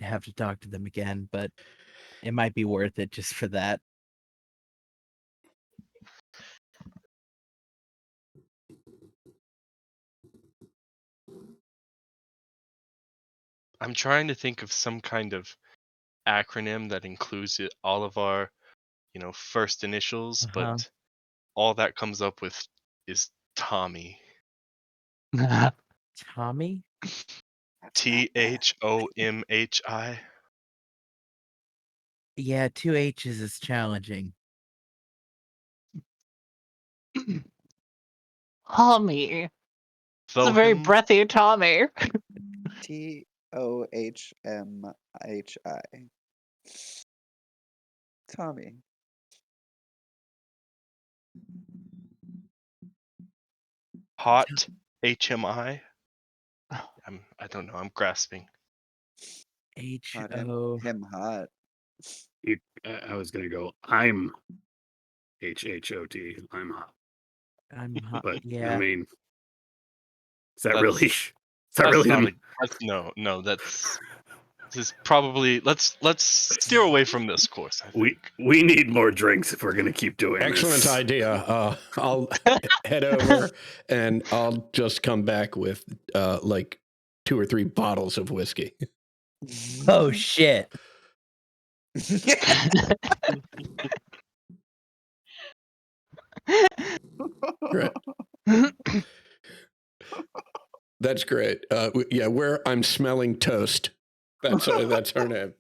have to talk to them again, but it might be worth it just for that. I'm trying to think of some kind of acronym that includes all of our, first initials, but all that comes up with is Tommy. Tommy? THOMHI. Yeah, 2 H's is challenging. Tommy. It's a very Thohim. breathy Tommy. TOHMHI. Tommy. Hot HMI. I don't know. I'm grasping. H-O... Him hot. I was going to go, I'm HHOT. I'm hot. I'm hot. But, Yeah. I mean, is that really... Is that That's really... not no. This is probably let's steer away from this course. I think. We need more drinks if we're going to keep doing Excellent this. idea. I'll head over and I'll just come back with like 2 or 3 bottles of whiskey. Oh shit. Right. That's great. Yeah, where I'm smelling toast. That's her name.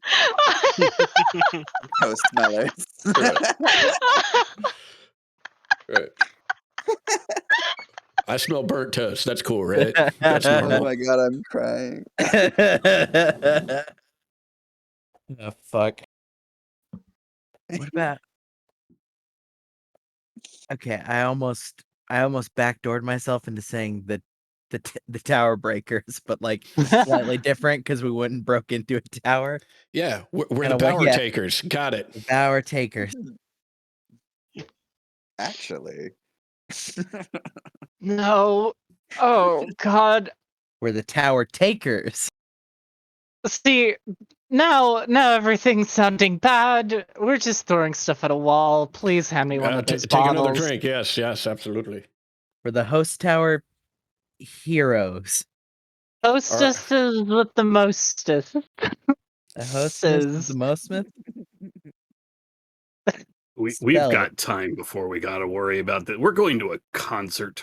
Toast smellers. Right. I smell burnt toast. That's cool, right? That's Oh normal. my god, I'm crying. Oh, fuck. What about? Okay, I almost backdoored myself into saying the tower breakers, but like slightly different because we went and broke into a tower. Yeah, we're the Kinda what- power yeah. takers. Got it. The tower takers. Actually. No. Oh God. We're the tower takers. See, now everything's sounding bad. We're just throwing stuff at a wall. Please hand me one of those Take another bottles. drink. Yes, absolutely. We're the host tower heroes. Hostesses with the mostest. The hostess is the mostest. We've Spell it. got time before we got to worry about that. We're going to a concert.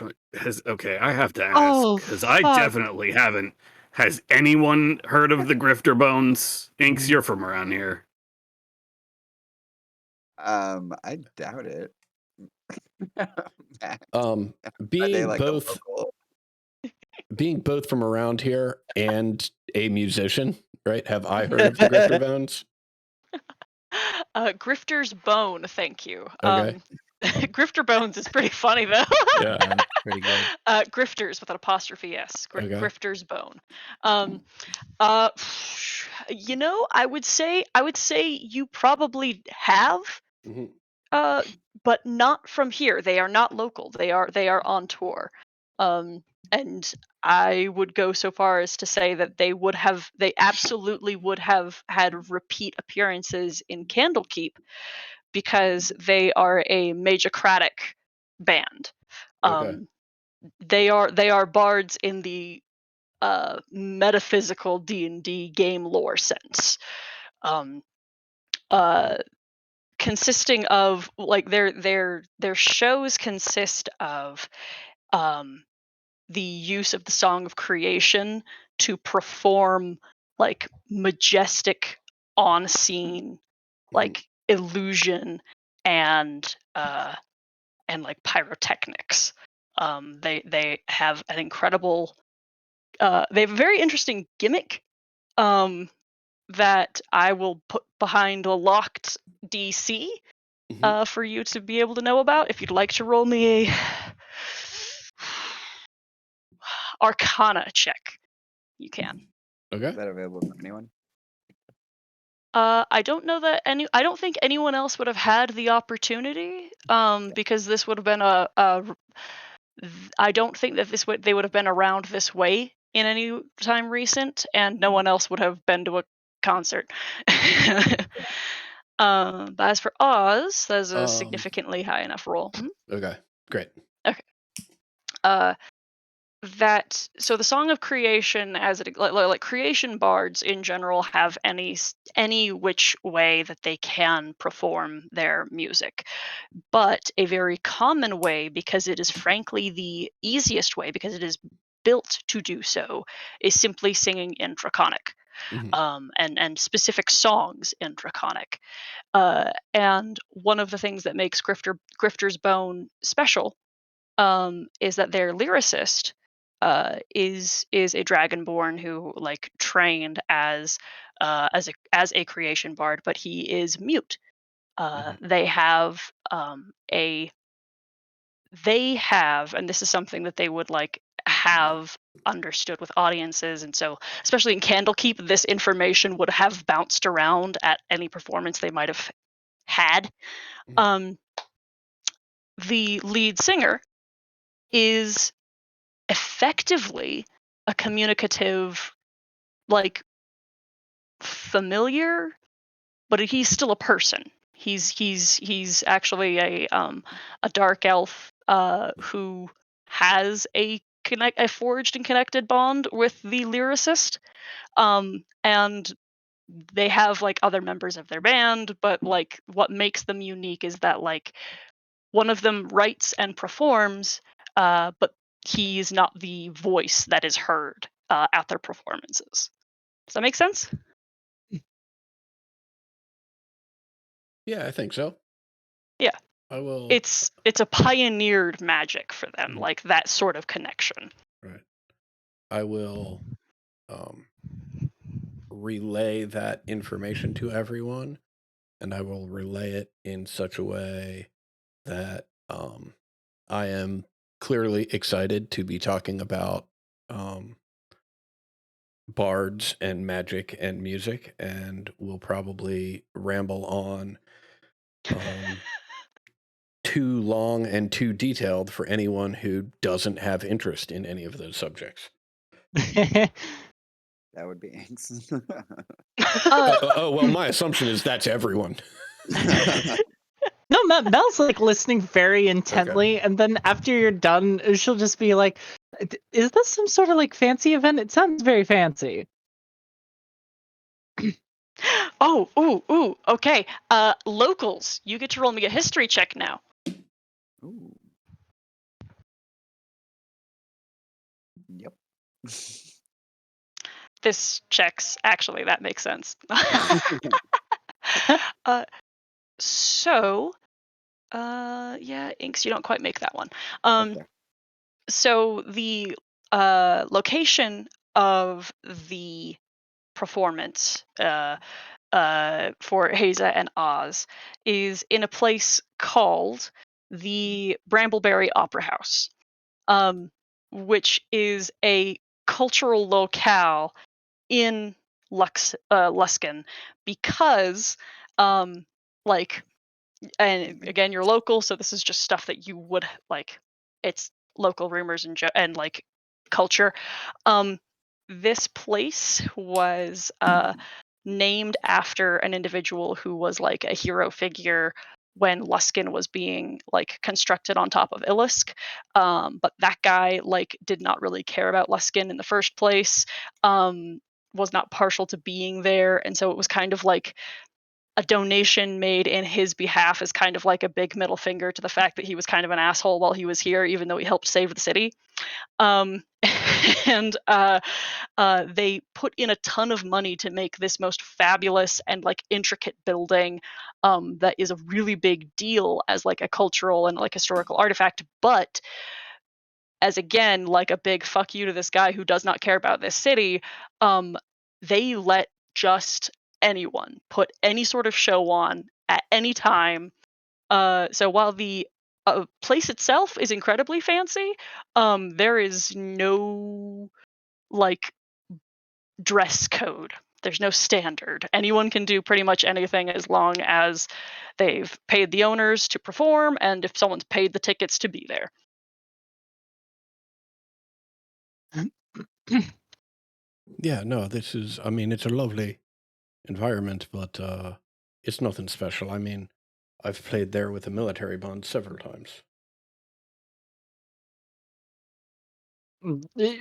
Okay, I have to ask Oh, because I fuck. definitely haven't. Has anyone heard of the Grifter Bones? Inks, you're from around here. I doubt it. Matt, are they Being like a both local? from around here and a musician, right? Have I heard of the Grifter Bones? Grifter's Bone, thank you. Okay. Grifter Bones is pretty funny though. Yeah. Pretty good. Grifters with an apostrophe S. Okay. Grifter's Bone. Uh, I would say you probably have, Mhm. but not from here. They are not local. They are on tour. And I would go so far as to say that they absolutely would have had repeat appearances in Candlekeep because they are a Magicratic band. Okay. They are bards in the metaphysical D&D game lore sense. Um, Consisting of like their shows consist of um, the use of the Song of Creation to perform like majestic on scene like illusion and like pyrotechnics. They have an incredible they have a very interesting gimmick that I will put behind a locked DC for you to be able to know about. If you'd like to roll me a Arcana check, you can. Is Okay. that available to anyone? I don't know that I don't think anyone else would have had the opportunity because this would have been I don't think that they would have been around this way in any time recent, and no one else would have been to a concert. But as for Oz, that's a significantly high enough roll. Okay. Great. Okay. So the Song of Creation, as it like creation bards in general, have any which way that they can perform their music, but a very common way, because it is frankly the easiest way, because it is built to do so, is simply singing in Draconic, and specific songs in Draconic. And one of the things that makes Grifter's Bone special is that their lyricist is a dragonborn who like trained as a creation bard, but he is mute. They have and this is something that they would like have understood with audiences, and so especially in Candlekeep, this information would have bounced around at any performance they might have had. The lead singer is effectively a communicative, like, familiar, but he's still a person. He's actually a dark elf who has a forged and connected bond with the lyricist, and they have like other members of their band, but like what makes them unique is that like one of them writes and performs, but he is not the voice that is heard at their performances. Does that make sense? Yeah, I think so. Yeah. I will. It's a pioneered magic for them, like that sort of connection. Right. I will relay that information to everyone. and I will relay it in such a way that I am clearly excited to be talking about bards and magic and music, and will probably ramble on too long and too detailed for anyone who doesn't have interest in any of those subjects. That would be Inks. Well, my assumption is that's everyone. No, Mel's like listening very intently, and then after you're done, she'll just be like, "Is this some sort of like fancy event? It sounds very fancy." Oh, ooh, okay. Locals, you get to roll me a history check now. Ooh. Yep. This checks. Actually, that makes sense. So, yeah, Inks, you don't quite make that one. Okay. So the location of the performance for Haza and Oz is in a place called the Brambleberry Opera House, which is a cultural locale in Luskin because, like, and again, you're local, so this is just stuff that you would like. It's local rumors and like culture. This place was named after an individual who was like a hero figure when Luskin was being like constructed on top of Ilisk. But that guy like did not really care about Luskin in the first place. Was not partial to being there, and so it was kind of like a donation made in his behalf is kind of like a big middle finger to the fact that he was kind of an asshole while he was here, even though he helped save the city. Um, and they put in a ton of money to make this most fabulous and like intricate building that is a really big deal as like a cultural and like historical artifact, but as again like a big fuck you to this guy who does not care about this city, they let just anyone put any sort of show on at any time. So while the place itself is incredibly fancy, there is no like dress code. There's no standard. Anyone can do pretty much anything as long as they've paid the owners to perform and if someone's paid the tickets to be there. Yeah, no, this is, I mean, it's a lovely environment, but it's nothing special. I mean, I've played there with a military band several times.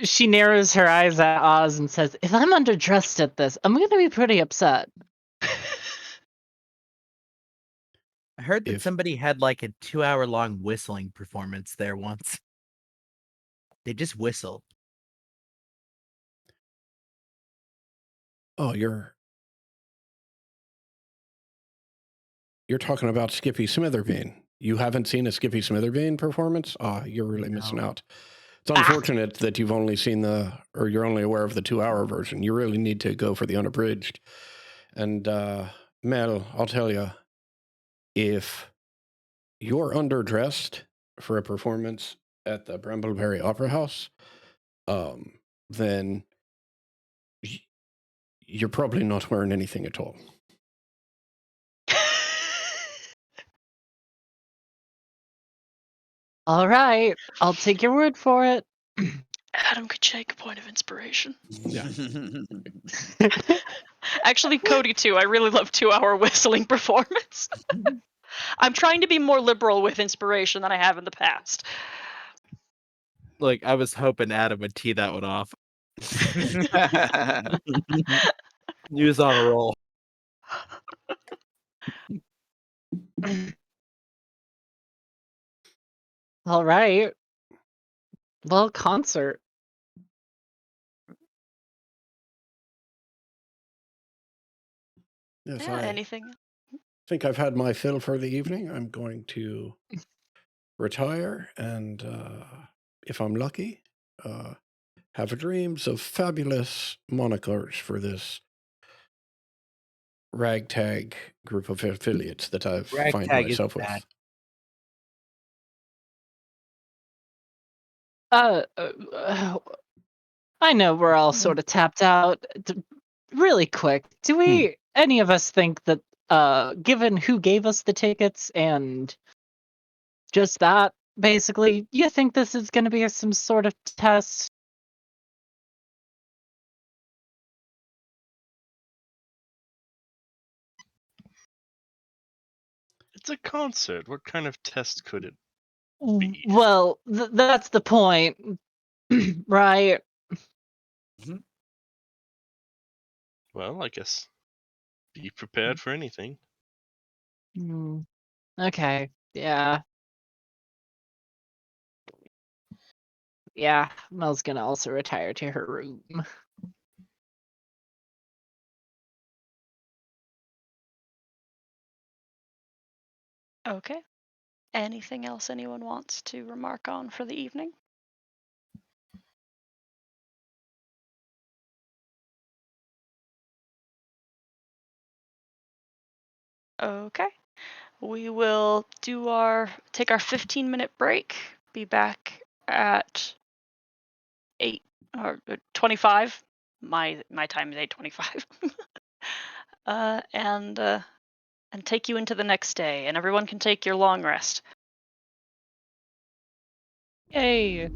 She narrows her eyes at Oz and says, "If I'm underdressed at this, I'm going to be pretty upset." I heard that If somebody had like a 2-hour long whistling performance there once. They just whistle. oh, you're talking about Skippy Smitherbean. You haven't seen a Skippy Smitherbean performance? Ah, you're really missing No. out. It's unfortunate that you've only seen or you're only aware of the 2-hour version. You really need to go for the unabridged. And Mel, I'll tell you, if you're underdressed for a performance at the Brambleberry Opera House, then you're probably not wearing anything at all. All right, I'll take your word for it. Adam could take a point of inspiration. Yeah. Actually, Cody too. I really love 2-hour whistling performance. I'm trying to be more liberal with inspiration than I have in the past. Like, I was hoping Adam would tee that one off. He was on a roll. All right. Well, concert. Yes, Yeah, I anything. think I've had my fill for the evening. I'm going to retire and, if I'm lucky, have dreams of fabulous monikers for this ragtag group of affiliates that I find Ragtag isn't myself with. bad. I know we're all Mm-hmm. sort of tapped out. Really quick, do we any of us think that given who gave us the tickets and just that basically, you think this is going to be some sort of test? It's a concert. What kind of test could it be? Well, that's the point, right? Well, I guess be prepared for anything. Okay. Yeah. Yeah. Mel's gonna also retire to her room. Okay. Anything else anyone wants to remark on for the evening? Okay. We will take our 15-minute break. Be back at 8 or 25. My time is 8:25. And take you into the next day, and everyone can take your long rest. Yay.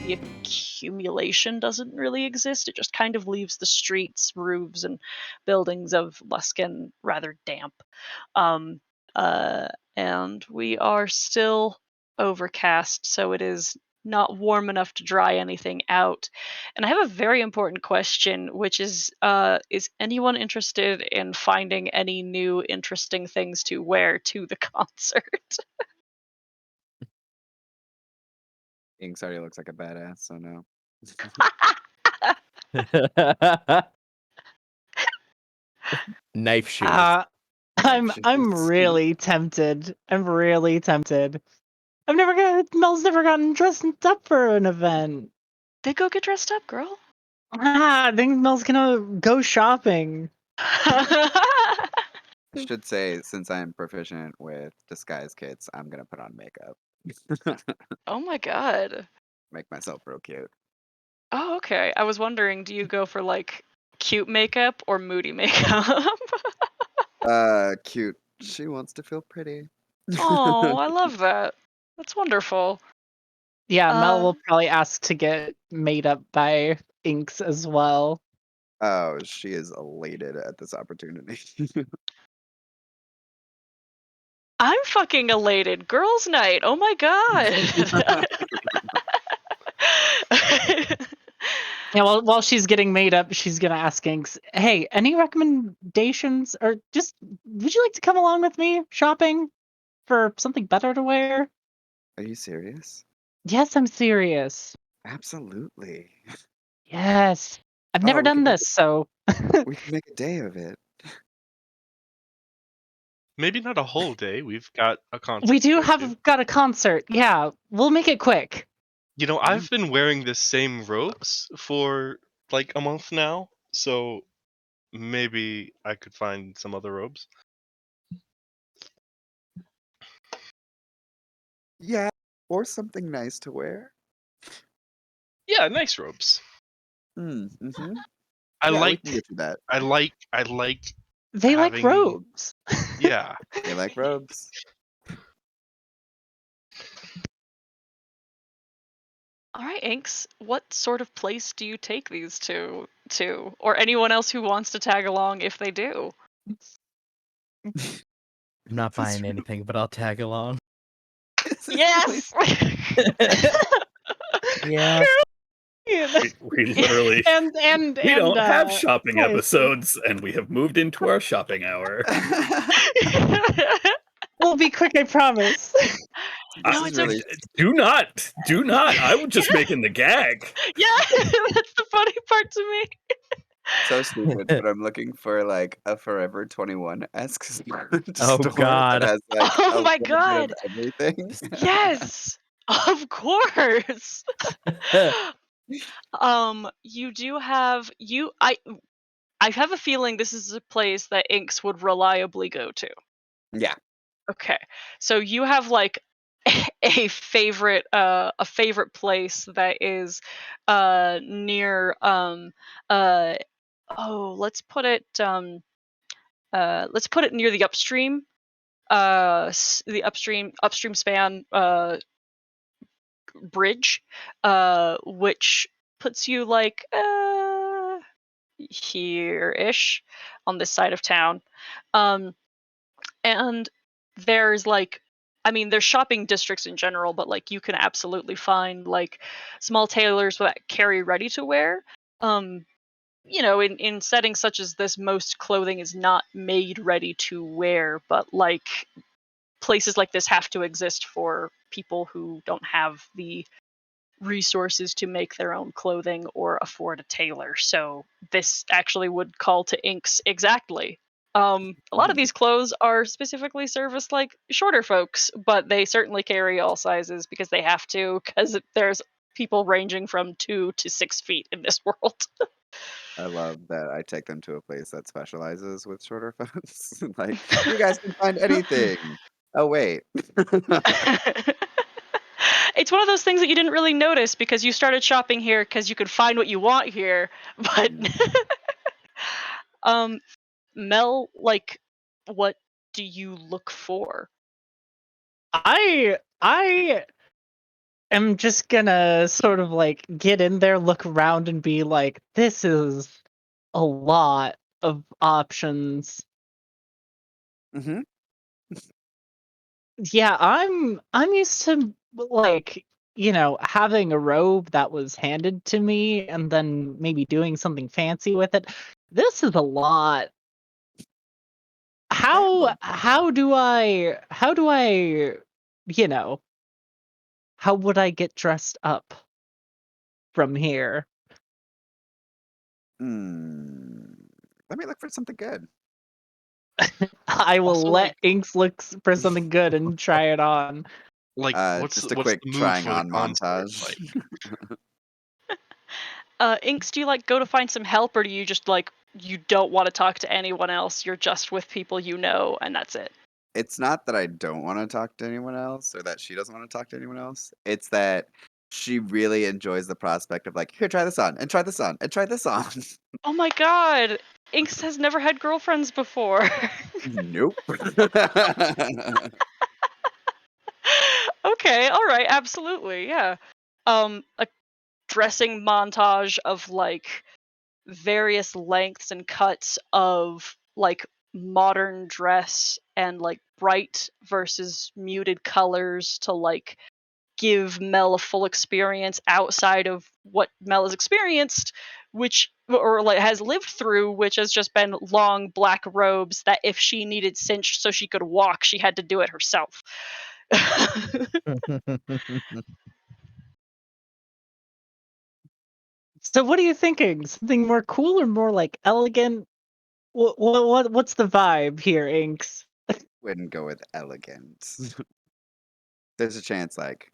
the accumulation doesn't really exist. It just kind of leaves the streets, roofs, and buildings of Luskin rather damp. Um, uh, and we are still overcast, so it is not warm enough to dry anything out. And I have a very important question, which is anyone interested in finding any new interesting things to wear to the concert? Inks already looks like a badass, so no. Knife shoes. I'm shoes. really tempted. I'm really tempted. Mel's never gotten dressed up for an event. Then go get dressed up, girl. I think Mel's gonna go shopping. I should say, since I'm proficient with disguise kits, I'm gonna put on makeup. Oh my god. Make myself real cute. Oh, okay. I was wondering, do you go for like cute makeup or moody makeup? Cute. She wants to feel pretty. Oh, I love that. That's wonderful. Yeah, Mel Uh, will probably ask to get made up by Inks as well. Oh, she is elated at this opportunity. I'm fucking elated. Girls' night. Oh my god. Yeah, while she's getting made up, she's gonna ask Inks, "Hey, any recommendations, or just would you like to come along with me shopping for something better to wear?" Are you serious? Yes, I'm serious. Absolutely. Yes, I've Oh, never done this, so we can make a day of it. Maybe not a whole day. We've got a concert we to do go to. have got a concert. Yeah, we'll make it quick. You know, I've been wearing the same robes for like a month now, so maybe I could find some other robes. Yeah, or something nice to wear. Yeah, nice robes. Mm-hmm. I Yeah, we like can get you that. I like They like having robes. yeah. They like robes. All right, Inks. What sort of place do you take these to, or anyone else who wants to tag along if they do? I'm not buying anything, but I'll tag along. Yes. Yeah. We literally and we don't have uh, shopping Hyacinth. episodes, and we have moved into our shopping hour. We'll be quick, I promise. No, This is it's really Do not. I was just making the gag. Yeah, that's the funny part to me. so stupid, but I'm looking for like a Forever 21-esque Oh, store that God. has like Oh a my little bit of god. everything. Yes. Of course. You do have you I have a feeling this is a place that Inks would reliably go to. Yeah. Okay. So you have like a favorite place that is near uh oh, let's put it near the upstream the upstream span bridge, which puts you like here ish on this side of town. Um, and there's like, I mean, there's shopping districts in general, but like you can absolutely find like small tailors that carry ready to wear. Um, in settings such as this, most clothing is not made ready to wear, but like places like this have to exist for people who don't have the resources to make their own clothing or afford a tailor. So this actually would call to Inks exactly. A lot of these clothes are specifically serviced like shorter folks, but they certainly carry all sizes because they have to, because there's people ranging from 2 to 6 feet in this world. I love that I take them to a place that specializes with shorter folks. Like, you guys can find anything. Oh, wait. It's one of those things that you didn't really notice because you started shopping here because you could find what you want here. But um, Mel, like, what do you look for? I am just gonna sort of like get in there, look around, and be like, "This is a lot of options." Mm-hmm. Yeah, I'm used to like, having a robe that was handed to me and then maybe doing something fancy with it. This is a lot. Understandable. How do I, you know, how would I get dressed up from here? Hmm. Let me look for something good. I will Also, let Inks look for something good and try it on. what's Just a what's quick the mood trying for the on concert montage. like? Inks, do you like go to find some help, or do you just like you don't want to talk to anyone else? You're just with people you know, and that's it. It's not that I don't want to talk to anyone else or that she doesn't want to talk to anyone else. It's that she really enjoys the prospect of like, here, try this on, and try this on, and try this on. Oh my god, Inks has never had girlfriends before. Nope. Okay, all right, absolutely, yeah. A dressing montage of like various lengths and cuts of like modern dress and like bright versus muted colors to like give Mel a full experience outside of what Mel has experienced, which or like has lived through, which has just been long black robes that if she needed cinched so she could walk, she had to do it herself. So what are you thinking? Something more cool or more like elegant? What's the vibe here, Inks? Wouldn't go with elegant. There's a chance like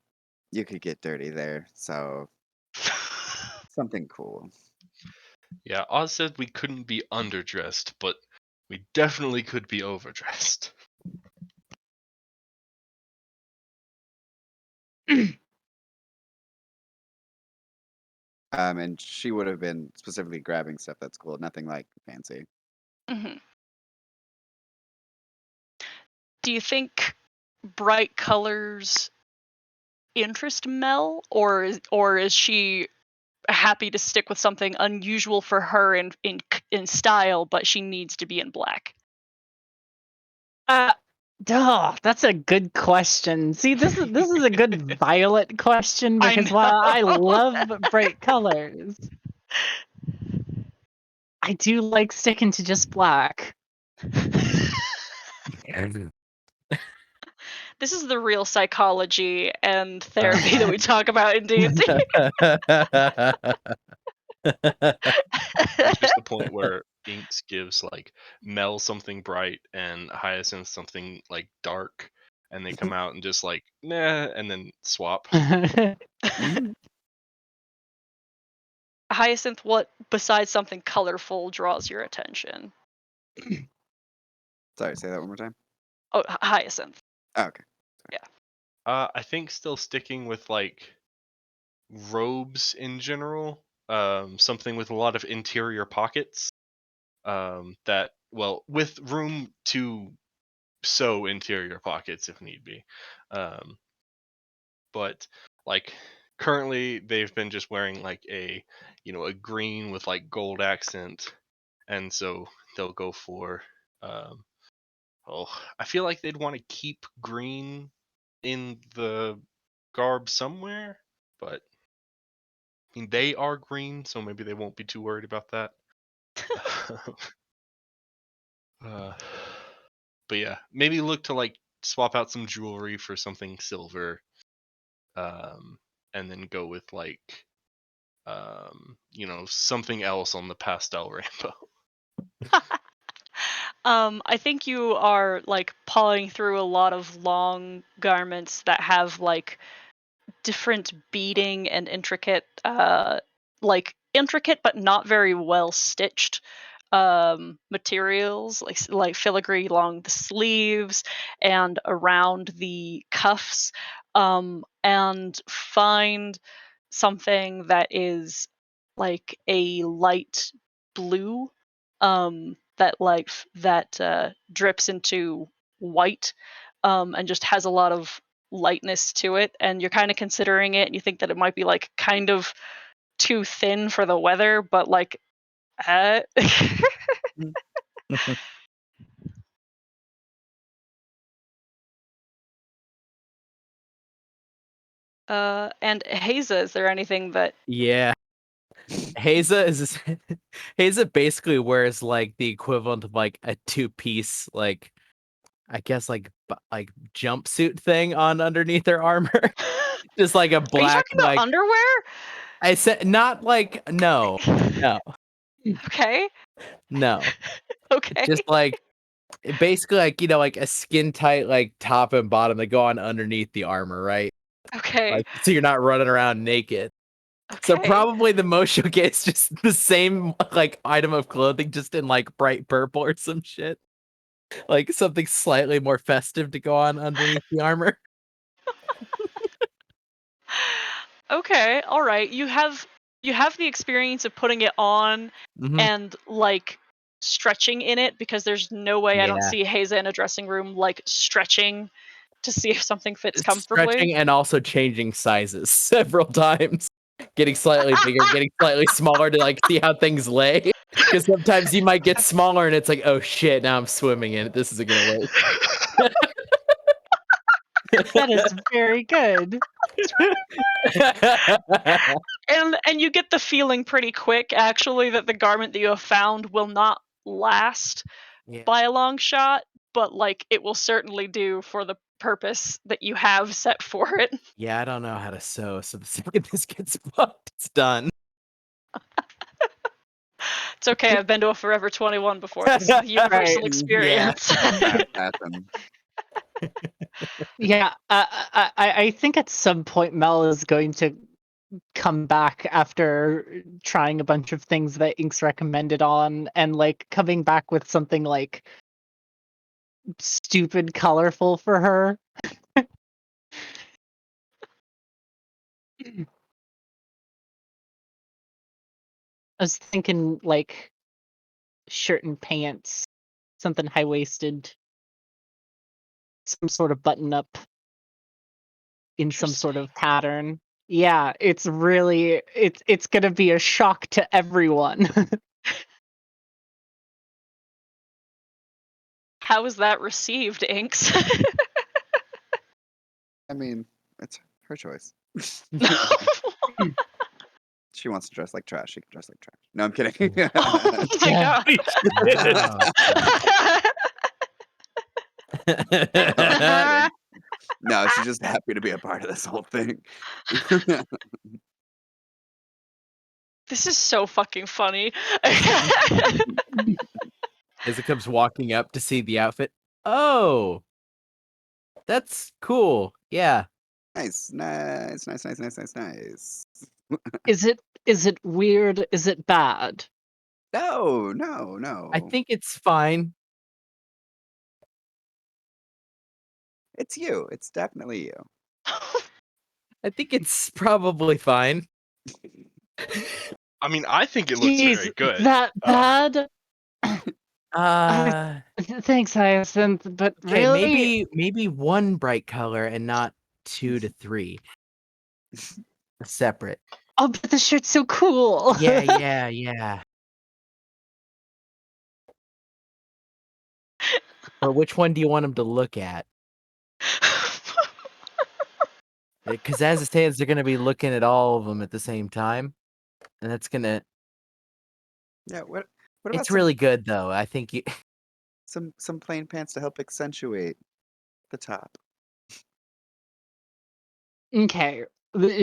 you could get dirty there, so something cool. Yeah, Oz said we couldn't be underdressed, but we definitely could be overdressed. And she would have been specifically grabbing stuff that's cool, nothing like fancy. Mhm. Do you think bright colors interest Mel, or is she happy to stick with something unusual for her in style, but she needs to be in black? Uh, that's a good question. See, this is a good Violet question I because while I know. love bright colors, I do like sticking to just black. This is the real psychology and therapy that we talk about in D&D. There's just the point where Inks gives like Mel something bright and Hyacinth something like dark, and they come out and just like nah, and then swap. Mhm. Hyacinth, what besides something colorful draws your attention? Sorry, say that one more time. Oh, Hyacinth. Oh, okay. Yeah. I think still sticking with like robes in general. Something with a lot of interior pockets. That well, with room to sew interior pockets if need be. Um, but like currently they've been just wearing like a green with like gold accent, and so they'll go for um, oh, I feel like they'd want to keep green in the garb somewhere, but I mean they are green, so maybe they won't be too worried about that. uh, but yeah, maybe look to like swap out some jewelry for something silver, um, and then go with like something else on the pastel rainbow. I think you are like pawing through a lot of long garments that have like different beading and intricate but not very well stitched materials like filigree along the sleeves and around the cuffs, and find something that is like a light blue, that drips into white, and just has a lot of lightness to it, and you're kind of considering it, and you think that it might be like kind of too thin for the weather, but like, and Haza, is there anything that Yeah. Haza is Haza basically wears like the equivalent of like a two-piece like I guess like jumpsuit thing on underneath her armor. Just like a Are you black talking about like underwear? I said not like no. Okay. No. Okay. Just like basically like like a skin tight like top and bottom that go on underneath the armor, right? Okay. Like so you're not running around naked. So Okay. probably the most you'll get is just the same like item of clothing just in like bright purple or some shit. Like something slightly more festive to go on underneath the armor. Okay, all right. You have the experience of putting it on Mhm. and like stretching in it, because there's no way I don't Yeah. see Haza in a dressing room like stretching to see if something fits It's comfortably. stretching and also changing sizes several times. Getting slightly bigger, getting slightly smaller to like see how things lay. Because sometimes you might get smaller and it's like, oh shit, now I'm swimming in it. This isn't gonna work. That is very good. And you get the feeling pretty quick actually that the garment that you have found will not last Yeah. by a long shot, but like it will certainly do for the purpose that you have set for it. Yeah, I don't know how to sew, so the second this gets fucked, it's done. It's okay, I've been to a Forever 21 before. This is the universal Right. Yeah. experience. Fast fashion. Yeah, I think at some point Mel is going to come back after trying a bunch of things that Inks recommended on, and like coming back with something like stupid colorful for her. I was thinking like shirt and pants, something high waisted, some sort of button up in some sort Interesting. of pattern. Yeah, it's gonna be a shock to everyone. How is that received, Inks? I mean, it's her choice. She wants to dress like trash. She can dress like trash. No, I'm kidding. Oh my Yeah. god. No, she's just happy to be a part of this whole thing. This is so fucking funny. As it comes walking up to see the outfit. Oh, that's cool. Yeah. Nice, nice, nice, nice, nice, nice, nice. Is it weird? Is it bad? No, no, no. I think it's fine. It's you. It's definitely you. I think it's probably fine. I mean, I think it looks Jeez, very good. that bad? Uh Thanks, Hyacinth, but okay, really? maybe one bright color and not 2 to 3. Separate. Oh, but the shirt's so cool. Yeah. But which one do you want them to look at? Because as it stands, they're gonna be looking at all of them at the same time, and that's gonna. Yeah. What about It's really good though. I think you. some plain pants to help accentuate the top? Okay.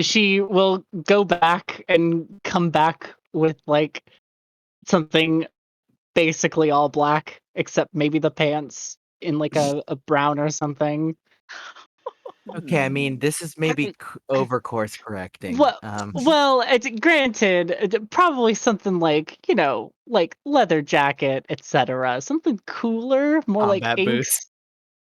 She will go back and come back with like something basically all black, except maybe the pants in like a brown or something. Okay, I mean, Hmm. this is maybe over course correcting. Well, granted, probably something like, like leather jacket, etc. Something cooler, more like Combat boots. Inks.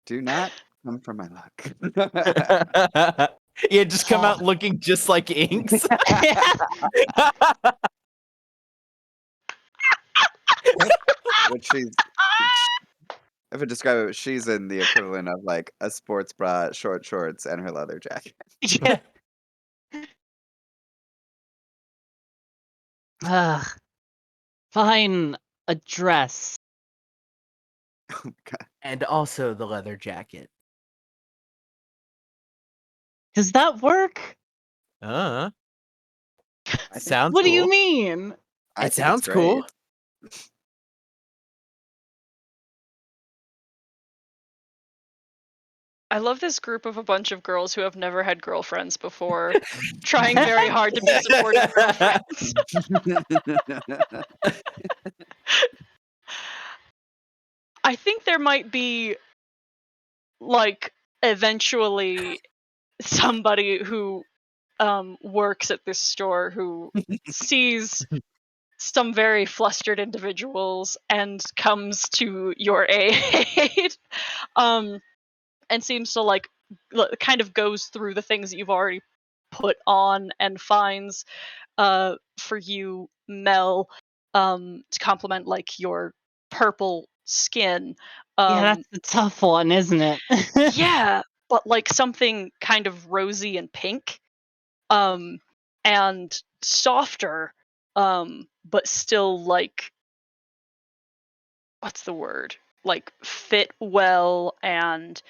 Do not come for my luck. Yeah, just come Oh. out looking just like Inks. What she's If I describe it, she's in the equivalent of like a sports bra, short shorts, and her leather jacket. Yeah. Ugh. Fine, a dress. Oh my god. And also the leather jacket. Does that work? Uh, I think sounds What do you cool. mean? I It think it's sounds cool. great. I love this group of a bunch of girls who have never had girlfriends before, trying very hard to be supportive girlfriends. I think there might be, like, eventually somebody who works at this store who sees some very flustered individuals and comes to your aid. um, and seems to like kind of goes through the things that you've already put on and finds for you, Mel, to complement like your purple skin. Yeah, um that's the tough one, isn't it? yeah, but like something kind of rosy and pink, um and softer, but still like, what's the word, like fit well and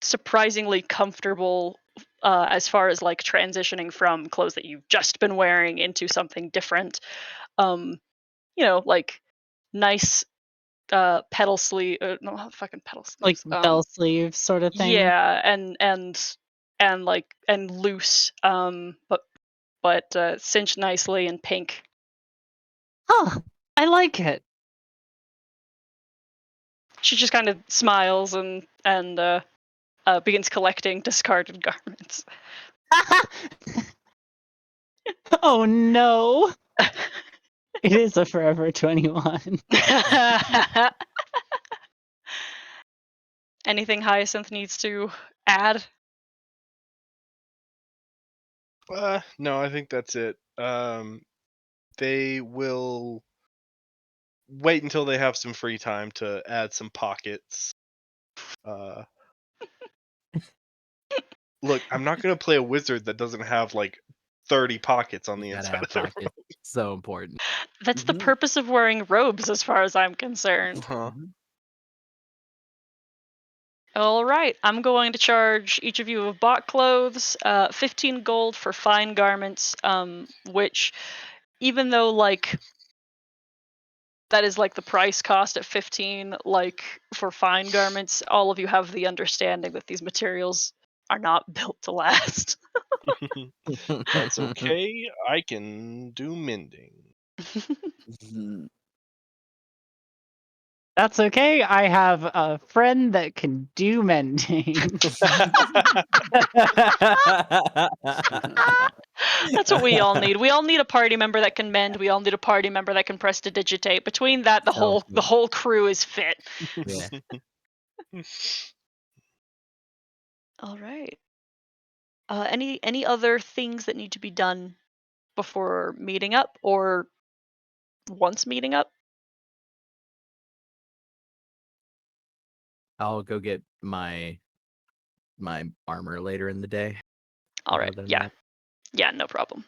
surprisingly comfortable, as far as like transitioning from clothes that you've just been wearing into something different. um like nice pedal sleeve, no, not fucking pedal Like sleeves, bell sleeve sort of thing. yeah, and like and loose, but cinched nicely and pink. Huh. I like it. She just kind of smiles and begins collecting discarded garments. Oh no. It is a Forever 21. Anything Hyacinth needs to add? No, I think that's it. They will wait until they have some free time to add some pockets. Uh, Look, I'm not gonna play a wizard that doesn't have like 30 pockets on You the gotta inside have of their pockets. So important. That's the Mhm. purpose of wearing robes, as far as I'm concerned. Huh. Mhm. All right, I'm going to charge each of you of bought clothes, 15 gold for fine garments, which, even though like that is like the price cost at 15, like for fine garments, all of you have the understanding that these materials are not built to last. That's okay. I can do mending. Mhm. That's okay. I have a friend that can do mending. That's what we all need. We all need a party member that can mend. We all need a party member that can prestidigitate. Between that, the Help whole the me. whole crew is fit. Yeah. All right. Any other things that need to be done before meeting up or once meeting up? I'll go get my armor later in the day. All And right. other than Yeah. that, Yeah. No problem.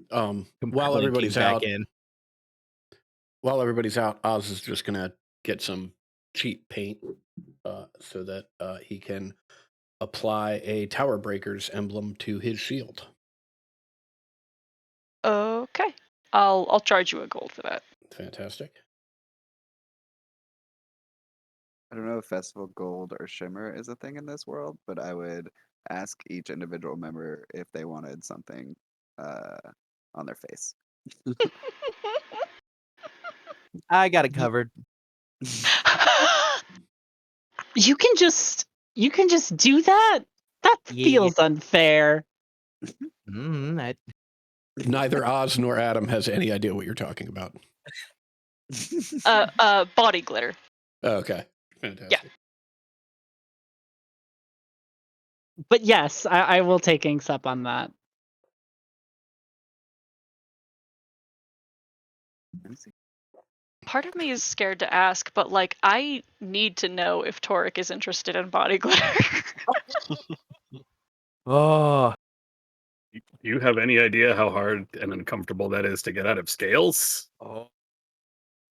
While glinting back in. Oz is just gonna get some cheap paint so that he can apply a Tower Breakers emblem to his shield. Okay. I'll charge you a gold for that. Fantastic. I don't know if Festival Gold or Shimmer is a thing in this world, but I would ask each individual member if they wanted something uh, on their face. I got it covered. You can just do that? That Yeah. feels unfair. I Neither Oz nor Adam has any idea what you're talking about. Body glitter. Okay, fantastic. But yes, I will take Inks up on that. Let me see. part of me is scared to ask, but like I need to know if Torek is interested in body glitter. Oh, You have any idea how hard and uncomfortable that is to get out of scales? oh.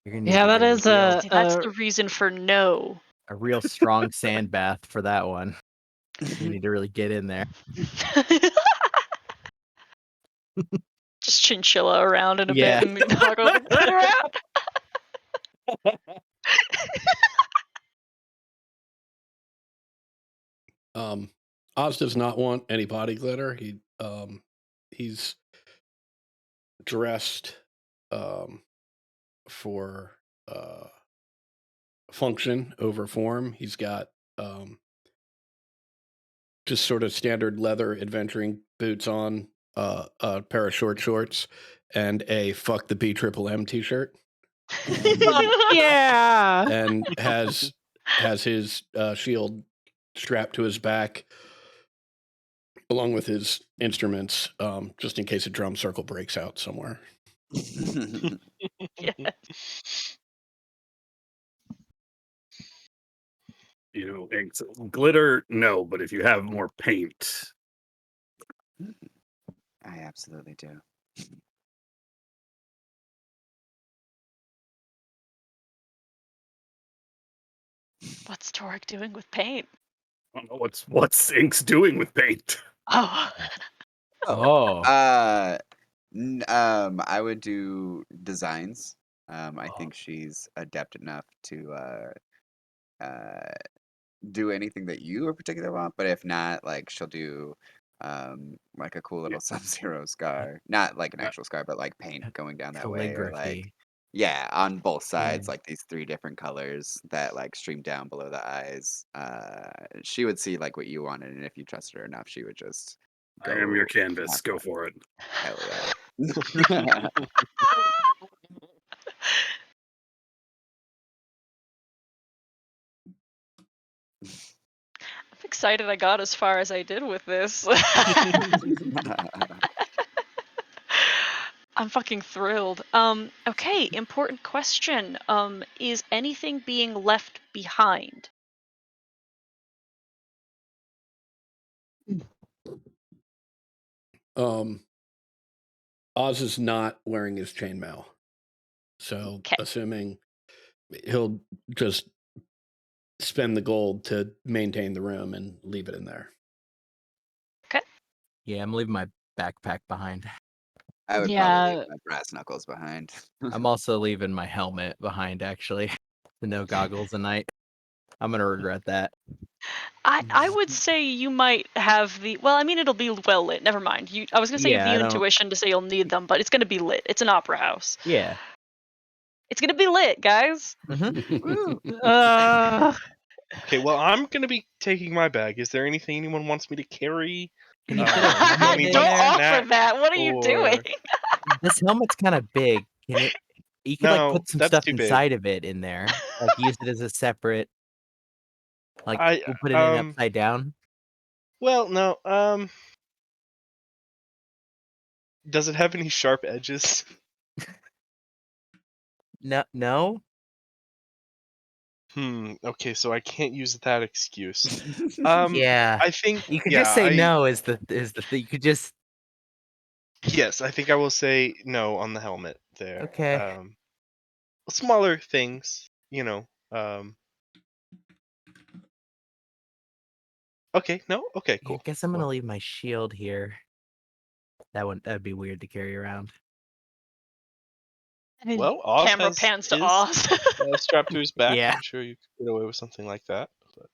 You're gonna need Yeah, to that get is See, that's the reason for no. a real strong sand bath for that one. You need to really get in there. Just chinchilla around in a Yeah. bit and toggle the glitter out. Oz does not want any body glitter. He's dressed for function over form. He's got just sort of standard leather adventuring boots on, a pair of short shorts, and a "fuck the B triple M" t-shirt. yeah. And has his shield strapped to his back along with his instruments, just in case a drum circle breaks out somewhere. Yes. You know, glitter, no, but if you have more paint, I absolutely do. What's Torek doing with paint? I don't know what's Inks doing with paint. Oh. Oh. I would do designs. I think she's adept enough to do anything that you in particular want, but if not, like she'll do like a cool little Sub-Zero scar. Not like an actual scar, but like paint going down that way, or like Calligraphy. yeah, on both sides, Yeah. like these 3 different colors that like stream down below the eyes. She would see like what you wanted, and if you trusted her enough, she would just I am your go canvas. have Go fun. for it. Hell yeah. I'm excited I got as far as I did with this. I'm fucking thrilled. Okay, important question. Is anything being left behind? Oz is not wearing his chainmail, so 'Kay. assuming he'll just spend the gold to maintain the room and leave it in there. Yeah, I'm leaving my backpack behind. I would probably leave Yeah. my brass knuckles behind. I'm also leaving my helmet behind, actually. The no goggles a night. I'm gonna regret that. I would say you might have the well, I mean it'll be well lit. Never mind. I was gonna say you have Yeah, the I don't. intuition to say you'll need them, but it's gonna be lit. It's an opera house. Yeah. It's gonna be lit, guys. Woo! Okay, well, I'm gonna be taking my bag. Is there anything anyone wants me to carry? Can you fit a helmet Any in Don't like there? offer snack that. What are you doing? or This helmet's kind of big. Can it? You could like no? put some That's stuff too big. inside of it in there. Like use it as a separate. Like I we'll put it in upside down. well, no. Does it have any sharp edges? No, no. Okay, so I can't use that excuse. Yeah. I think You could yeah, just say no. Is the thing? You could just yes, I think I will say no on the helmet there. okay. Smaller things, you know. Okay, no, okay, Yeah, I cool. guess I'm gonna Well, leave my shield here. That'd be weird to carry around. well, Oz Camera has pans to his Oz. strapped to his back. Yeah. I'm sure you could get away with something like that. But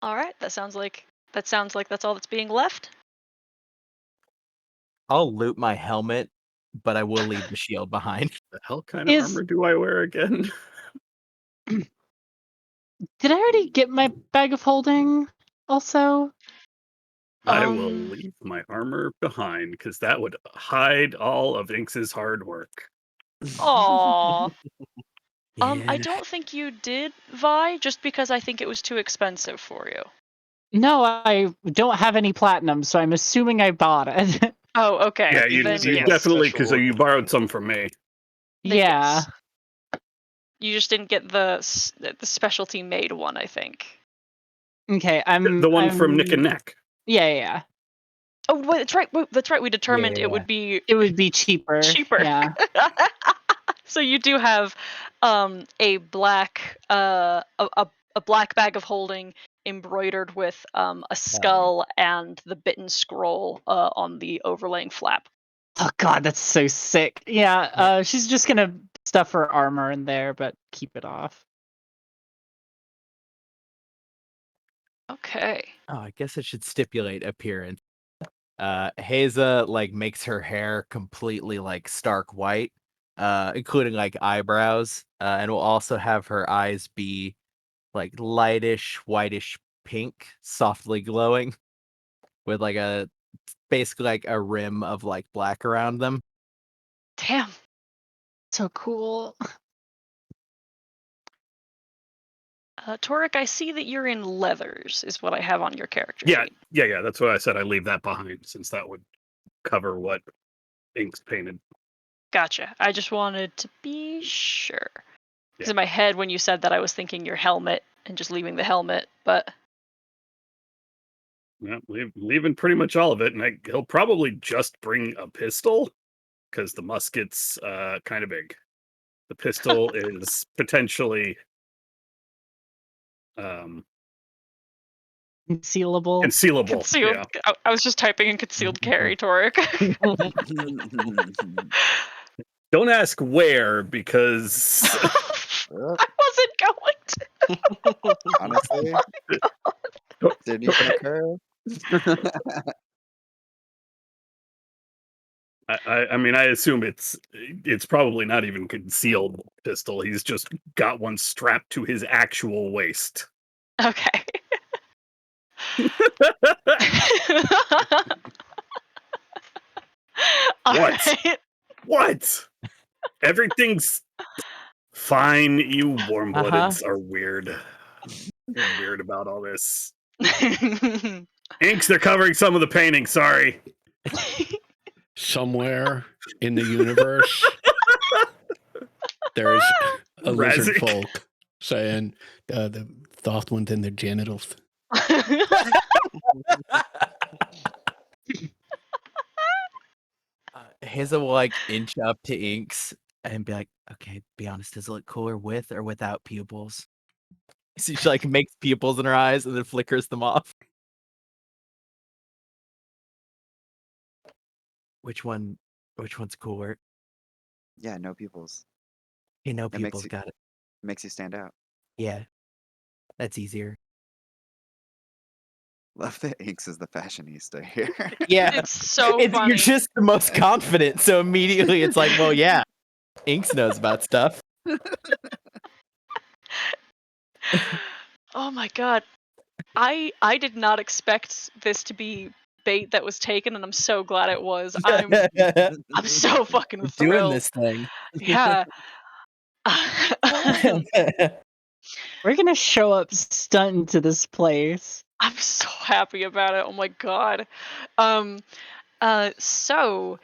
All right, that sounds like that's all that's being left. I'll loot my helmet, but I will leave the shield behind. The hell kind of Is armor do I wear again? did I already get my bag of holding also? I will Um, leave my armor behind because that would hide all of Inks's hard work. Aw. Yeah. I don't think you did, Vi, just because I think it was too expensive for you. No, I don't have any platinum, so I'm assuming I bought it. Oh, okay. Yeah, you Then say you like yes. definitely, because special you order. borrowed some from me. Then Yeah. yes. You just didn't get the specialty made one, I think. Okay, The one from Nick and I'm. Neck. Yeah. Oh, wait, that's right. That's right. We determined yeah, it would be It would be cheaper. cheaper. Yeah. So you do have a black a black bag of holding embroidered with a skull and the bitten scroll on the overlaying flap. Oh god, that's so sick. Yeah, she's just gonna stuff her armor in there, but keep it off. Okay. Oh, I guess I should stipulate appearance. Haza like makes her hair completely like stark white, including like eyebrows, and will also have her eyes be like lightish, whitish pink, softly glowing, with like a basically like a rim of like black around them. Damn. So cool. Torek, I see that you're in leathers, is what I have on your character Yeah, sheet. yeah. That's what I said. I leave that behind since that would cover what Ink's painted. Gotcha. I just wanted to be sure. Because Yeah. in my head, when you said that, I was thinking your helmet and just leaving the helmet, but Yeah, leaving pretty much all of it, and he'll probably just bring a pistol because the musket's kind of big. The pistol is potentially Concealable. concealable. concealed. Yeah. I was just typing in concealed carry, Torek. Don't ask where because I wasn't going to. Honestly, didn't even occur. I mean I assume it's probably not even concealed pistol. He's just got one strapped to his actual waist. Okay. All What? right. What? Everything's fine. You warm-bloodeds Uh-huh. are weird. You're weird about all this. Inks, they're covering some of the painting. Sorry. Somewhere in the universe, there's a lizard Razik. folk saying the thought went in their genitals. Hazel will like inch up to Inks and be like, "Okay, be honest, does it look cooler with or without pupils?" So she like makes pupils in her eyes and then flickers them off. Which one? Which one's cooler? Yeah, no pupils. You know, It makes pupils you got it. makes you stand out. Yeah, that's easier. Love that Inks is the fashionista here. Yeah, It's so you're funny. just the most confident, so immediately it's like, well, yeah, Inks knows about stuff. Oh my god. I did not expect this to be bait that was taken, and I'm so glad it was. I'm so fucking We're doing thrilled. this thing. Yeah. We're gonna show up stunting to this place. I'm so happy about it. Oh my god. Um so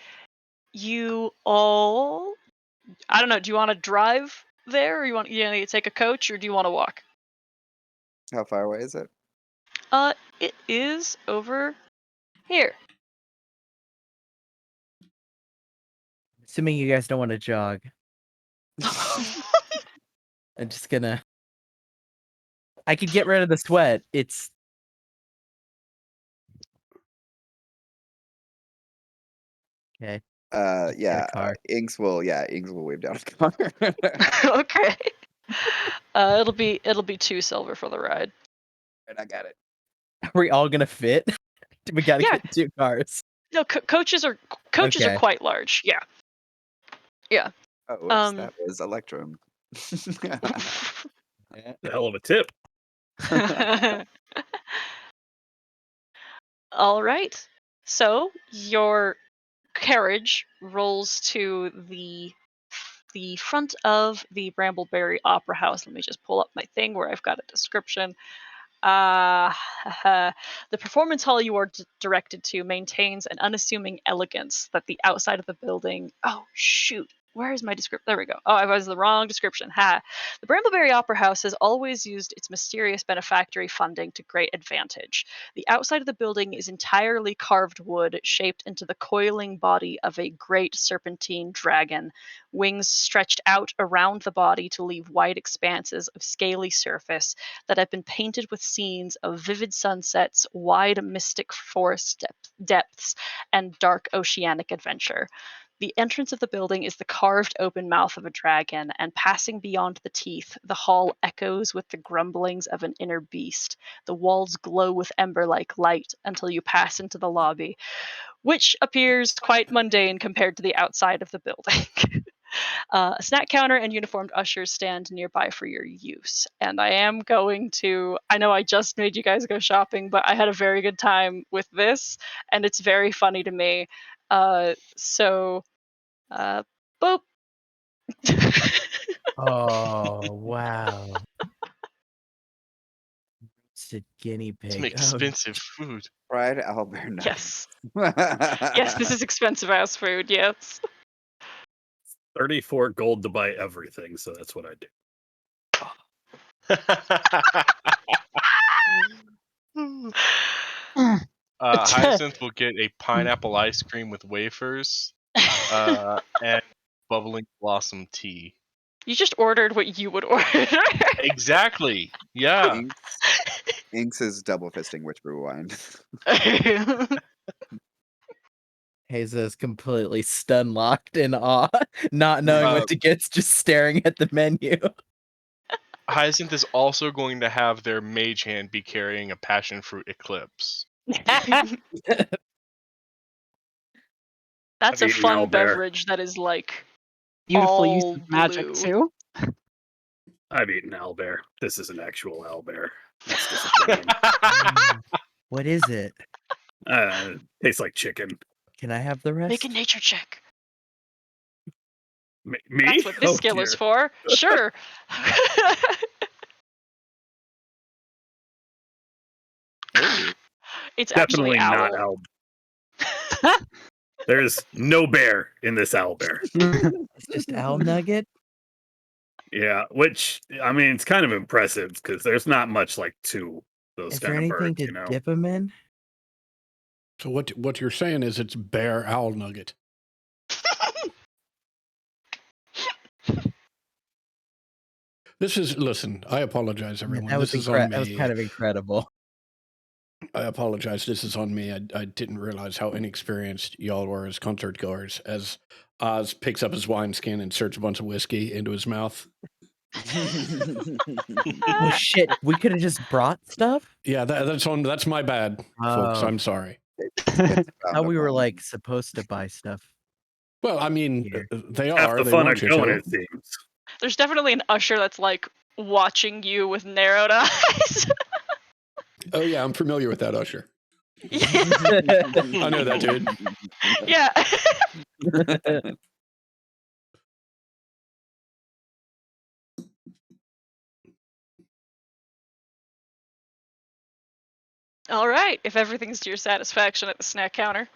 you all, I don't know, do you want to drive there, or you want to take a coach, or do you want to walk? How far away is it? It is over here. Assuming you guys don't want to jog, I'm just gonna. I could get rid of the sweat. It's okay. Get Yeah, a car. Inks will wave down a car. Okay. It'll be 2 silver for the ride. And I got it. Are we all gonna fit? We gotta Yeah. get 2 cars. No, coaches are Okay. quite large. Yeah. Yeah. Oh, whoops, that was Electrum. Hell of a tip. All right. So your carriage rolls to the front of the Brambleberry Opera House. Let me just pull up my thing where I've got a description. The performance hall you are directed to maintains an unassuming elegance that the outside of the building. Oh, shoot. Where is my description? There we go. Oh, I was the wrong description. Ha. The Brambleberry Opera House has always used its mysterious benefactory funding to great advantage. The outside of the building is entirely carved wood, shaped into the coiling body of a great serpentine dragon, wings stretched out around the body to leave wide expanses of scaly surface that have been painted with scenes of vivid sunsets, wide mystic forest depths, and dark oceanic adventure. The entrance of the building is the carved open mouth of a dragon, and passing beyond the teeth, the hall echoes with the grumblings of an inner beast. The walls glow with ember like light until you pass into the lobby, which appears quite mundane compared to the outside of the building. A snack counter and uniformed ushers stand nearby for your use. And I am going to, I know I just made you guys go shopping, but I had a very good time with this, and it's very funny to me. So, boop. Oh wow. Roasted guinea Some pig. Oh, expensive food. Fried owlbear nuggets. Yes. Yes, this is expensive ass food, yes. 34 gold to buy everything, so that's what I do. Hyacinth will get a pineapple ice cream with wafers and bubbling blossom tea. You just ordered what you would order. Exactly. Yeah. Inks is double fisting witch brew wine. Haza is completely stun locked in awe, not knowing what to get, just staring at the menu. Hyacinth is also going to have their mage hand be carrying a passion fruit eclipse. That's I've a eaten fun owlbear. beverage that is like Beautiful use all of magic blue. too. I've eaten owlbear. This is an actual owlbear. That's disappointing. What is it? Tastes like chicken. Can I have the rest? Make a nature check. Me? That's what this Oh, skill dear. is for. Sure. It's Definitely actually not owl. owl. There's no bear in this owlbear. It's just owl nugget. Yeah, which I mean, it's kind of impressive because there's not much like to those Is there kind of anything birds, to you know. dip them in? So what you're saying is it's bear owl nugget. Listen, I apologize, everyone. That was This is on that was me. kind of incredible. I apologize. This is on me. I didn't realize how inexperienced y'all were as concert goers. As Oz picks up his wineskin and inserts a bunch of whiskey into his mouth. Oh shit! We could have just brought stuff. Yeah, that's my bad, folks. Oh. I'm sorry. It's How we were fun. like supposed to buy stuff. Well, I mean, Here. they Half are. the They fun want of you going, to. it seems. There's definitely an usher that's like watching you with narrowed eyes. Oh yeah, I'm familiar with that usher. Yeah. I know that dude. Yeah. All right. If everything's to your satisfaction at the snack counter.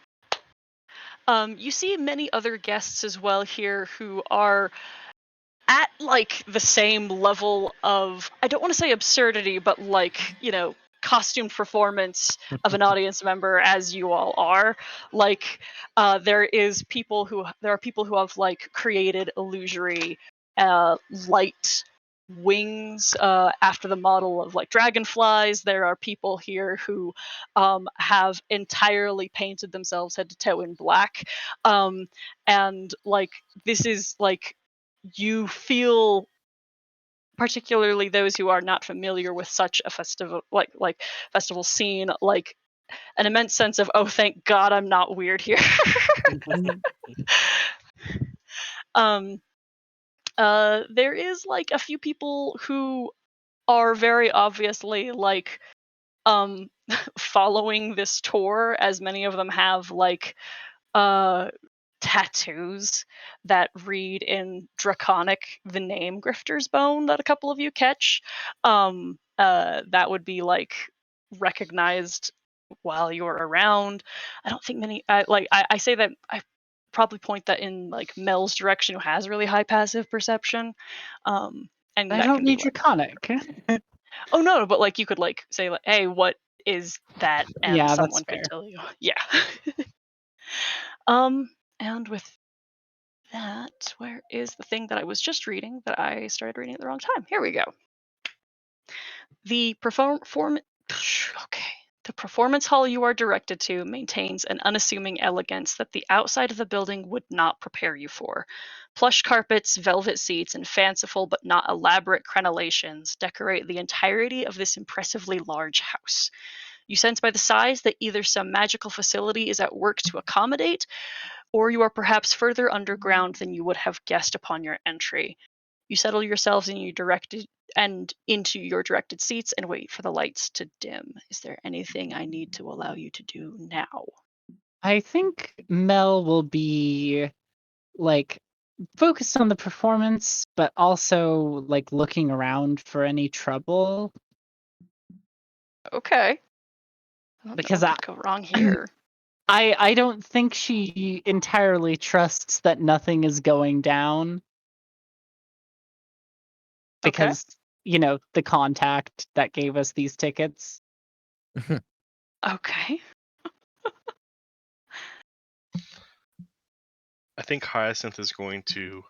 You see many other guests as well here who are at like the same level of, I don't want to say absurdity, but like, costume performance of an audience member as you all are. Like there are people who have like created illusory light wings after the model of like dragonflies. There are people here who have entirely painted themselves head to toe in black, and like this is like, you feel, particularly those who are not familiar with such a festival like festival scene, like an immense sense of, oh thank god I'm not weird here. um there is like a few people who are very obviously like following this tour, as many of them have like uh tattoos that read in draconic the name Grifter's Bone that a couple of you catch. that would be like recognized while you're around. I don't think many I say that I probably point that in like Mel's direction, who has really high passive perception. And I that don't can be need like, draconic. oh no, but like you could like say like, hey, what is that? And Yeah, that's someone could fair. tell you. Yeah. um and with that, where is the thing that I was just reading that I started reading at the wrong time? Here we go. The okay. The performance hall you are directed to maintains an unassuming elegance that the outside of the building would not prepare you for. Plush carpets, velvet seats, and fanciful but not elaborate crenellations decorate the entirety of this impressively large house. You sense by the size that either some magical facility is at work to accommodate, or you are perhaps further underground than you would have guessed upon your entry. You settle yourselves into your directed seats and wait for the lights to dim. Is there anything I need to allow you to do now? I think Mel will be like focused on the performance, but also like looking around for any trouble. Okay. I don't know Because what could go wrong here. I don't think she entirely trusts that nothing is going down. Okay. Because, the contact that gave us these tickets. Okay. I think Hyacinth is going to,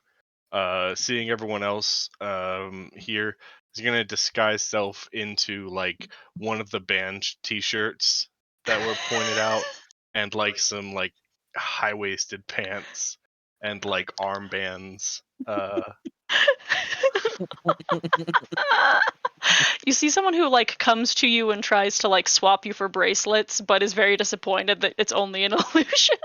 seeing everyone else here, is going to disguise self into like one of the band T-shirts that were pointed out, and like some like high-waisted pants and like armbands. You see someone who like comes to you and tries to like swap you for bracelets, but is very disappointed that it's only an illusion.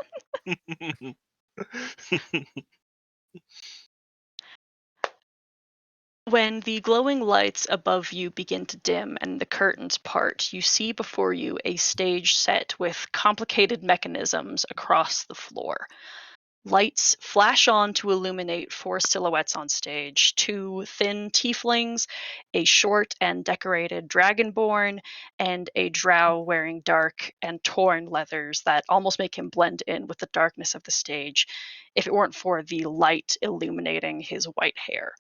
When the glowing lights above you begin to dim and the curtains part, you see before you a stage set with complicated mechanisms across the floor. Lights flash on to illuminate four silhouettes on stage: two thin tieflings, a short and decorated dragonborn, and a drow wearing dark and torn leathers that almost make him blend in with the darkness of the stage, if it weren't for the light illuminating his white hair.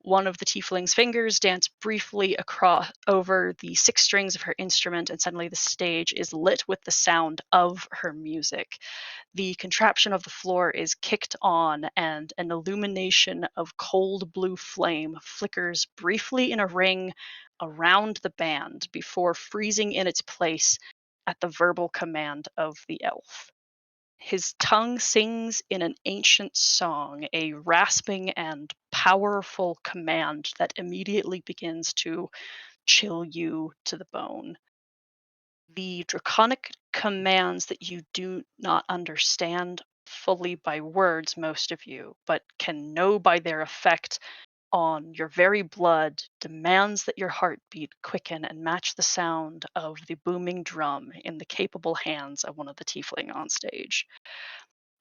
One of the tiefling's fingers dance briefly across over the six strings of her instrument, and suddenly the stage is lit with the sound of her music. The contraption of the floor is kicked on, and an illumination of cold blue flame flickers briefly in a ring around the band before freezing in its place at the verbal command of the elf. His tongue sings in an ancient song, a rasping and powerful command that immediately begins to chill you to the bone. The draconic commands that you do not understand fully by words, most of you, but can know by their effect on your very blood, demands that your heartbeat quicken and match the sound of the booming drum in the capable hands of one of the tiefling on stage.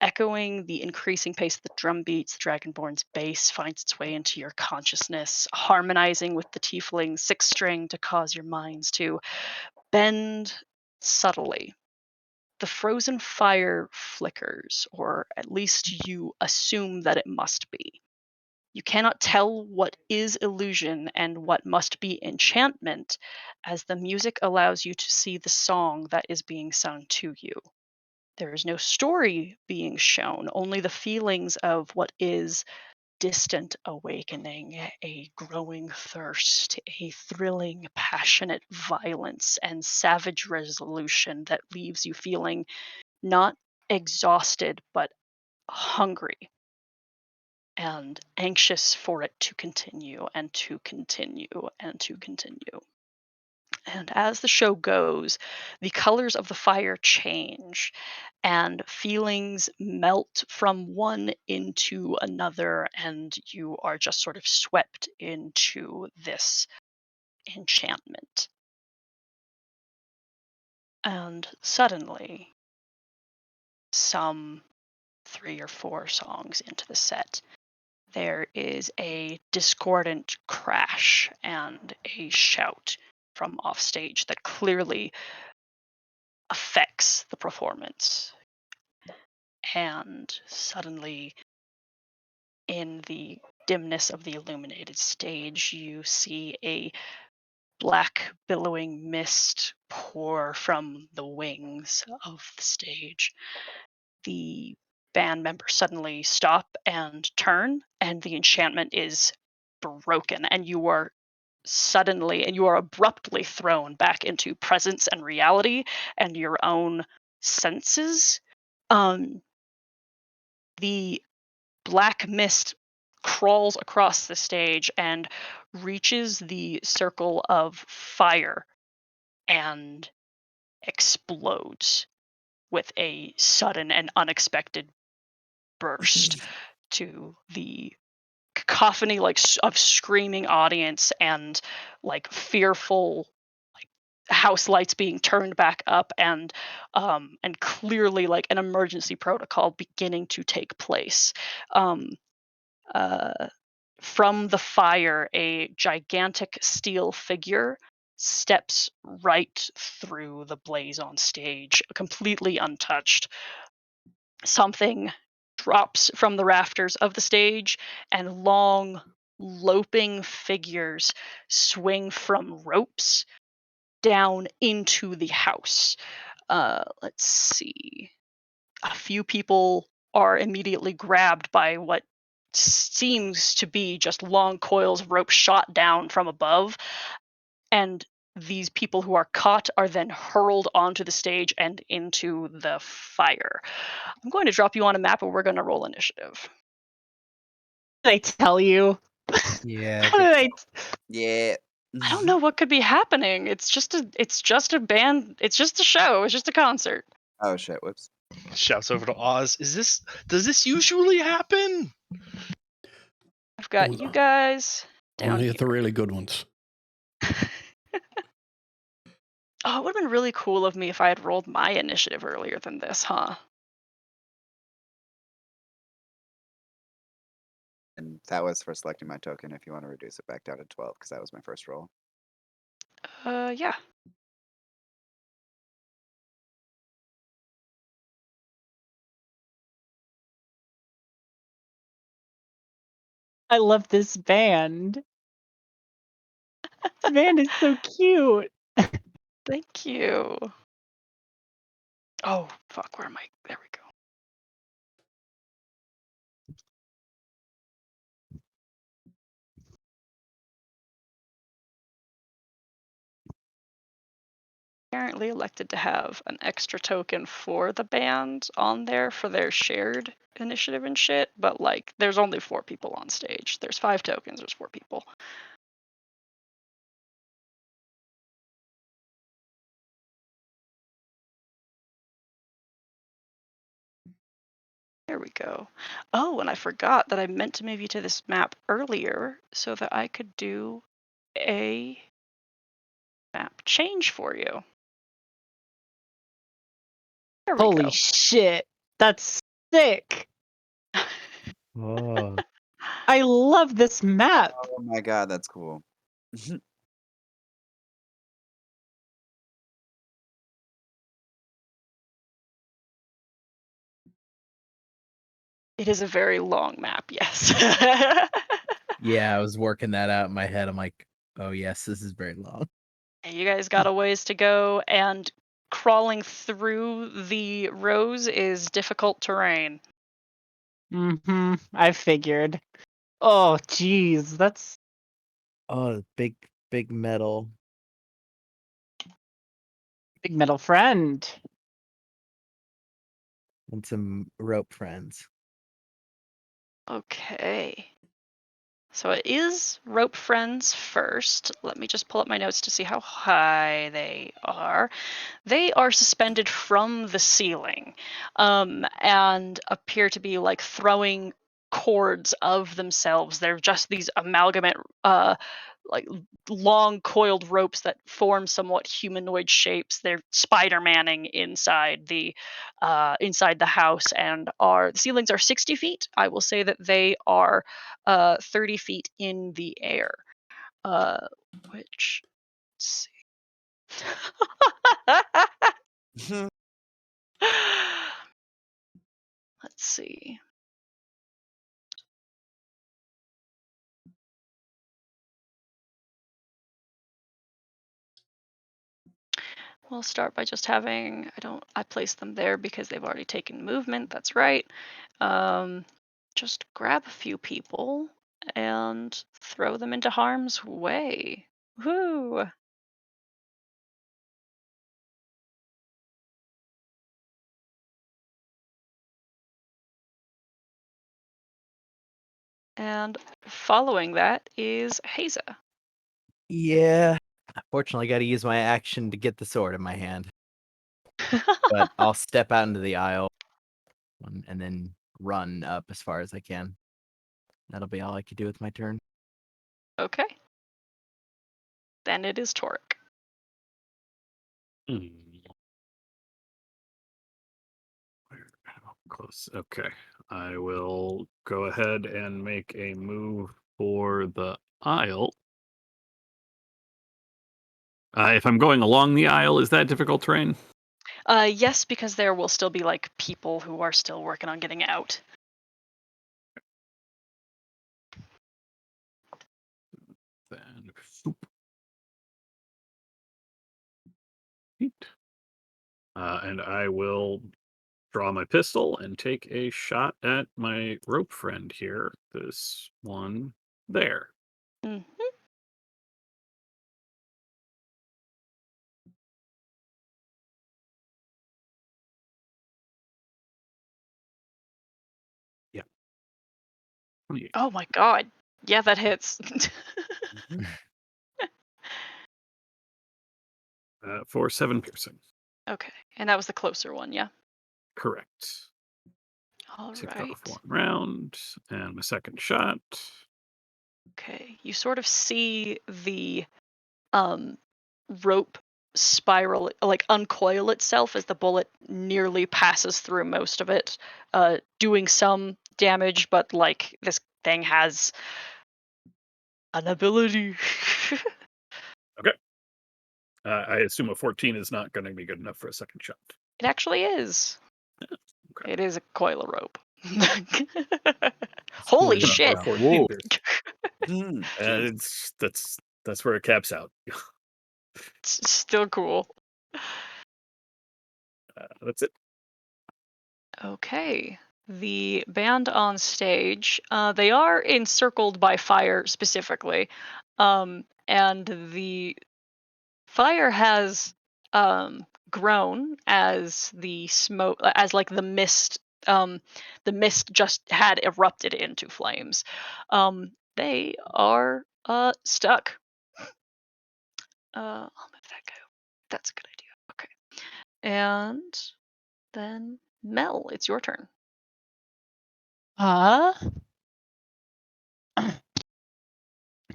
Echoing the increasing pace of the drum beats, the Dragonborn's bass finds its way into your consciousness, harmonizing with the tiefling's sixth string to cause your minds to bend subtly. The frozen fire flickers, or at least you assume that it must be. You cannot tell what is illusion and what must be enchantment, as the music allows you to see the song that is being sung to you. There is no story being shown, only the feelings of what is distant awakening, a growing thirst, a thrilling, passionate violence, and savage resolution that leaves you feeling not exhausted, but hungry and anxious for it to continue and to continue and to continue. And as the show goes, the colors of the fire change and feelings melt from one into another, and you are just sort of swept into this enchantment. And suddenly, some 3 or 4 songs into the set, there is a discordant crash and a shout from offstage that clearly affects the performance. And suddenly, in the dimness of the illuminated stage, you see a black billowing mist pour from the wings of the stage. The band members suddenly stop and turn, and the enchantment is broken, and you are abruptly thrown back into presence and reality and your own senses. The black mist crawls across the stage and reaches the circle of fire and explodes with a sudden and unexpected burst to the cacophony of screaming audience and like fearful like house lights being turned back up and clearly like an emergency protocol beginning to take place. um uh from the fire, a gigantic steel figure steps right through the blaze on stage, completely untouched. Something drops from the rafters of the stage, and long, loping figures swing from ropes down into the house. Let's see. A few people are immediately grabbed by what seems to be just long coils of rope shot down from above, and these people who are caught are then hurled onto the stage and into the fire. I'm going to drop you on a map and we're going to roll initiative. Did I tell you? Yeah. How did I? Yeah. I don't know what could be happening. It's just a band. It's just a show. It's just a concert. Oh shit! Whoops. Shouts over to Oz. Does this usually happen? I've got you guys down Only here. at the really good ones. Oh, it would have been really cool of me if I had rolled my initiative earlier than this, huh? And that was for selecting my token. If you want to reduce it back down to 12, because that was my first roll. Yeah. I love this band. This band is so cute. Thank you. Oh, fuck, where am I? There we go. Apparently elected to have an extra token for the band on there for their shared initiative and shit, but like there's only 4 people on stage. There's 5 tokens, there's 4 people. There we go. Oh, and I forgot that I meant to move you to this map earlier so that I could do a map change for you. There we Holy go. shit. That's sick. Oh. I love this map. Oh my god, that's cool. It is a very long map, yes. Yeah, I was working that out in my head. I'm like, oh yes, this is very long. You guys got a ways to go, and crawling through the rows is difficult terrain. Mm-hmm. I figured. Oh, geez. That's Oh, big metal. big metal friend. And some rope friends. Okay. So it is rope friends first. Let me just pull up my notes to see how high they are. They are suspended from the ceiling and appear to be like throwing cords of themselves. They're just these amalgamate like long coiled ropes that form somewhat humanoid shapes. They're Spider-Manning inside the house, and the ceilings are 60 feet. I will say that they are 30 feet in the air. Which let's see. Let's see. We'll start by just having, I placed them there because they've already taken movement. That's right. Just grab a few people and throw them into harm's way. Woo! And following that is Haza. Yeah. Unfortunately, got to use my action to get the sword in my hand. But I'll step out into the aisle and then run up as far as I can. That'll be all I can do with my turn. Okay. Then it is Torek. Hmm. Close. Okay. I will go ahead and make a move for the aisle. If I'm going along the aisle, is that difficult terrain? Yes, because there will still be like people who are still working on getting out. Then, swoop. Yeet. And I will draw my pistol and take a shot at my rope friend here. This one there. Mhm. Yeah. 28. Oh my god. Yeah, that hits. For 7 piercing. Okay. And that was the closer one, yeah? Correct. All Ticked off right. 1 round. And my second shot. Okay. You sort of see the um rope spiral, like uncoil itself as the bullet nearly passes through most of it, doing some damage, but like this thing has an ability. Okay. I assume a 14 is not going to be good enough for a second shot. It actually is. Okay. It is a coil of rope. It's Holy cool. shit. 14 Whoa. piercing. Jeez. That's where it caps out. It's still cool. That's it. Okay. The band on stage, they are encircled by fire specifically. And the fire has grown as the smoke, as like the mist just had erupted into flames. They are stuck. I'll move that go. That's a good idea. Okay. And then Mel, it's your turn. Uh,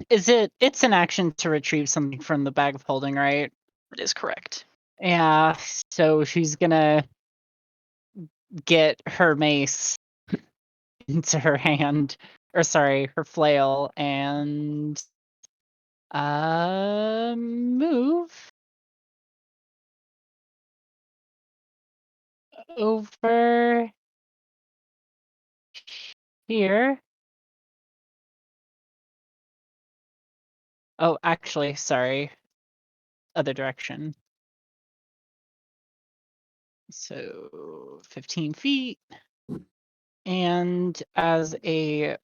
it's an action to retrieve something from the bag of holding, right? That is correct. Yeah, so she's gonna get her mace into her hand, or sorry, her flail, and move over here. Oh, actually, sorry, other direction. So 15 feet. And as a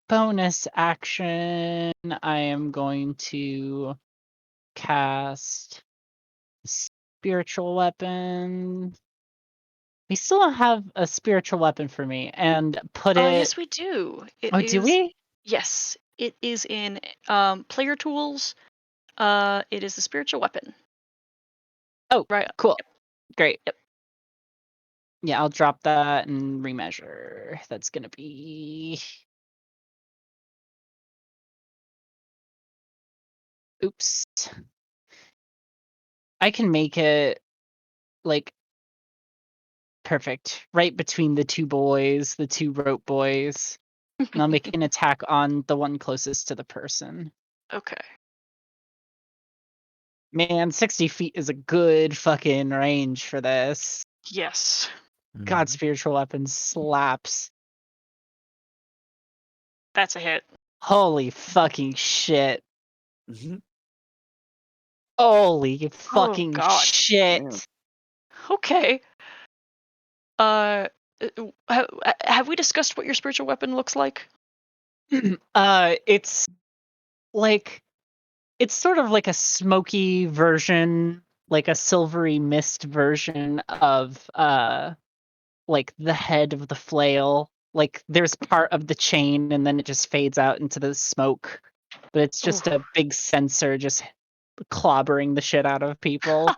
bonus action, I am going to cast spiritual weapon. We still don't have a spiritual weapon for me, and put it. Yes, we do. It Oh, do is. we? Yes, it is in player tools. It is a spiritual weapon. Oh, Right. cool. Great. Yep. Yeah, I'll drop that and remeasure. That's gonna be Oops. I can make it like perfect, right between the two boys, the two rope boys. And I'll make an attack on the one closest to the person. Okay. Man, 60 feet is a good fucking range for this. Yes. God, Mhm. spiritual weapon slaps. That's a hit. Holy fucking shit. Mhm. Holy Oh fucking God. shit. Damn. Okay. Have we discussed what your spiritual weapon looks like? It's like it's sort of like a smoky version, like a silvery mist version of like the head of the flail. Like there's part of the chain and then it just fades out into the smoke. But it's Ooh. just a big sensor just clobbering the shit out of people.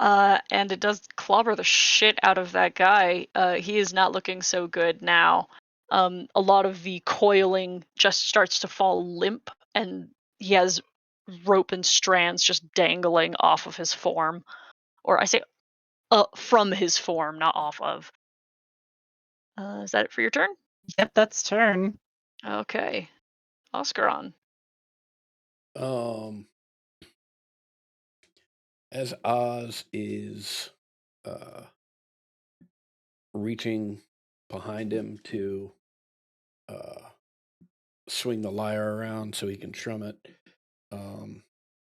And it does clobber the shit out of that guy. He is not looking so good now. A lot of the coiling just starts to fall limp, and he has rope and strands just dangling off of his form. Or I say, from his form, not off of. Is that it for your turn? Yep, that's turn. Okay. Oscar on. Um, as Oz is reaching behind him to swing the lyre around so he can strum it,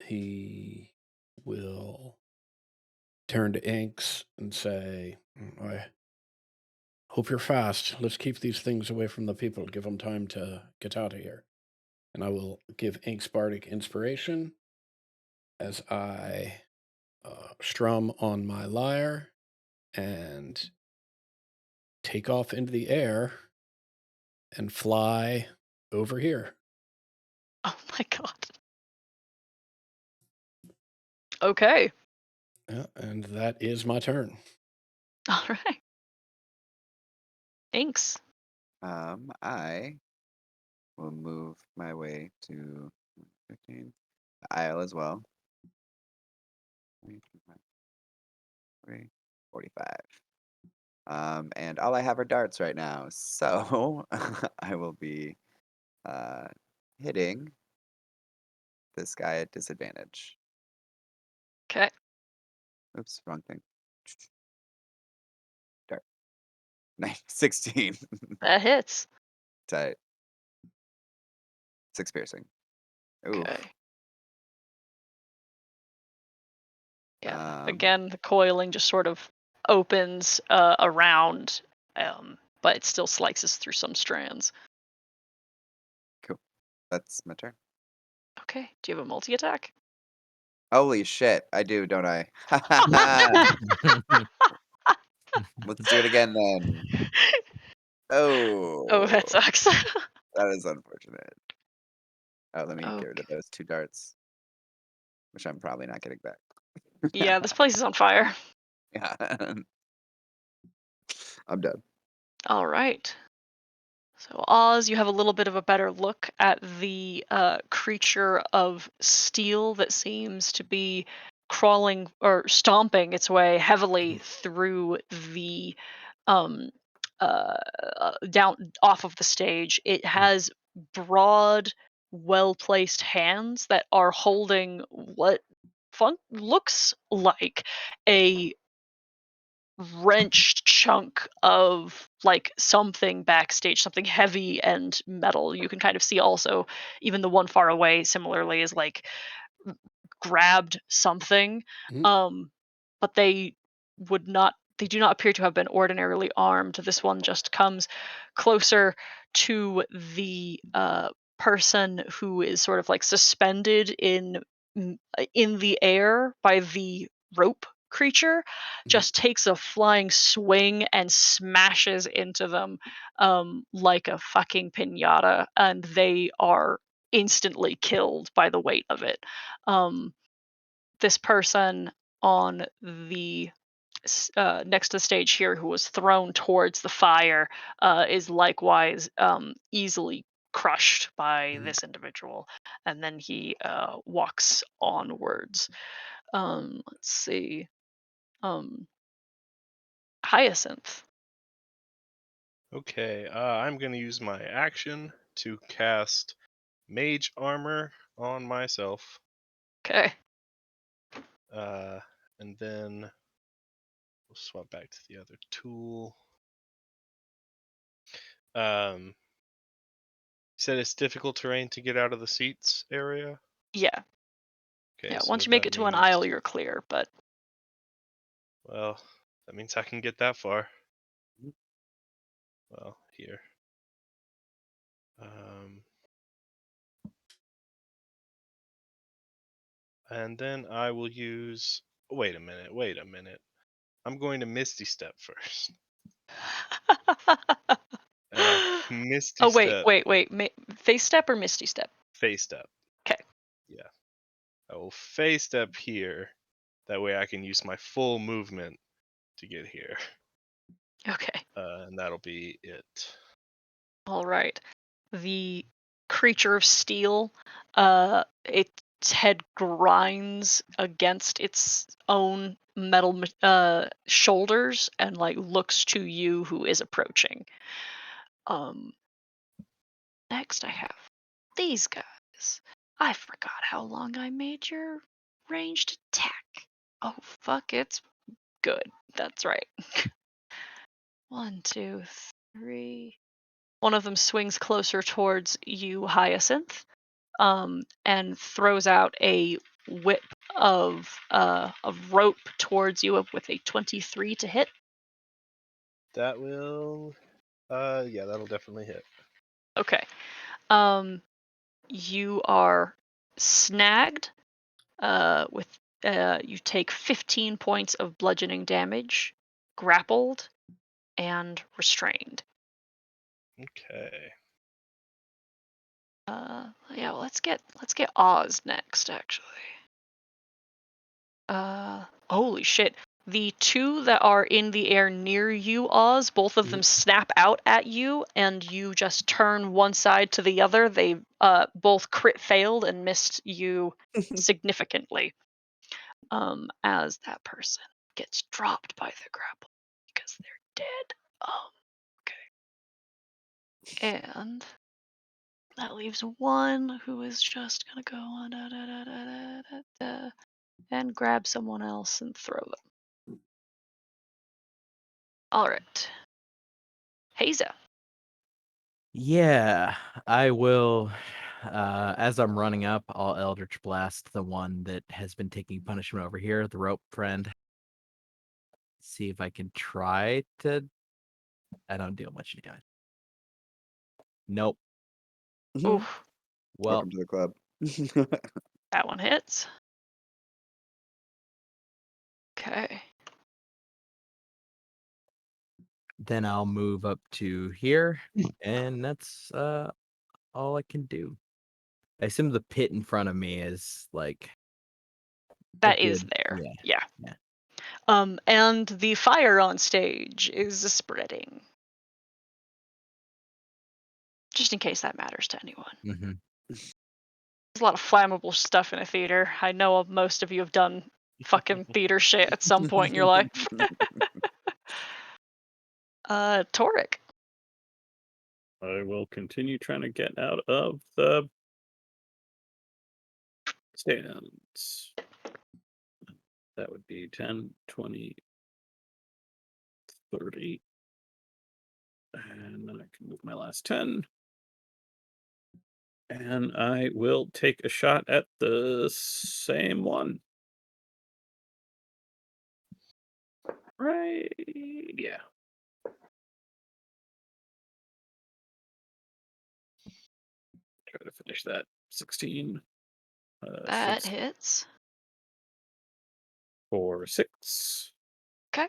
he will turn to Inks and say, I hope you're fast. Let's keep these things away from the people. Give them time to get out of here. And I will give Inks Bardic Inspiration as I strum on my lyre and take off into the air and fly over here. Oh my god. Okay. Yeah, and that is my turn. All right. Thanks. I will move my way to 15, the aisle as well. 45. And all I have are darts right now, so I will be hitting this guy at disadvantage. Okay. Oops, wrong thing. Dart. 16. That hits. Tight. 6 piercing. Oof. Okay. Yeah. Um, Again, the coiling just sort of opens around, but it still slices through some strands. cool. That's my turn. Okay. Do you have a multi attack? Holy shit, I do, don't I? Let's do it again then. Oh, Oh, that sucks. that is unfortunate. Oh, let me get rid Okay. of those 2 darts, which I'm probably not getting back. Yeah, this place is on fire. Yeah. I'm done. All right. So, Oz, you have a little bit of a better look at the creature of steel that seems to be crawling or stomping its way heavily through the um, down off of the stage. It has broad, well placed hands that are holding what looks like a wrenched chunk of like something backstage, something heavy and metal. You can kind of see also even the one far away similarly is like grabbed something. Mhm. But they do not appear to have been ordinarily armed. This one just comes closer to the person who is sort of like suspended in the air by the rope creature, Mhm. just takes a flying swing and smashes into them like a fucking pinata, and they are instantly killed by the weight of it. Um, this person on the next to the stage here who was thrown towards the fire is likewise easily crushed by this individual, and then he walks onwards. Let's see. Um, Hyacinth. Okay, I'm gonna use my action to cast Mage Armor on myself, Okay. and then we'll swap back to the other tool. You said it's difficult terrain to get out of the seats area. Yeah. Okay, Yeah. so Once you make that it to an means, aisle, you're clear. But well, that means I can get that far. Well, here. And then I will use. Wait a minute. I'm going to Misty Step first. And I'll Misty oh wait, Step, face step or misty step? Face Step. 'Kay. Yeah. I will Face Step here. That way I can use my full movement to get here. Okay. And that'll be it. All right. The creature of steel, its head grinds against its own metal shoulders and like looks to you who is approaching. Um, Next I have these guys. I forgot how long I made your ranged attack. Oh fuck, it's good. That's right. 1, 2, 3. One of them swings closer towards you, Hyacinth, and throws out a whip of rope towards you with a 23 to hit. That will. Yeah, that'll definitely hit. Okay. You are snagged. With you take 15 points of bludgeoning damage, grappled, and restrained. Okay. Yeah, well, let's get Oz next, actually. Holy shit. The two that are in the air near you, Oz, both of them snap out at you, and you just turn one side to the other. They both crit failed and missed you significantly. As that person gets dropped by the grapple because they're dead. Okay. And that leaves one who is just gonna go on and grab someone else and throw them. All right. Haza. Yeah, I will. As I'm running up, I'll Eldritch Blast the one that has been taking punishment over here, the rope friend. See if I can try to. I don't deal much damage. Nope. Oof. Well, Welcome to the club. That one hits. Okay. then I'll move up to here, and that's all I can do. I assume the pit in front of me is like a That is good. there. Yeah. Yeah. And the fire on stage is spreading. Just in case that matters to anyone. Mm-hmm. There's a lot of flammable stuff in a theater. I know most of you have done fucking theater shit at some point in your life. Toric. I will continue trying to get out of the stands. That would be 10, 20, 30. And then I can move my last 10. And I will take a shot at the same one. Right. Yeah. Try to finish that. 16. That 6 hits. 4, 6. Okay.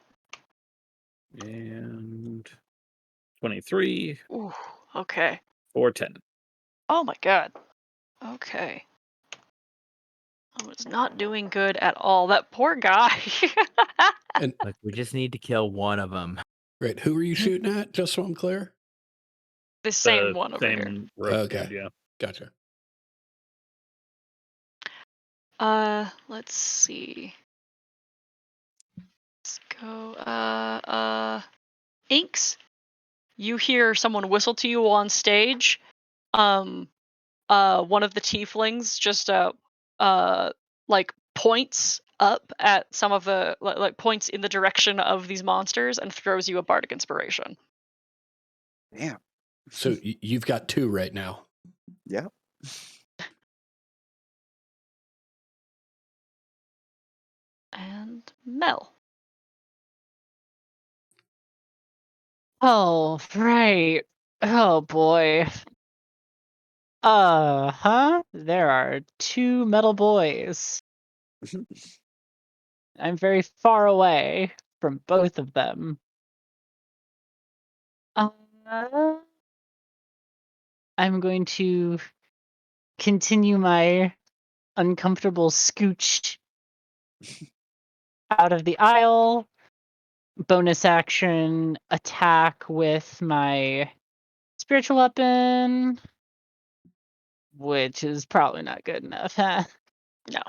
And 23. Ooh, okay. 4, 10. Oh my god. Okay. I was not doing good at all. That poor guy. And Look, we just need to kill one of them. right, who are you shooting at? Just so I'm clear. This same The one over here. same rope Okay. dude, yeah. Gotcha. Let's see. Let's go. Inks. You hear someone whistle to you on stage. One of the tieflings just like points up at some of the like points in the direction of these monsters and throws you a bardic inspiration. Damn. So you've got 2 right now. Yep. And Mel. Oh, right. Oh boy. There are 2 metal boys. I'm very far away from both of them. Uh, I'm going to continue my uncomfortable scooch out of the aisle. Bonus action attack with my spiritual weapon, which is probably not good enough, huh? No.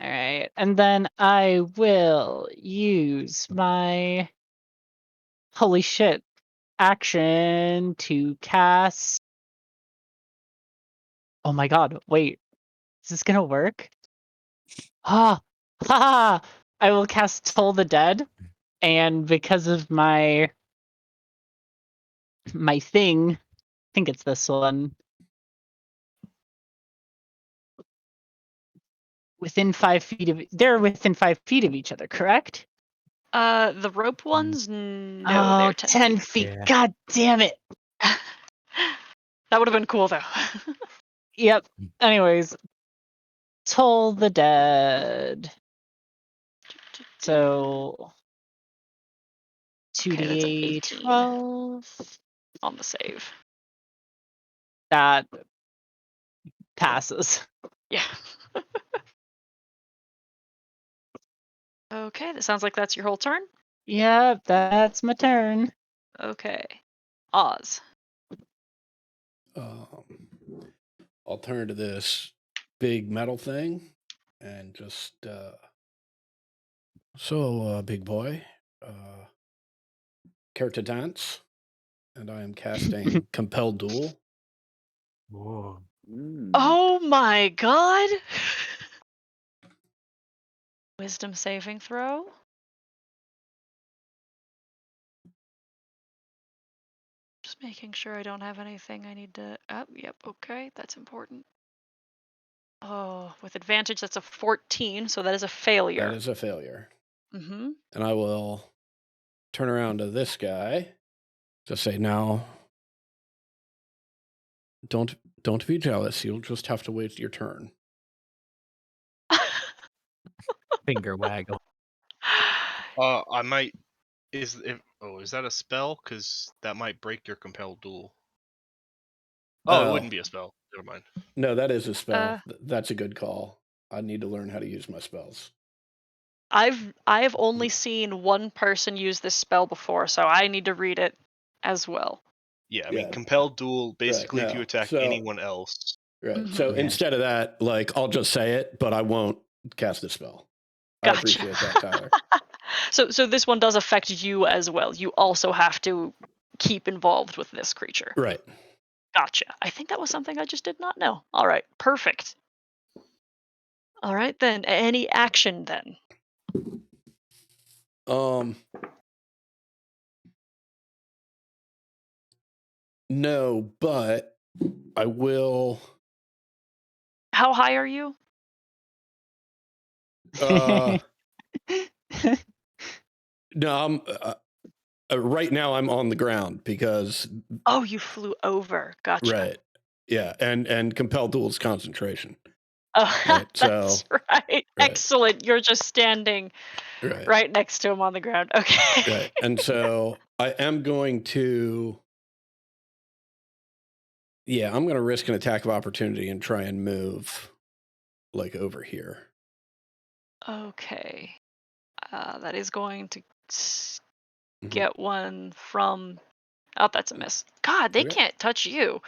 All right. And then I will use my holy shit action to cast. Oh my god, wait. Is this gonna work? Ah, ha! I will cast Toll the Dead, and because of my thing, I think it's this one. Within 5 feet of they're within 5 feet of each other, correct? The rope ones, no, Oh, they're 10 10 feet. feet. Yeah. God damn it. That would have been cool though. Yep. Anyways, Toll the Dead. So Okay, that's an 2d8 18 12. on the save. That passes. Yeah. Okay, that sounds like that's your whole turn. Yep, that's my turn. Okay. Oz. Um, I'll turn to this big metal thing and just big boy, care to dance? And I am casting Compel Duel. Whoa. Mm. Oh my god! Wisdom saving throw. Just making sure I don't have anything I need to. Oh, yep, okay, that's important. Oh, with advantage, that's a 14, so that is a failure. That is a failure. Mm-hmm. And I will turn around to this guy to say, now, don't be jealous. You'll just have to wait your turn. Finger waggle. I might. Is that a spell? Because that might break your compelled duel. Oh, it wouldn't be a spell. Never mind. No, that is a spell. Uh, That's a good call. I need to learn how to use my spells. I've only seen one person use this spell before, so I need to read it as well. Yeah, I mean, Yeah. compelled duel. Basically, if you no. attack So- anyone else. Right. So Yeah. instead of that, like, I'll just say it, but I won't cast the spell. I Gotcha. appreciate that, Tyler. So this one does affect you as well. You also have to keep involved with this creature. Right. Gotcha. I think that was something I just did not know. All right, perfect. All right then. Any action then? No, but I will. How high are you? No, I'm right now. I'm on the ground because Oh, you flew over. Gotcha. right, yeah, and compelled duel's concentration. Oh, Right, that's so- right. Excellent. You're just standing Right, right next to him on the ground. Okay. right, and so I am going to. Yeah, I'm going to risk an attack of opportunity and try and move, like over here. Okay. That is going to Mhm. get one from. Oh, that's a miss. God, they Okay. can't touch you.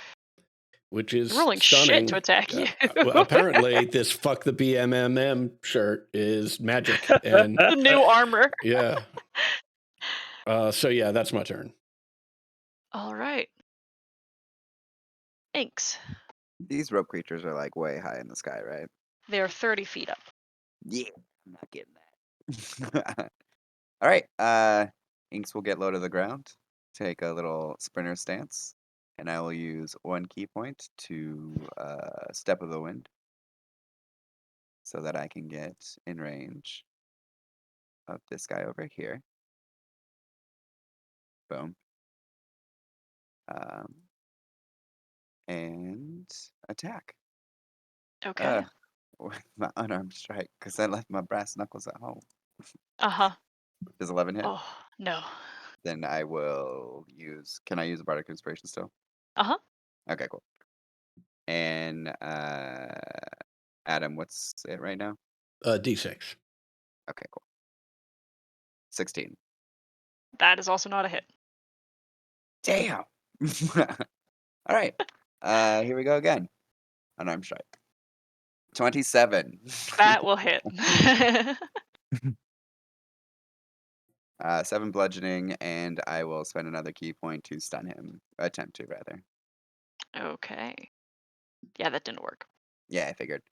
Which They're is rolling shit stunning. to attack you. Well, apparently, this "fuck the BMMM" shirt is magic, and The new armor. yeah. So yeah, that's my turn. All right. Thanks. These rope creatures are like way high in the sky, right? They're 30 feet up. Yeah, I'm not getting that. All right. Inks will get low to the ground. Take a little sprinter stance, and I will use 1 key point to step of the wind, so that I can get in range of this guy over here. Boom. Um, and attack. Okay. With my unarmed strike, because I left my brass knuckles at home. Uh-huh. Does 11 hit? Oh, no. Then I will use. Can I use a bardic inspiration still? Uh-huh. Okay, cool. And Adam, what's it right now? D6. Okay, cool. 16. That is also not a hit. Damn. All right. Here we go again. Unarmed strike. 27. That will hit. 7 bludgeoning, and I will spend another key point to stun him. Attempt to, rather. Okay. Yeah, that didn't work. Yeah, I figured.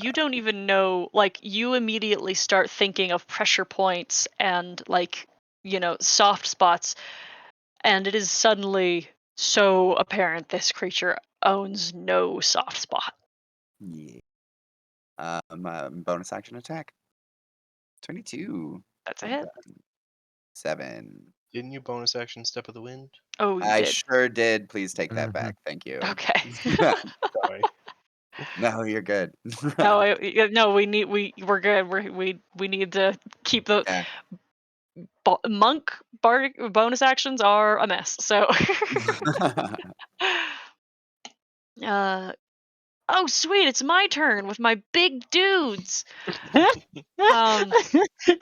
You don't even know, like, you immediately start thinking of pressure points and, like, soft spots, and it is suddenly so apparent this creature owns no soft spot. Yeah. Bonus action attack. 22. That's a Well hit. done. 7. Didn't you bonus action Step of the Wind? Oh, you I did. sure did. Please take that Mhm. back. Thank you. Okay. Sorry. No, you're good. No, no, we're good. We need to keep the Yeah. monk bonus actions are a mess. So, uh, oh sweet, it's my turn with my big dudes.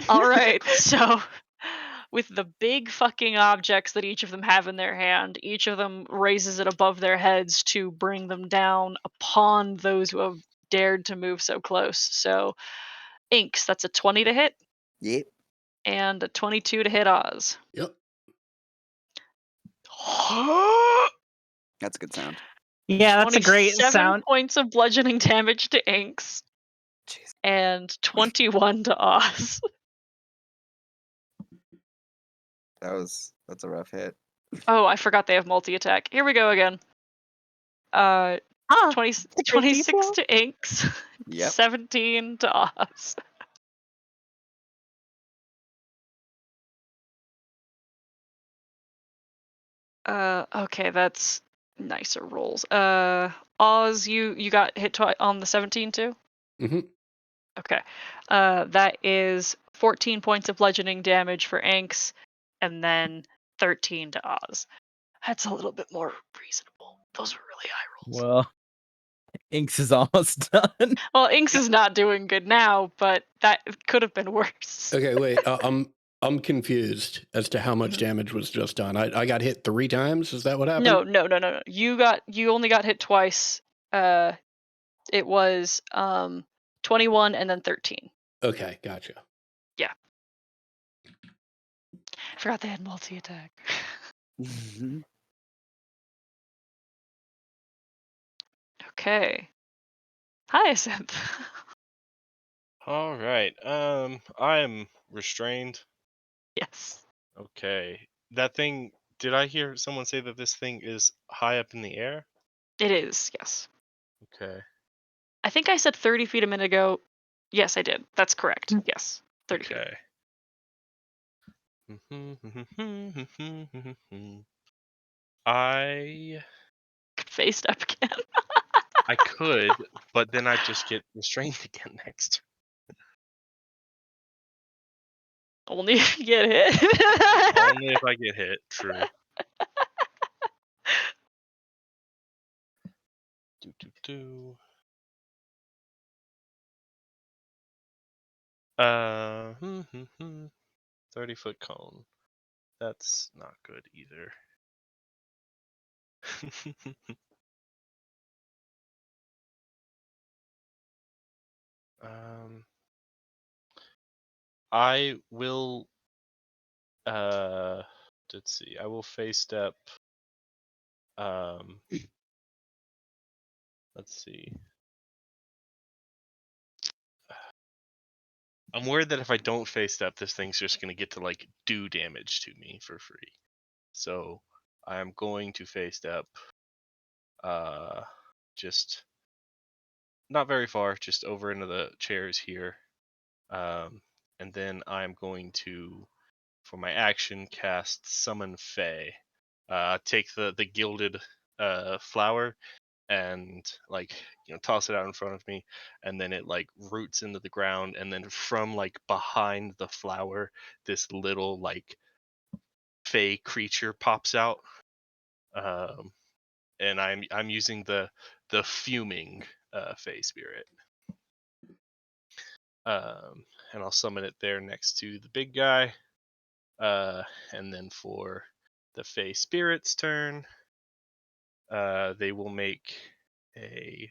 All right, so with the big fucking objects that each of them have in their hand, each of them raises it above their heads to bring them down upon those who have dared to move so close. So, Inks, that's a 20 to hit Yep. and a 22 to hit Oz. Yep. That's a good sound. Yeah, that's a great 27 sound. points of bludgeoning damage to Inks Jeez. and 21 to Oz. That's a rough hit. Oh, I forgot they have multi-attack. Here we go again. 20, It's a great 26 D12. to Inks, Yep. 17 to Oz. Okay, that's nicer rolls. Oz, you got hit on the 17 too? Mm-hmm. Okay. That is 14 points of bludgeoning damage for Inks, and then 13 to Oz. That's a little bit more reasonable. Those were really high rolls. Well, Inks is almost done. Well, Inks is not doing good now, but that could have been worse. Okay, wait. I'm confused as to how much damage was just done. I got hit 3 times. Is that what happened? No. You only got hit twice. It was 21 and then 13. Okay, gotcha. Yeah. I forgot they had multi-attack. Okay. Hyacinth. All right. I'm restrained. Yes. Okay. That thing. Did I hear someone say that this thing is high up in the air? It is, yes. Okay. I think I said 30 feet a minute ago. Yes, I did. That's correct. Yes. 30 feet. Okay. I Faced up again. I could, but then I'd just get restrained again next. Only if you get hit. Only if I get hit. True. Do do do. 30-foot cone. that's not good either. I will let's see. I will face step let's see. I'm worried that if I don't face step, this thing's just gonna get to like do damage to me for free. So I'm going to face step just not very far, just over into the chairs here. And then I'm going to, for my action, cast Summon Fey. Take the gilded flower and like toss it out in front of me, and then it like roots into the ground, and then from like behind the flower, this little like Fey creature pops out. And I'm using the fuming Fey spirit. And I'll summon it there next to the big guy. And then for the Fey Spirit's turn, they will make they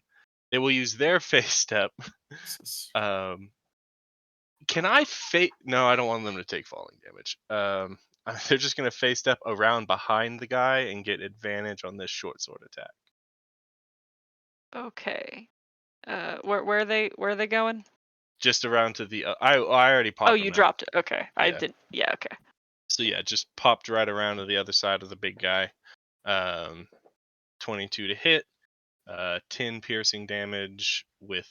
will use their Fey step. Can I No, I don't want them to take falling damage. They're just gonna Fey step around behind the guy and get advantage on this short sword attack. Okay. Where are they going? Just around to the. I already popped. Oh, them you out. dropped it. Okay, I Yeah. did. Yeah. Okay. So yeah, just popped right around to the other side of the big guy. 22 to hit, 10 piercing damage with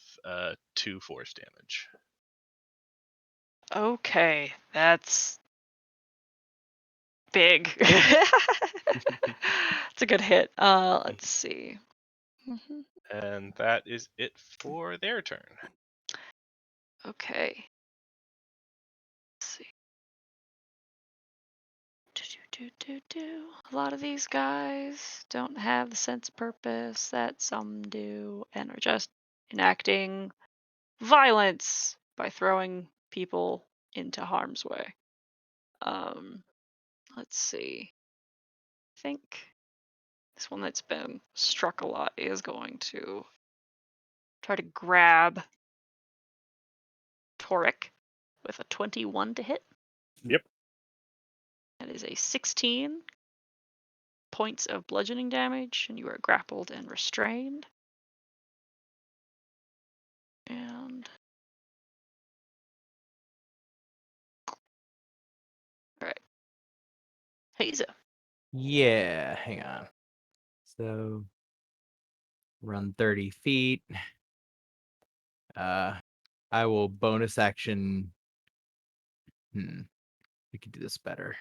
2 force damage. Okay, that's big. It's a good hit. Let's see. And that is it for their turn. Okay. Let's see. A lot of these guys don't have the sense of purpose that some do, and are just enacting violence by throwing people into harm's way. Let's see. I think this one that's been struck a lot is going to try to grab Toric with a 21 to hit. Yep. That is a 16 points of bludgeoning damage, and you are grappled and restrained. And alright. Haza. Yeah, hang on. So run 30 feet. I will bonus action. We could do this better.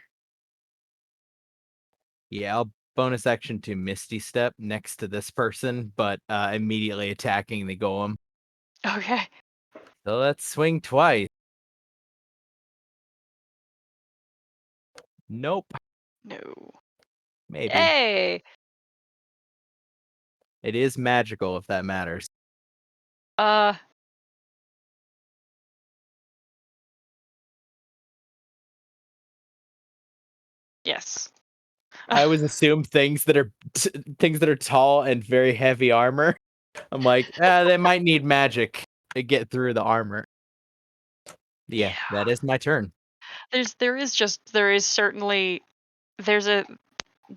Yeah, I'll bonus action to Misty Step next to this person, but immediately attacking the golem. Okay. So let's swing twice. Nope. No. Maybe. Hey! It is magical, if that matters. Yes. I always assume things that are tall and very heavy armor. I'm like, they might need magic to get through the armor. Yeah, that is my turn. There is certainly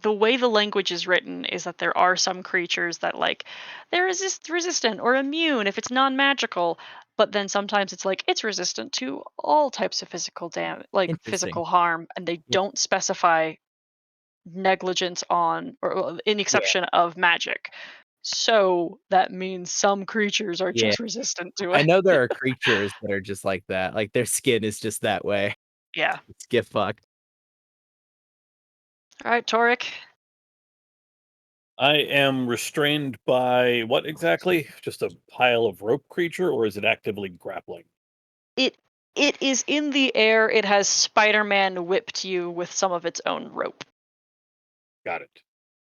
the way the language is written is that there are some creatures that like they're resistant or immune if it's non-magical, but then sometimes it's like it's resistant to all types of physical like Interesting. physical harm, and they don't specify negligence on or in exception of magic. So that means some creatures are Yeah. just resistant to I it. know there are creatures that are just like that. Like their skin is just that way. Yeah. It's get fucked. All right, Toric. I am restrained by what exactly? Just a pile of rope creature, or is it actively grappling? It is in the air. It has Spider-Man whipped you with some of its own rope. Got it.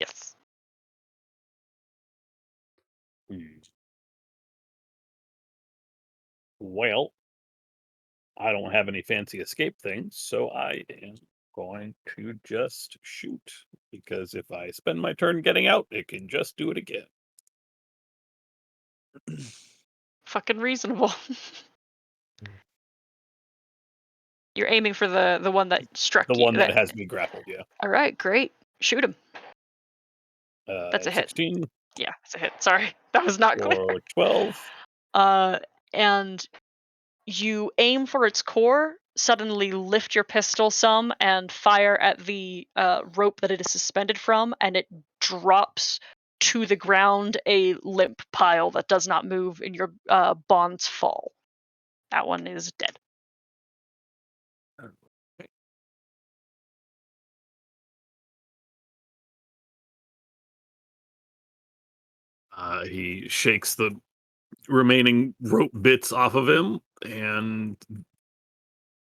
Yes. Well, I don't have any fancy escape things, so I am going to just shoot, because if I spend my turn getting out, it can just do it again. Fucking reasonable. You're aiming for the one that struck The you. one that has me grappled, yeah. All right, great. Shoot him. That's a hit. 16 Yeah, it's a hit. Sorry, that was not clear. or 12. And you aim for its core, suddenly lift your pistol some, and fire at the rope that it is suspended from, and it drops to the ground, a limp pile that does not move, and your bonds fall. That one is dead. He shakes the remaining rope bits off of him, and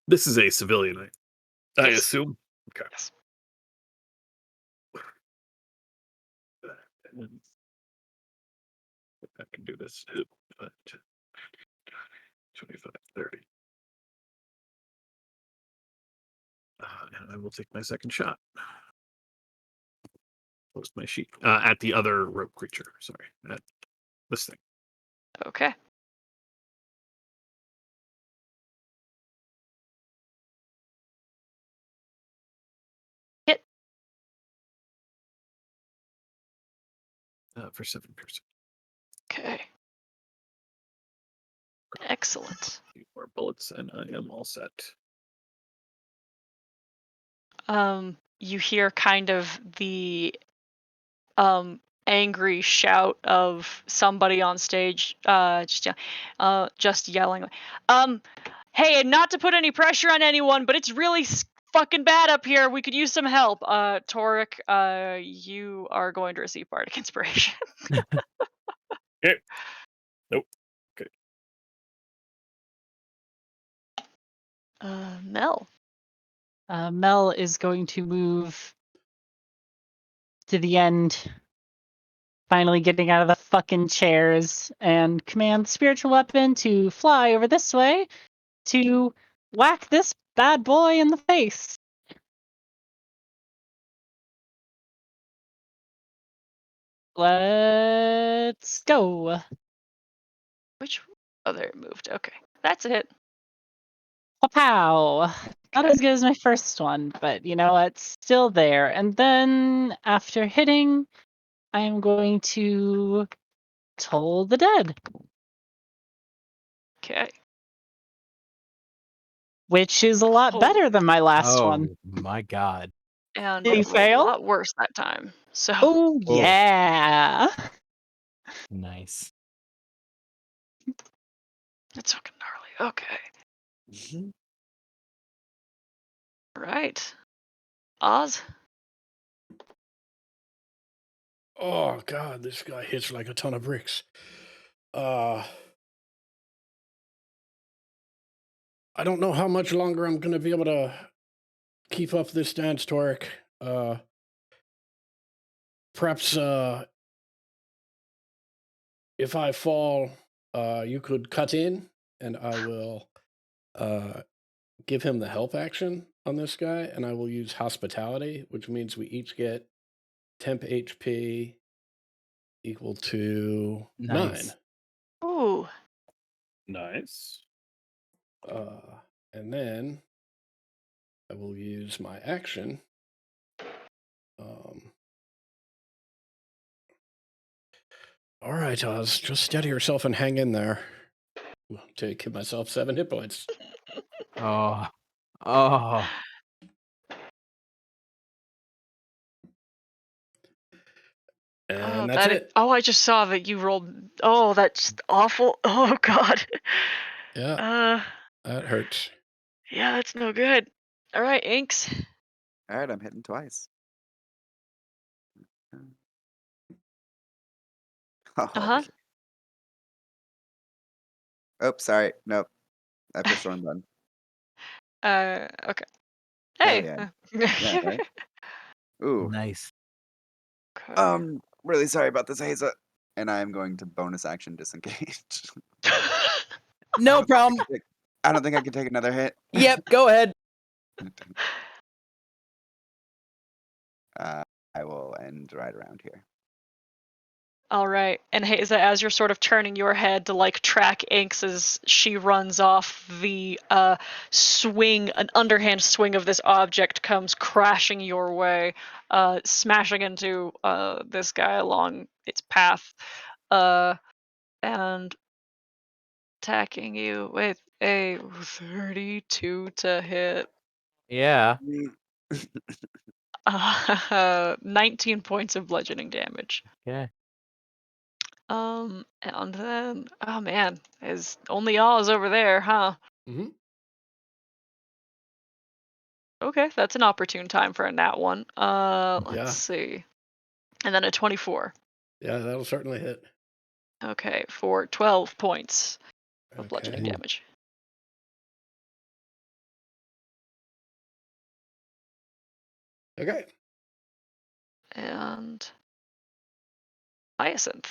this is a civilian, I Yes. assume. Okay. Yes. If I can do this, but 25, 30. And I will take my second shot. Post my sheet at the other rope creature. Sorry, at this thing. Okay. Hit. For 7%. Okay. Excellent. 2 more bullets, and I am all set. You hear kind of the angry shout of somebody on stage, just yelling, hey, and not to put any pressure on anyone, but it's really fucking bad up here. We could use some help. Torek, you are going to receive bardic inspiration. Okay. Nope. Okay. Mel. Mel is going to move to the end, finally getting out of the fucking chairs, and command the spiritual weapon to fly over this way to whack this bad boy in the face. Let's go. Which? Oh, there it moved. Okay. That's a hit. Pow! Not as good as my first one, but you know, it's still there. And then after hitting, I am going to toll the dead, Okay. which is a lot Holy. better than my last one. Oh my god. And Did you a fail? lot worse that time. So. Oh, yeah. Nice. That's fucking gnarly. Okay. Right. Oz? Oh god, this guy hits like a ton of bricks. I don't know how much longer I'm gonna be able to keep up this dance, Torek. Perhaps if I fall, you could cut in, and I will give him the help action on this guy, and I will use hospitality, which means we each get temp HP equal to Nice. 9. Ooh. Nice. And then I will use my action. All right, Oz, just steady yourself and hang in there. To give myself 7 hit points. Oh. Oh. And Oh, that's it. Oh, I just saw that you rolled. Oh, that's awful. Oh, God. Yeah, that hurts. Yeah, that's no good. All right, Inks. All right, I'm hitting twice. Oh, Uh-huh. oh, sorry. Nope. I pushed the wrong button. Okay. Hell Hey. yeah. Yeah, right? Ooh. Nice. Okay. Really sorry about this, Haza. And I'm going to bonus action disengage. No problem. I don't think I can take another hit. Yep, go ahead. I will end right around here. All right. And Haza, as you're sort of turning your head to like track Inks as she runs off, the swing, an underhand swing of this object comes crashing your way, smashing into this guy along its path, and attacking you with a 32 to hit. Yeah. 19 points of bludgeoning damage. Okay. And then, oh man, is only y'all is over there, huh? Hmm. Okay, that's an opportune time for a nat one. Let's Yeah. see. And then a 24. Yeah, that'll certainly hit. Okay, for 12 points of bludgeoning Okay. damage. Okay. And Hyacinth.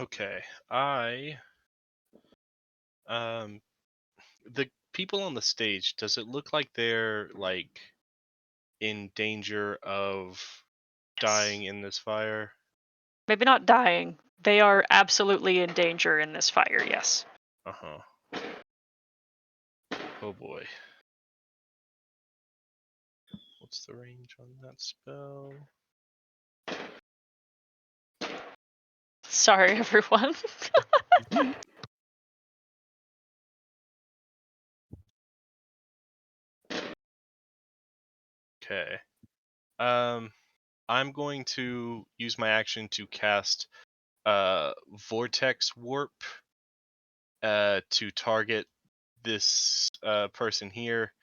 Okay. The people on the stage, does it look like they're like in danger of dying in this fire? Maybe not dying. They are absolutely in danger in this fire, yes. Uh-huh. Oh boy. What's the range on that spell? Sorry, everyone. Okay. I'm going to use my action to cast Vortex Warp to target this person here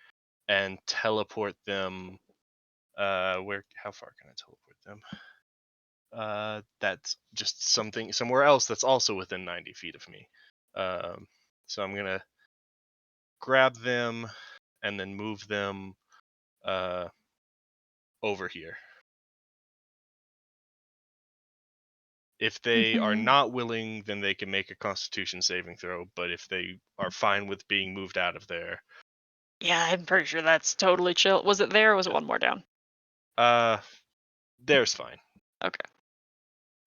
and teleport them. How far can I teleport them? That's just somewhere else that's also within 90 feet of me. So I'm gonna grab them and then move them over here. If they are not willing, then they can make a Constitution saving throw. But if they are fine with being moved out of there, Yeah, I'm pretty sure that's totally chill. Was it there or was it one more down? there's fine. Okay.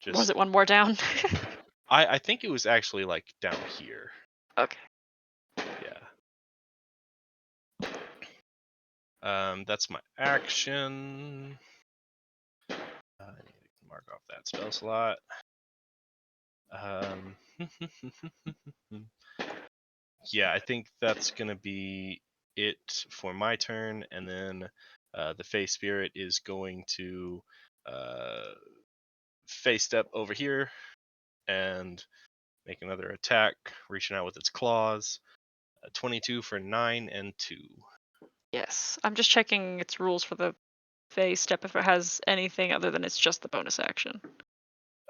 Was Just it one more down? I think it was actually like down here. Okay. Yeah. That's my action. I need to mark off that spell slot. Yeah, I think that's gonna be it for my turn, and then the Fey Spirit is going to Fey step over here and make another attack, reaching out with its claws. 22 for 9 and 2. Yes. I'm just checking its rules for the phase step if it has anything other than it's just the bonus action.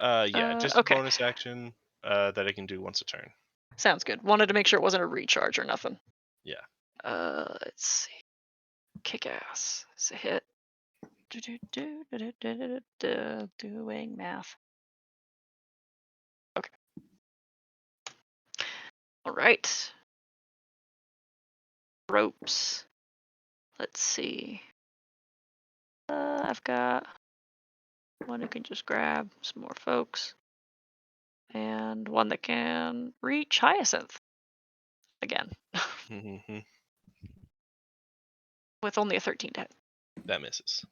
Yeah, just okay. a bonus action that I can do once a turn. Sounds good. Wanted to make sure it wasn't a recharge or nothing. Yeah. Let's see. Kick ass. It's a hit. Doing math. Okay. All right. Ropes. Let's see. I've got one who can just grab some more folks. And one that can reach Hyacinth. Again. With only a 13 to hit. That misses.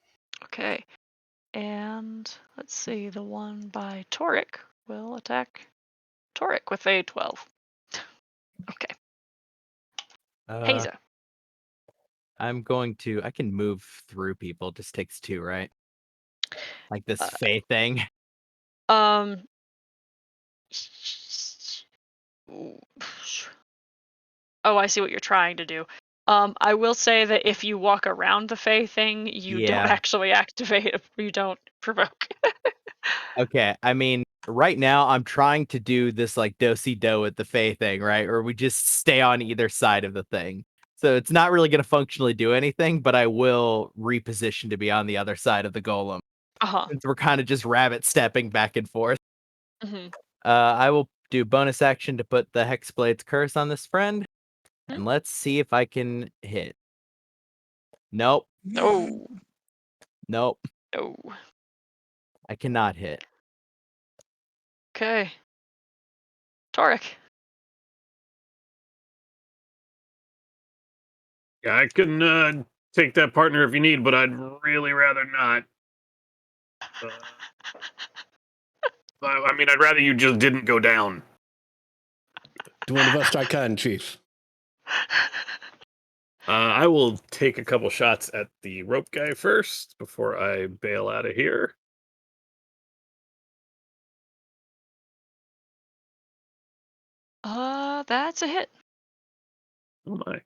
Okay. And let's see, the one by Toric will attack Toric with a 12. Okay. Haza. I'm going to. I can move through people. Just takes 2, right? Like this Fey thing. Um. Oh, I see what you're trying to do. I will say that if you walk around the Fey thing, you don't Yeah. actually activate it. You don't provoke. Okay. I mean, right now I'm trying to do this like do-si-do with the Fey thing, right? Or we just stay on either side of the thing. So it's not really going to functionally do anything, but I will reposition to be on the other side of the golem. Uh-huh. Since we're kind of just rabbit stepping back and forth. Mm-hmm. I will do bonus action to put the Hexblade's Curse on this friend. And let's see if I can hit. Nope. No. Nope. No. I cannot hit. Okay. Torek. Yeah, I can take that partner if you need, but I'd really rather not. I mean, I'd rather you just didn't go down. Doing the best I can, Chief. I will take a couple shots at the rope guy first before I bail out of here. That's a hit. Oh my.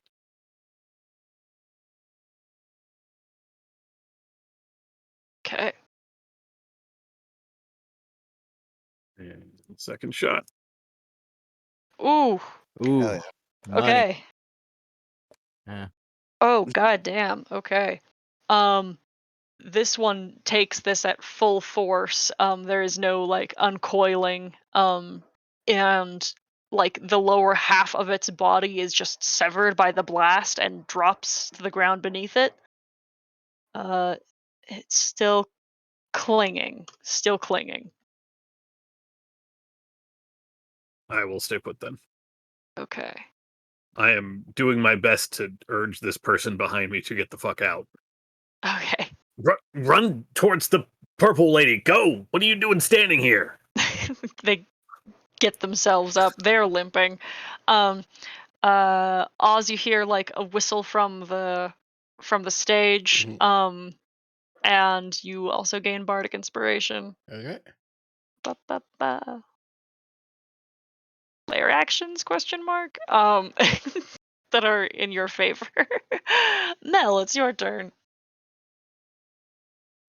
Okay. And second shot. Ooh. Ooh. Hell yeah. Money. Okay. Yeah. Oh, god damn. Okay. This one takes this at full force. There is no like uncoiling. And like the lower half of its body is just severed by the blast and drops to the ground beneath it. Uh, it's still clinging. Still clinging. I will stay put then. Okay. I am doing my best to urge this person behind me to get the fuck out. Okay. Run towards the purple lady. Go! What are you doing standing here? They get themselves up. They're limping. Oz, you hear like a whistle from the stage. And you also gain bardic inspiration. Okay. Ba, ba, ba. Player actions question mark that are in your favor. Nell, it's your turn.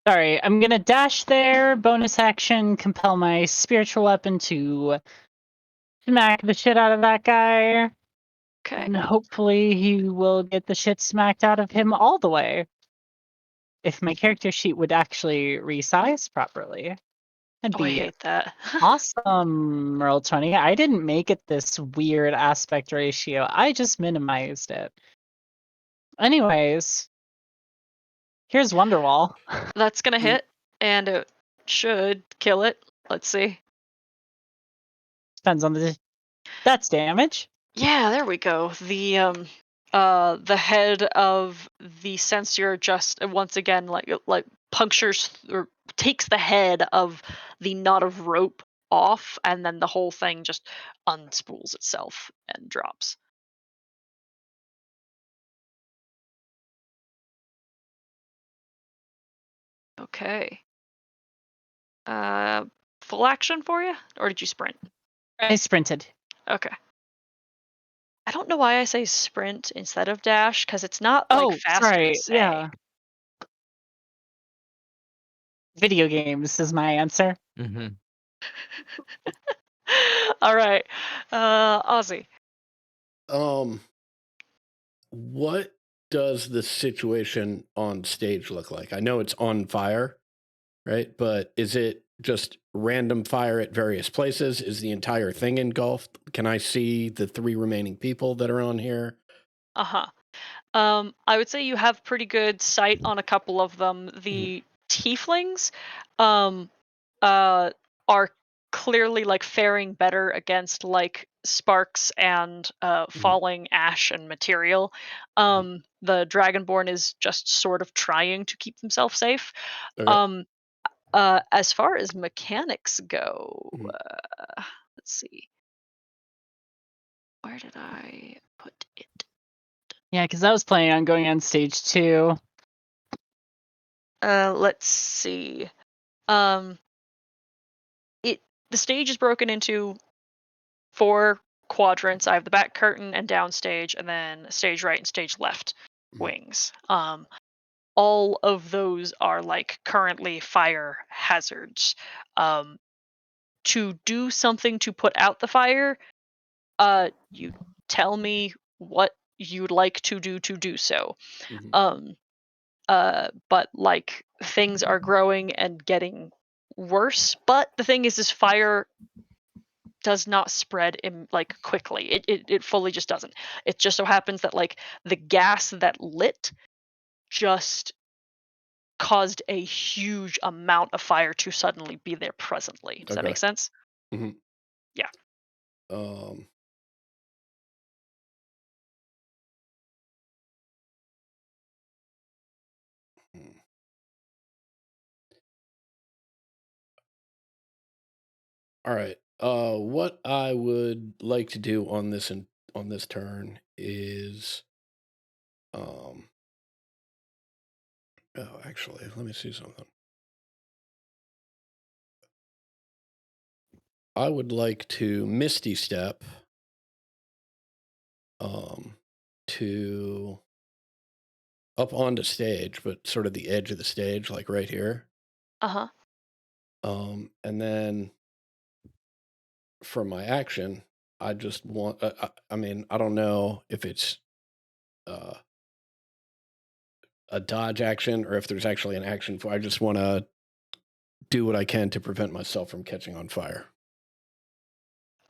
Sorry, I'm gonna dash there. Bonus action, compel my spiritual weapon to smack the shit out of that guy. Okay. And hopefully he will get the shit smacked out of him all the way. If my character sheet would actually resize properly. That'd Oh, I be hate that. awesome, Roll20. I didn't make it this weird aspect ratio. I just minimized it. Anyways, here's Wonderwall. That's gonna hit, and it should kill it. Let's see. Depends on the... That's damage. Yeah, there we go. The head of the censor just once again like punctures or takes the head of the knot of rope off, and then the whole thing just unspools itself and drops. Okay. Full action for you, or did you sprint? I sprinted. Okay. I don't know why I say sprint instead of dash, because it's not like Oh, faster to sorry. say. Yeah. Video games is my answer. Mm-hmm. All right, Ozzy. What does the situation on stage look like? I know it's on fire, right? But is it just random fire at various places? Is the entire thing engulfed? Can I see the 3 remaining people that are on here? Uh-huh. I would say you have pretty good sight on a couple of them. The tieflings, um, are clearly like faring better against like sparks and falling ash and material. The dragonborn is just sort of trying to keep himself safe. Okay. As far as mechanics go, Mhm. let's see. Where did I put it? Yeah, because I was planning on going on stage 2. Let's see. Um, the stage is broken into 4 quadrants. I have the back curtain and downstage, and then stage right and stage left wings. All of those are like currently fire hazards. To do something to put out the fire, you tell me what you'd like to do so. But like things are growing and getting worse. But the thing is fire does not spread in like quickly. It fully just doesn't. It just so happens that like the gas that lit just caused a huge amount of fire to suddenly be there presently. Does that Okay. make sense? Mhm. Yeah. Um. hmm. All right. What I would like to do on this turn is, um. Oh, actually, let me see something. I would like to Misty Step, to up onto stage, but sort of the edge of the stage, like right here. Uh-huh. And then for my action, I just want. I mean, I don't know if it's uh, a dodge action or if there's actually an action for. I just want to do what I can to prevent myself from catching on fire.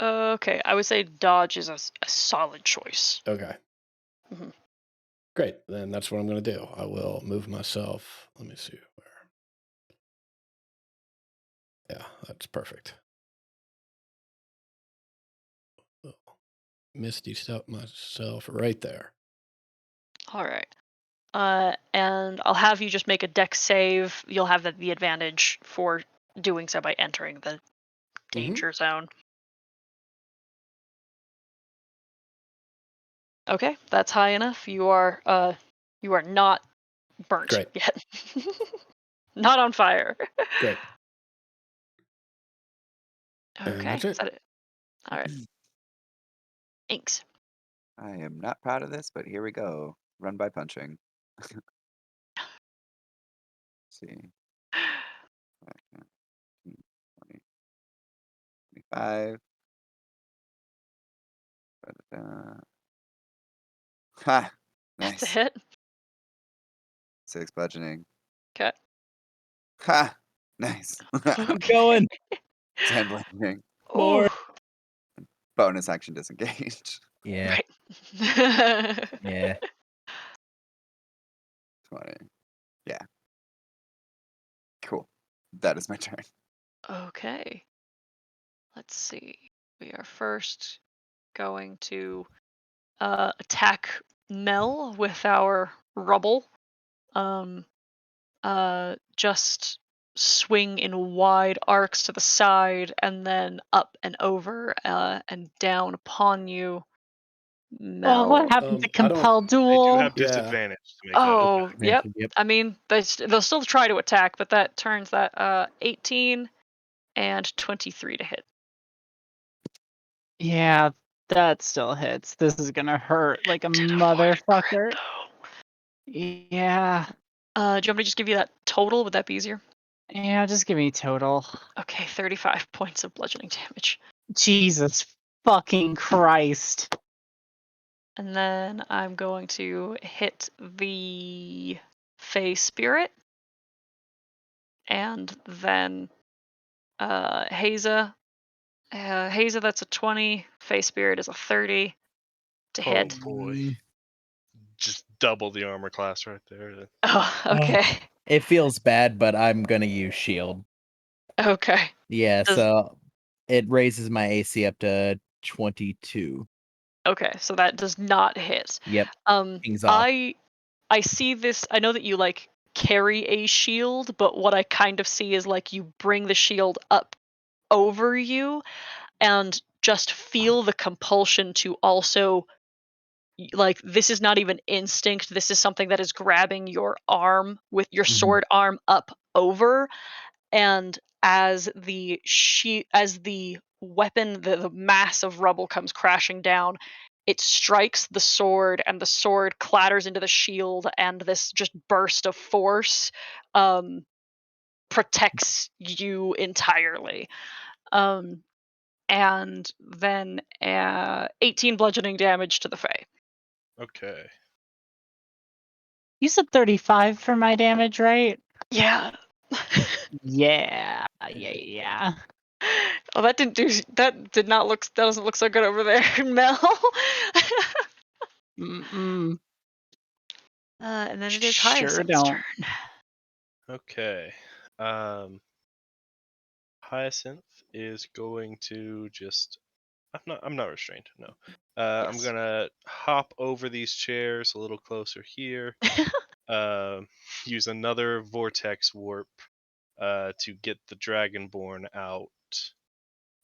Okay, I would say dodge is a solid choice. Okay. Mhm. Great. Then that's what I'm going to do. I will move myself. Let me see where. Yeah, that's perfect. Oh, Misty Step myself right there. All right. And I'll have you just make a dex save. You'll have the advantage for doing so by entering the danger zone. Okay, that's high enough. You are not burnt Great. yet. Not on fire. Great. And Okay, that's is it. that it? All right. Inks. I am not proud of this, but here we go. Run by punching. See. 20, 25. Da-da-da. Ha! That's a Nice. hit. 6 bludgeoning. Okay. Ha! Nice. Keep going. 10 bludgeoning. More. Oh, Bonus action disengage. Yeah. right. Yeah. 20. Yeah. Cool. That is my turn. Okay. Let's see. We are first going to attack Mel with our rubble. Just swing in wide arcs to the side and then up and over and down upon you, Well, what Mel. happened to I don't. compel They do duel? have Yeah. disadvantage to make that Oh, attack. yep. Yep. I mean, they'll still try to attack, but that turns that 18 and 23 to hit. Yeah, that still hits. This is gonna hurt like a To avoid a crit, motherfucker. though. Yeah. Do you want me to just give you that total? Would that be easier? Yeah, just give me total. Okay, 35 points of bludgeoning damage. Jesus fucking Christ. And then I'm going to hit the Fey Spirit. And then Haza. Haza, that's a 20. Fey Spirit is a 30 to Oh hit. boy. Mm. Just double the armor class right there. Oh, okay. It feels bad, but I'm gonna use shield. Okay. Yeah, Does- so it raises my AC up to 22. Okay, so that does not hit. Yep. Things off. I see this. I know that you like carry a shield, but what I kind of see is like you bring the shield up over you and just feel the compulsion to also, like, this is not even instinct. This is something that is grabbing your arm with your Mhm. sword arm up over, and as the weapon, the mass of rubble comes crashing down, it strikes the sword and the sword clatters into the shield, and this just burst of force um, protects you entirely. And then 18 bludgeoning damage to the Fae. Okay. You said 35 for my damage, right? Yeah. Yeah. Yeah. Oh, that did not look, that doesn't look so good over there, Mel. Mm-mm. And then it is Sure Hyacinth's don't. turn. Okay. Hyacinth is going to just. I'm not restrained. No. I'm Yes. gonna hop over these chairs a little closer here. Use another vortex warp to get the dragonborn out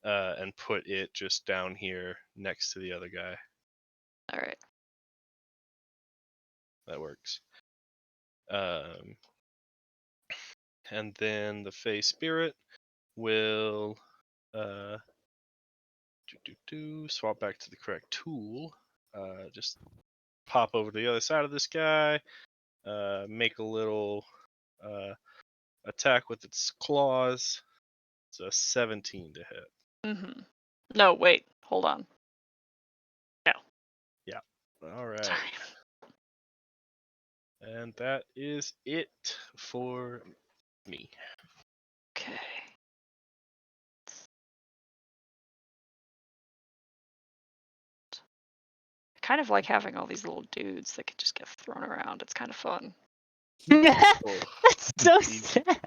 and put it just down here next to the other guy. All right. That works. And then the Fey Spirit will swap back to the correct tool. Just pop over to the other side of this guy. Make a little attack with its claws. It's a 17 to hit. Mm-hmm. No, wait. Hold on. No. Yeah. All right. Sorry. And that is it for me. Okay. I kind of like having all these little dudes that can just get thrown around. It's kind of fun. Oh, That's so indeed. sad.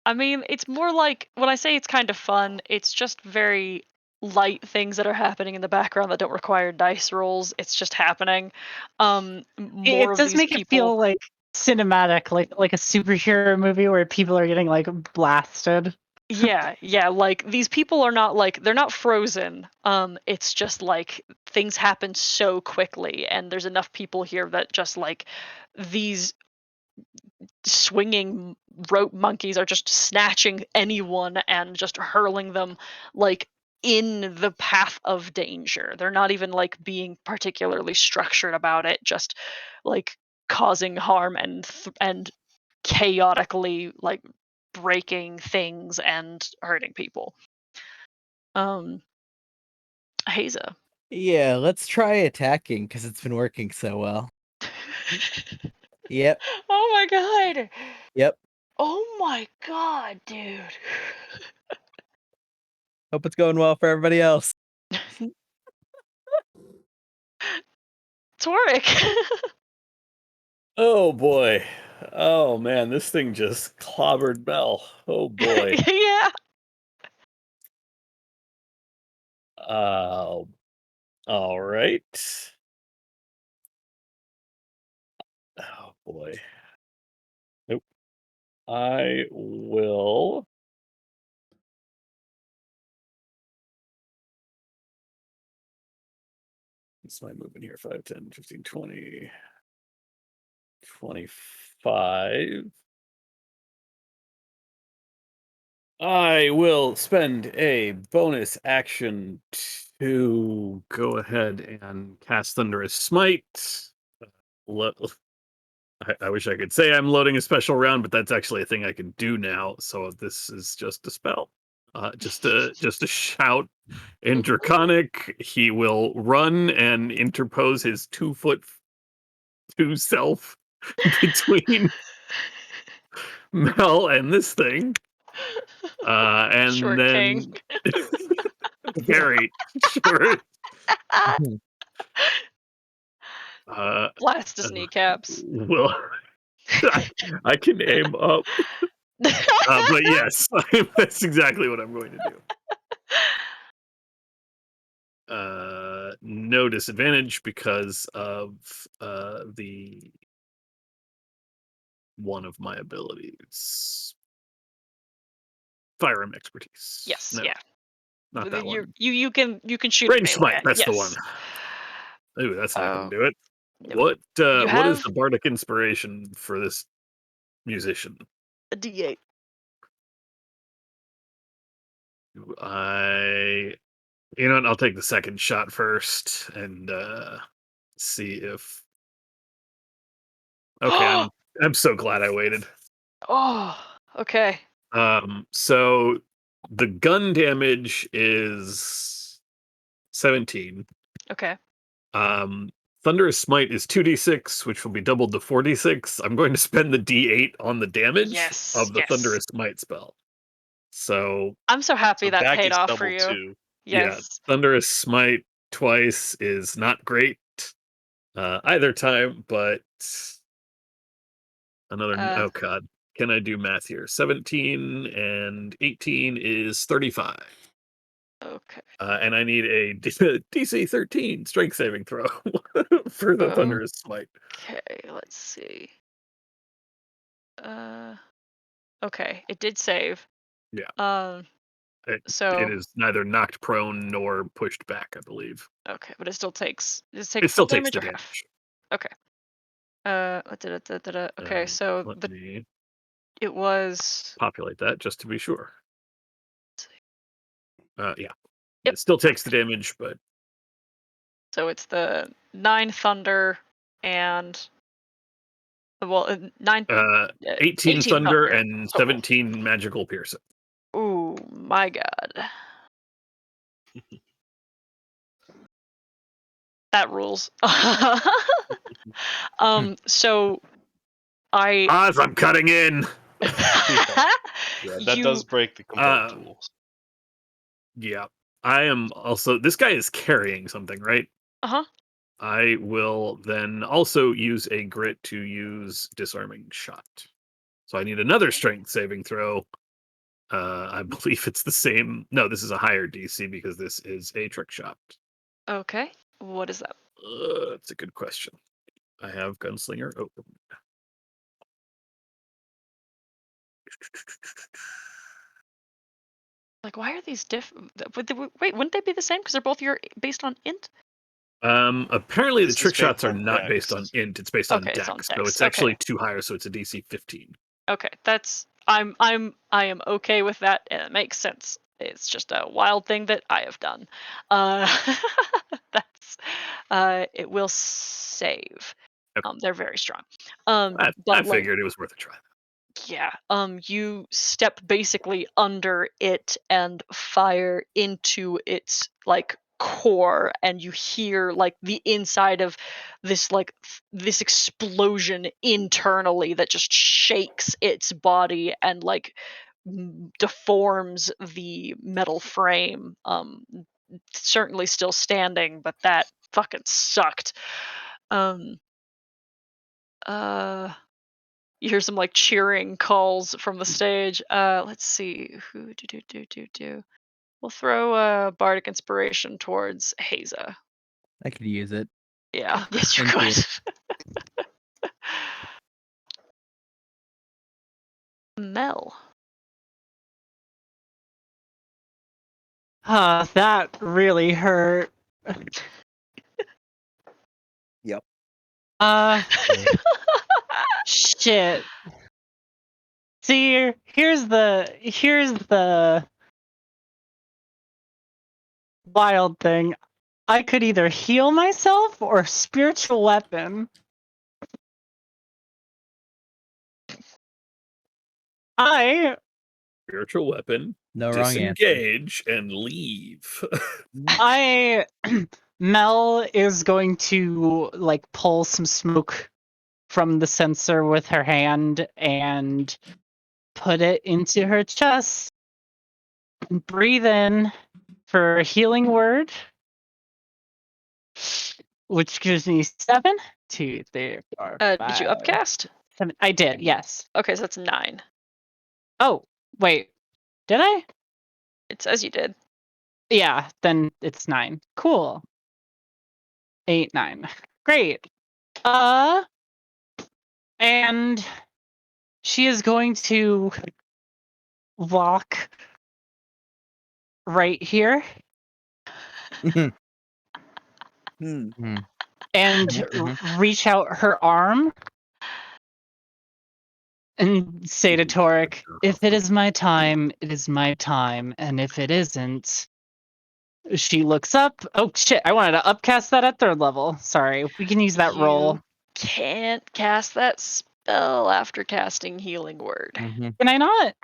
I mean, it's more like when I say it's kind of fun, it's just very light things that are happening in the background that don't require dice rolls. It's just happening. More It of does these make it feel people. like cinematic, like a superhero movie where people are getting like blasted. Yeah, like these people are not like they're not frozen. It's just like things happen so quickly and there's enough people here that just like these swinging rope monkeys are just snatching anyone and just hurling them like in the path of danger. They're not even like being particularly structured about it, just like causing harm and chaotically like breaking things and hurting people. Haza. Yeah, let's try attacking because it's been working so well. Yep, Oh my god. yep. Oh my god, dude. Hope it's going well for everybody else. Toric. Oh boy. Oh man, this thing just clobbered Bell. Oh boy. Yeah. All right. Oh boy. Nope. I will. What's my movement here? 5, 10, 15, 20, 25. I will spend a bonus action to go ahead and cast Thunderous Smite. Lo- I wish I could say I'm loading a special round, but that's actually a thing I can do now. So this is just a spell. Just a shout in Draconic. He will run and interpose his 2 foot 2 self between Mel and this thing. And Short king. then very short. Blast his kneecaps. Well, I can aim up, but yes, that's exactly what I'm going to do. No disadvantage because of the one of my abilities, firearm expertise. Yes, No, yeah. not that one. You can shoot Range melee. smite. That's the one. Yes. Ooh, that's not going to do it. Nope. What You what is have the bardic inspiration for this musician? a D8. You know what? I'll take the second shot first and see if. Okay, I'm so glad I waited. Oh, okay. So the gun damage is 17. Okay. Thunderous Smite is 2d6, which will be doubled to 4d6. I'm going to spend the d8 on the damage Yes, of the yes. Thunderous Smite spell. So I'm so happy So that that paid gets off for double you. too. yeah, Yes. Thunderous Smite twice is not great either time, but Another oh god. Can I do math here? 17 and 18 is 35. Okay. And I need a DC 13 strength saving throw for the thunderous smite. Okay, let's see. Okay, it did save. Yeah. It So is neither knocked prone nor pushed back, I believe. okay, but it still takes. Does it take It full still takes damage the or half? damage. Okay. Okay, so Let me it was. populate that just to be sure. Yeah. Yep. It still takes the damage, but So it's the 9 thunder and 9 18 thunder thunder and total. 17 magical piercing. Ooh, my god. That rules. So I Oz, I'm cutting in. Yeah, that does break the combat rules. Yeah. I am also this guy is carrying something, right? Uh-huh. I will then also use a grit to use disarming shot. So I need another strength saving throw. I believe it's the same. No, this is a higher DC because this is a trick shot. Okay. What is that? That's a good question. I have Gunslinger open. Like, why are these different? Wait, wouldn't they be the same? Because they're both based on int. Apparently the This is trick shots based are on not based on dex. int. It's based on Okay, it's on dex. So dex. it's Okay. actually too higher. So it's a DC 15. Okay, that's I am okay with that, and it makes sense. It's just a wild thing that I have done. That's it will save. Okay. They're very strong. I But like, figured it was worth a try. yeah, you step basically under it and fire into its like core, and you hear like the inside of this this explosion internally that just shakes its body and like deforms the metal frame. Certainly still standing, but that fucking sucked. Um uh you hear some like cheering calls from the stage. Let's see who do. We'll throw bardic inspiration towards Haza. I could use it. Yeah, yes you Thank you. could. Mel. That really hurt. Yep. Shit. See, here's the wild thing. I could either heal myself or spiritual weapon. I Spiritual weapon, No wrong answer. disengage, and leave. I Mel is going to like pull some smoke from the sensor with her hand and put it into her chest. Breathe in for a healing word, which gives me 7, 2, 3, 4, Did you 5, upcast? 7. I did, yes. Okay, so that's 9. Oh, wait. Did I? It says you did. Yeah, then it's 9. Cool. 8, 9. Great. And she is going to walk right here Hmm. and Mhm. reach out her arm and say to Torek, if it is my time, it is my time. And if it isn't, she looks up. Oh, shit. I wanted to upcast that at 3rd level. Sorry. We can use that roll. You can't cast that spell after casting healing word. Mhm. Can I not?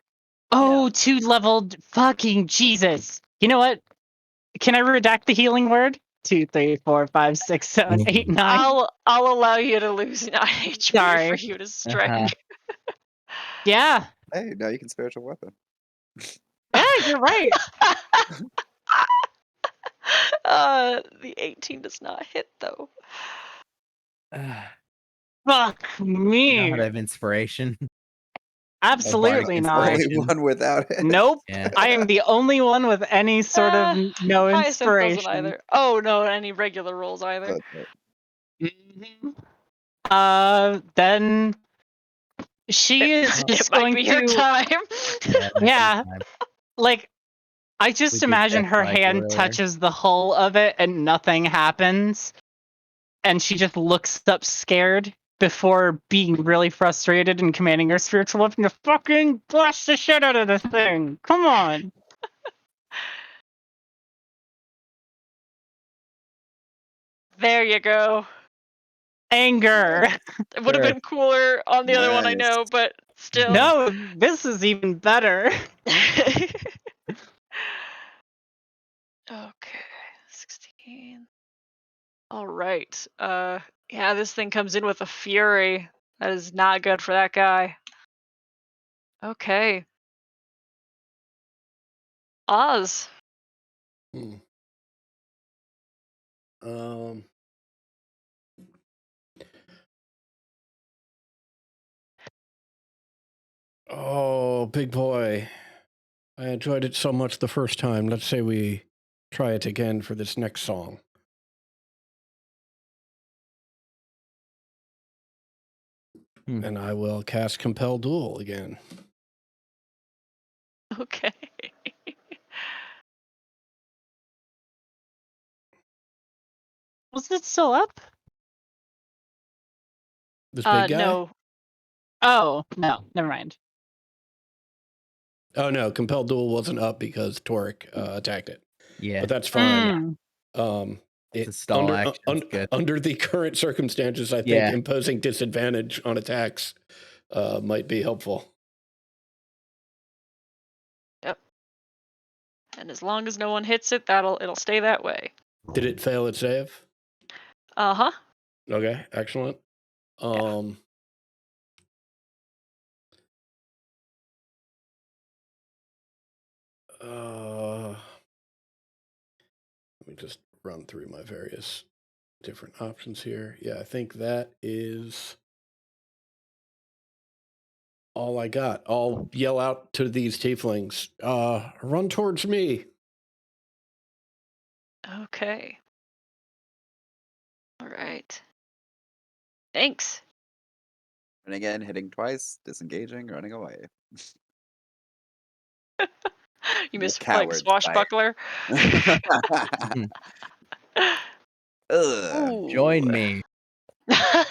Oh, No. 2 leveled. Fucking Jesus. You know what? Can I redact the healing word? 2, 3, 4, 5, 6, 7, 8, 9. I'll allow you to lose 9 HP Sorry. for you to strike. Yeah. Hey, now you can spiritual weapon. Yeah, you're right. The 18 does not hit though. Fuck You me. don't have inspiration. Absolutely bardic not. Only inspiration. one without it. Nope. Yeah. I am the only one with any sort of no Hyacinth doesn't inspiration. either. Oh, no, any regular rolls either. Mhm. Then she is It just might going be your to, time. yeah, like I We just did imagine catch her Michael hand earlier. touches the hull of it and nothing happens, and she just looks up scared before being really frustrated and commanding her spiritual weapon to fucking blast the shit out of the thing. Come on. There you go. Anger. It would have Sure. been cooler on the other one, I Nice. know, but still. No, this is even better. Okay, 16. All right. Yeah, this thing comes in with a fury. That is not good for that guy. Okay. Oz. Hmm. Um. Oh, big boy. I enjoyed it so much the first time. Let's say we try it again for this next song. And I will cast Compel Duel again. Okay. Was it still up? This big guy? No. Oh, no, never mind. Oh, no. Compel Duel wasn't up because Torek attacked it. Yeah. But that's fine. Mm. It's a stall action. It's good. Under the current circumstances, I think Yeah. imposing disadvantage on attacks might be helpful. Yep. And as long as no one hits it, it'll stay that way. Did it fail its save? Uh-huh. Okay, excellent. Yeah. Let me just run through my various different options here. Yeah, I think that is all I got. I'll yell out to these tieflings, run towards me. Okay. All right. Thanks. And again, hitting twice, disengaging, running away. You The miss playing cowards fight. swashbuckler. Ugh. Ooh. Join me. All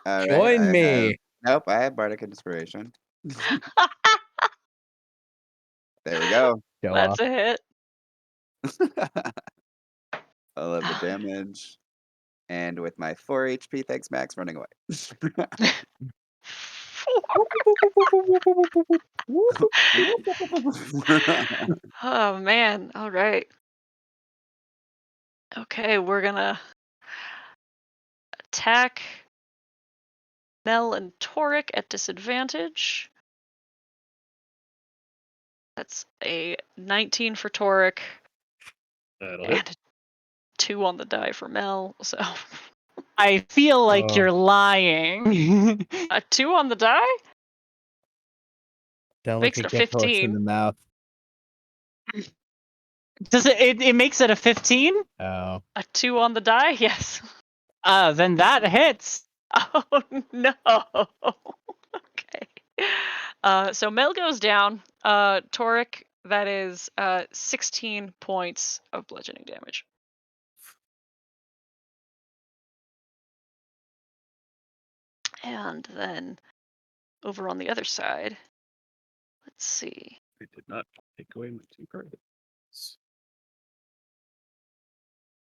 right, Join I me. have nope. I have bardic inspiration. There we go. Show That's off. a hit. I love the damage. And with my 4 HP, thanks Max, running away. Oh man. All right. Okay, we're gonna attack Mel and Toric at disadvantage. That's a 19 for Toric That'll and hit. a 2 on the die for Mel. So I feel like Oh. you're lying. a 2 on the die Don't makes look it a a gift horse in 15. the mouth. Does it makes it a 15? Oh. A 2 on the die? Yes. Then that hits. Oh no. Okay. So Mel goes down. Toric, that is 16 points of bludgeoning damage. And then over on the other side, let's see. They did not take away my 2 credits.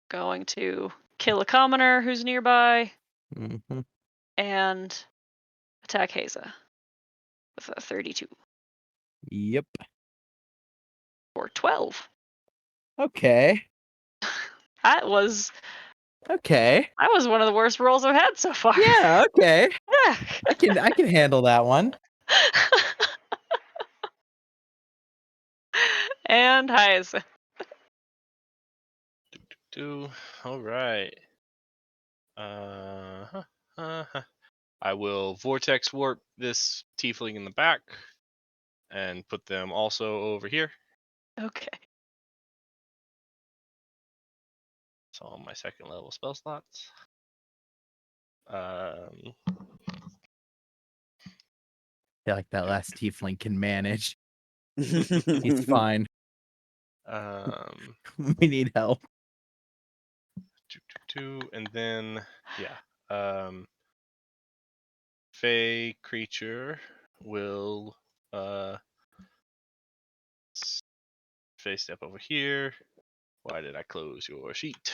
Going to kill a commoner who's nearby Mm-hmm. and attack Haza with a 32 Yep. or 12. Okay. That was Okay. one of the worst rolls I've had so far. Yeah. Okay. Yeah. I can handle that one. And Haza. All right. I will vortex warp this tiefling in the back and put them also over here. Okay. So on my second level spell slots. Um, feel like that last tiefling can manage. He's fine. um, We need help. and then yeah, Fey creature will Fey step over here. Why did I close your sheet?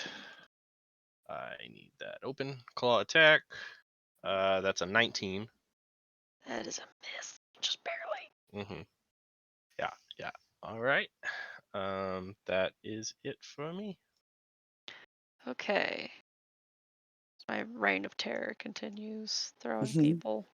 I need that open. Claw attack. That's a 19. That is a miss. Just barely. Mm-hmm. Yeah. All right. That is it for me. Okay. My reign of terror continues, throwing people.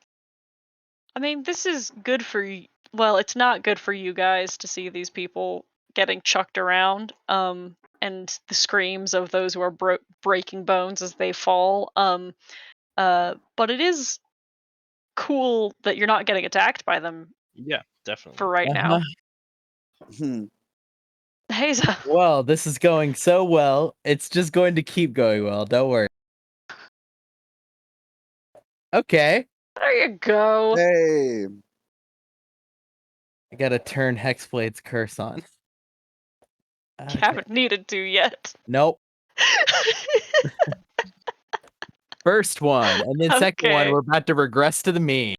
I mean, this is good for well, it's not good for you guys to see these people getting chucked around, and the screams of those who are breaking bones as they fall. But it is cool that you're not getting attacked by them Yeah, definitely. for right Uh-huh. now. Hazel. Well, this is going so well. It's just going to keep going well. Don't worry. Okay. There you go. Hey. I gotta turn Hexblade's curse on. You haven't needed to yet. Nope. First one, and then second one, Okay. we're about to regress to the mean.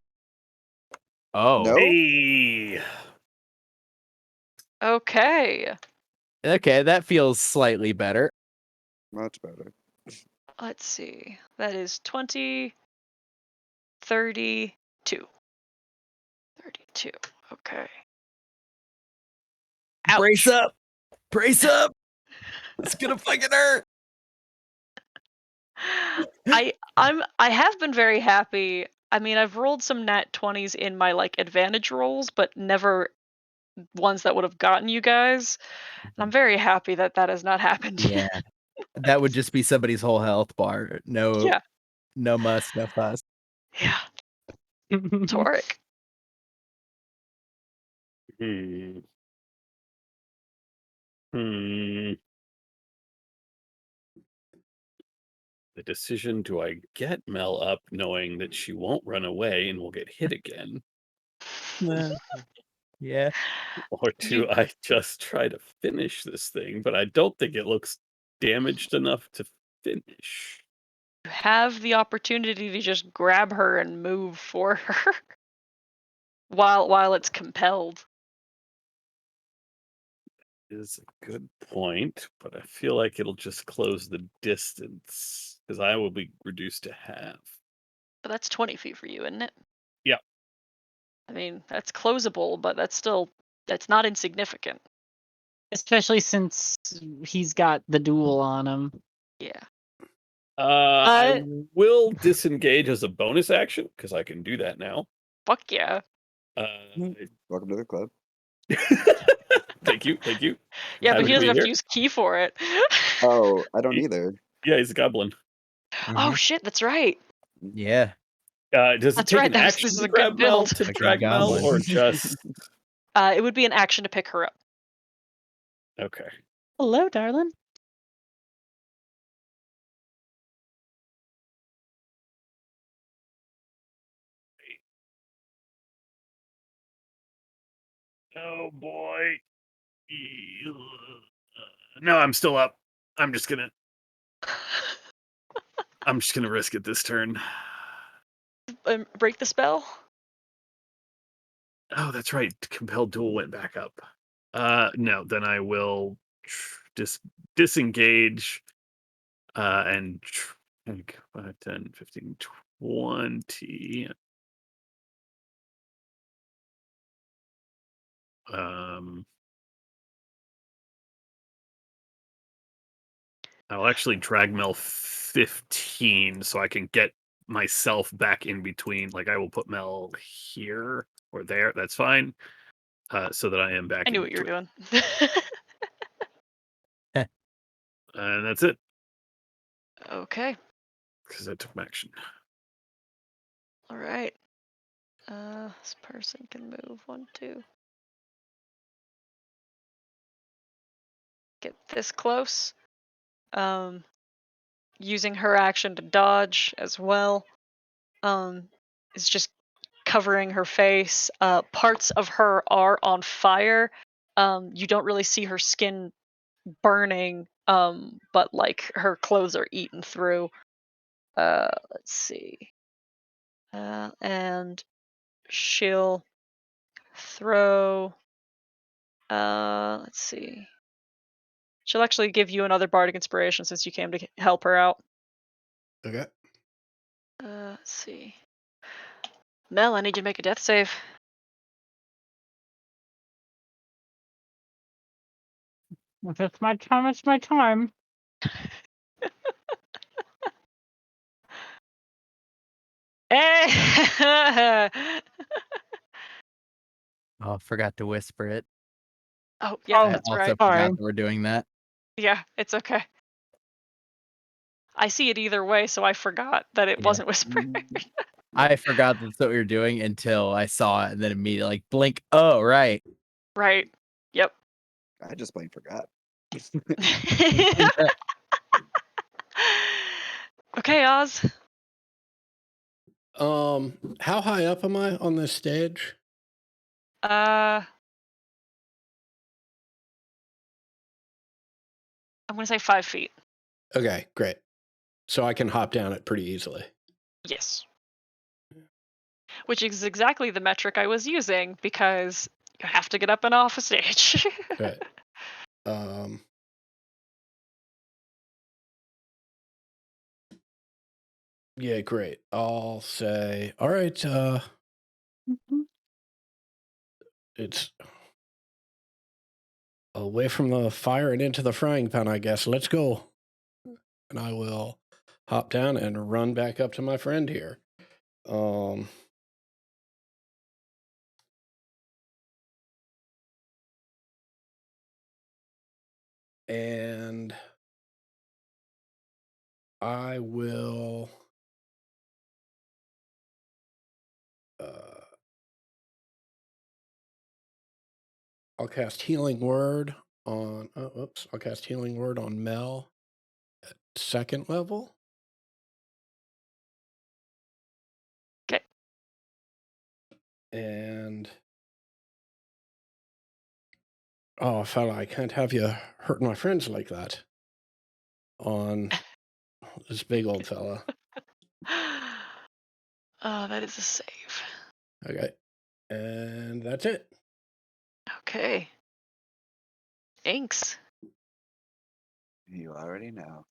Oh. No? Hey, Okay. Okay, that feels slightly better. Much better. Let's see. That is 20, 32. 32. Okay. Ouch. Brace up! Brace up! It's gonna fucking hurt! I have been very happy. I mean, I've rolled some nat 20s in my like advantage rolls, but never ones that would have gotten you guys. And I'm very happy that that has not happened. Yeah. That would just be somebody's whole health bar. No, Yeah. no muss, no fuss. Yeah. Toric. Hmm. Hmm. The decision, do I get Mel up knowing that she won't run away and will get hit again? Yeah. Or do I just try to finish this thing? But I don't think it looks damaged enough to finish. You have the opportunity to just grab her and move for her while it's compelled. Is a good point, but I feel like it'll just close the distance because I will be reduced to half. But that's 20 feet for you, isn't it? Yeah. I mean, that's closable, but that's not insignificant. Especially since he's got the duel on him. Yeah. I will disengage as a bonus action because I can do that now. Fuck yeah. Welcome to the club. Thank you. Yeah, but Happy he to doesn't be have to here. use key for it. Oh, I don't either. Yeah, he's a goblin. Oh shit, that's right. Yeah. Does it That's take right, an this action is to a good grab Mel build. to Like a drag Mel, goblin. or just It would be an action to pick her up. okay? Hello, darling. Oh boy. No, I'm still up. I'm just gonna risk it this turn. Break the spell? Oh, that's right. Compelled duel went back up. No, then I will disengage and think 5, 10, 15, 20. I'll actually drag Mel 15 so I can get myself back in between. Like I will put Mel here or there. That's fine. So that I am back I in knew what you were between. doing. And that's it Okay. because I took my action. All right. This person can move 1, 2. Get this close. Using her action to dodge as well. Is just covering her face. Parts of her are on fire. You don't really see her skin burning, but like her clothes are eaten through. Let's see. And she'll throw. Let's see. She'll actually give you another bardic inspiration since you came to help her out. Okay. Let's see. Mel, I need you to make a death save. If it's my time, it's my time. Eh! Oh, forgot to whisper it. Oh, yeah, Oh, I that's also right. forgot sorry. that we're doing that. Yeah, it's okay. I see it either way, so I forgot that it Yeah. wasn't whispered. I forgot that's what we were doing until I saw it, and then immediately like blink. Oh, right. Right. Yep. I just plain forgot. Okay, Oz. How high up am I on this stage? I'm gonna say 5 feet. Okay, great. So I can hop down it pretty easily. Yes. Which is exactly the metric I was using because you have to get up and off a stage. Right. Um, yeah, great. I'll say, all right, it's away from the fire and into the frying pan, I guess. Let's go. And I will hop down and run back up to my friend here. And I will I'll cast Healing Word on I'll cast Healing Word on Mel at 2nd level. Okay. And oh, fella, I can't have you hurt my friends like that on this big old fella. Oh, that is a save. Okay. And that's it. Okay. Thanks. You already know.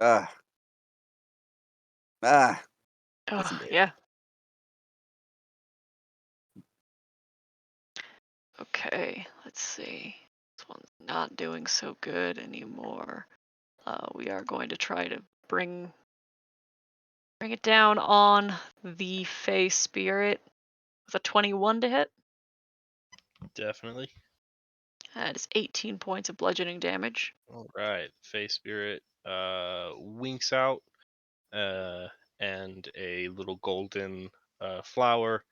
Ah. Ah. Oh, Listen, babe. yeah. Okay, let's see. This one's not doing so good anymore. We are going to try to bring it down on the Fey Spirit with a 21 to hit. Definitely. That is 18 points of bludgeoning damage. All right. Face Spirit winks out, and a little golden flower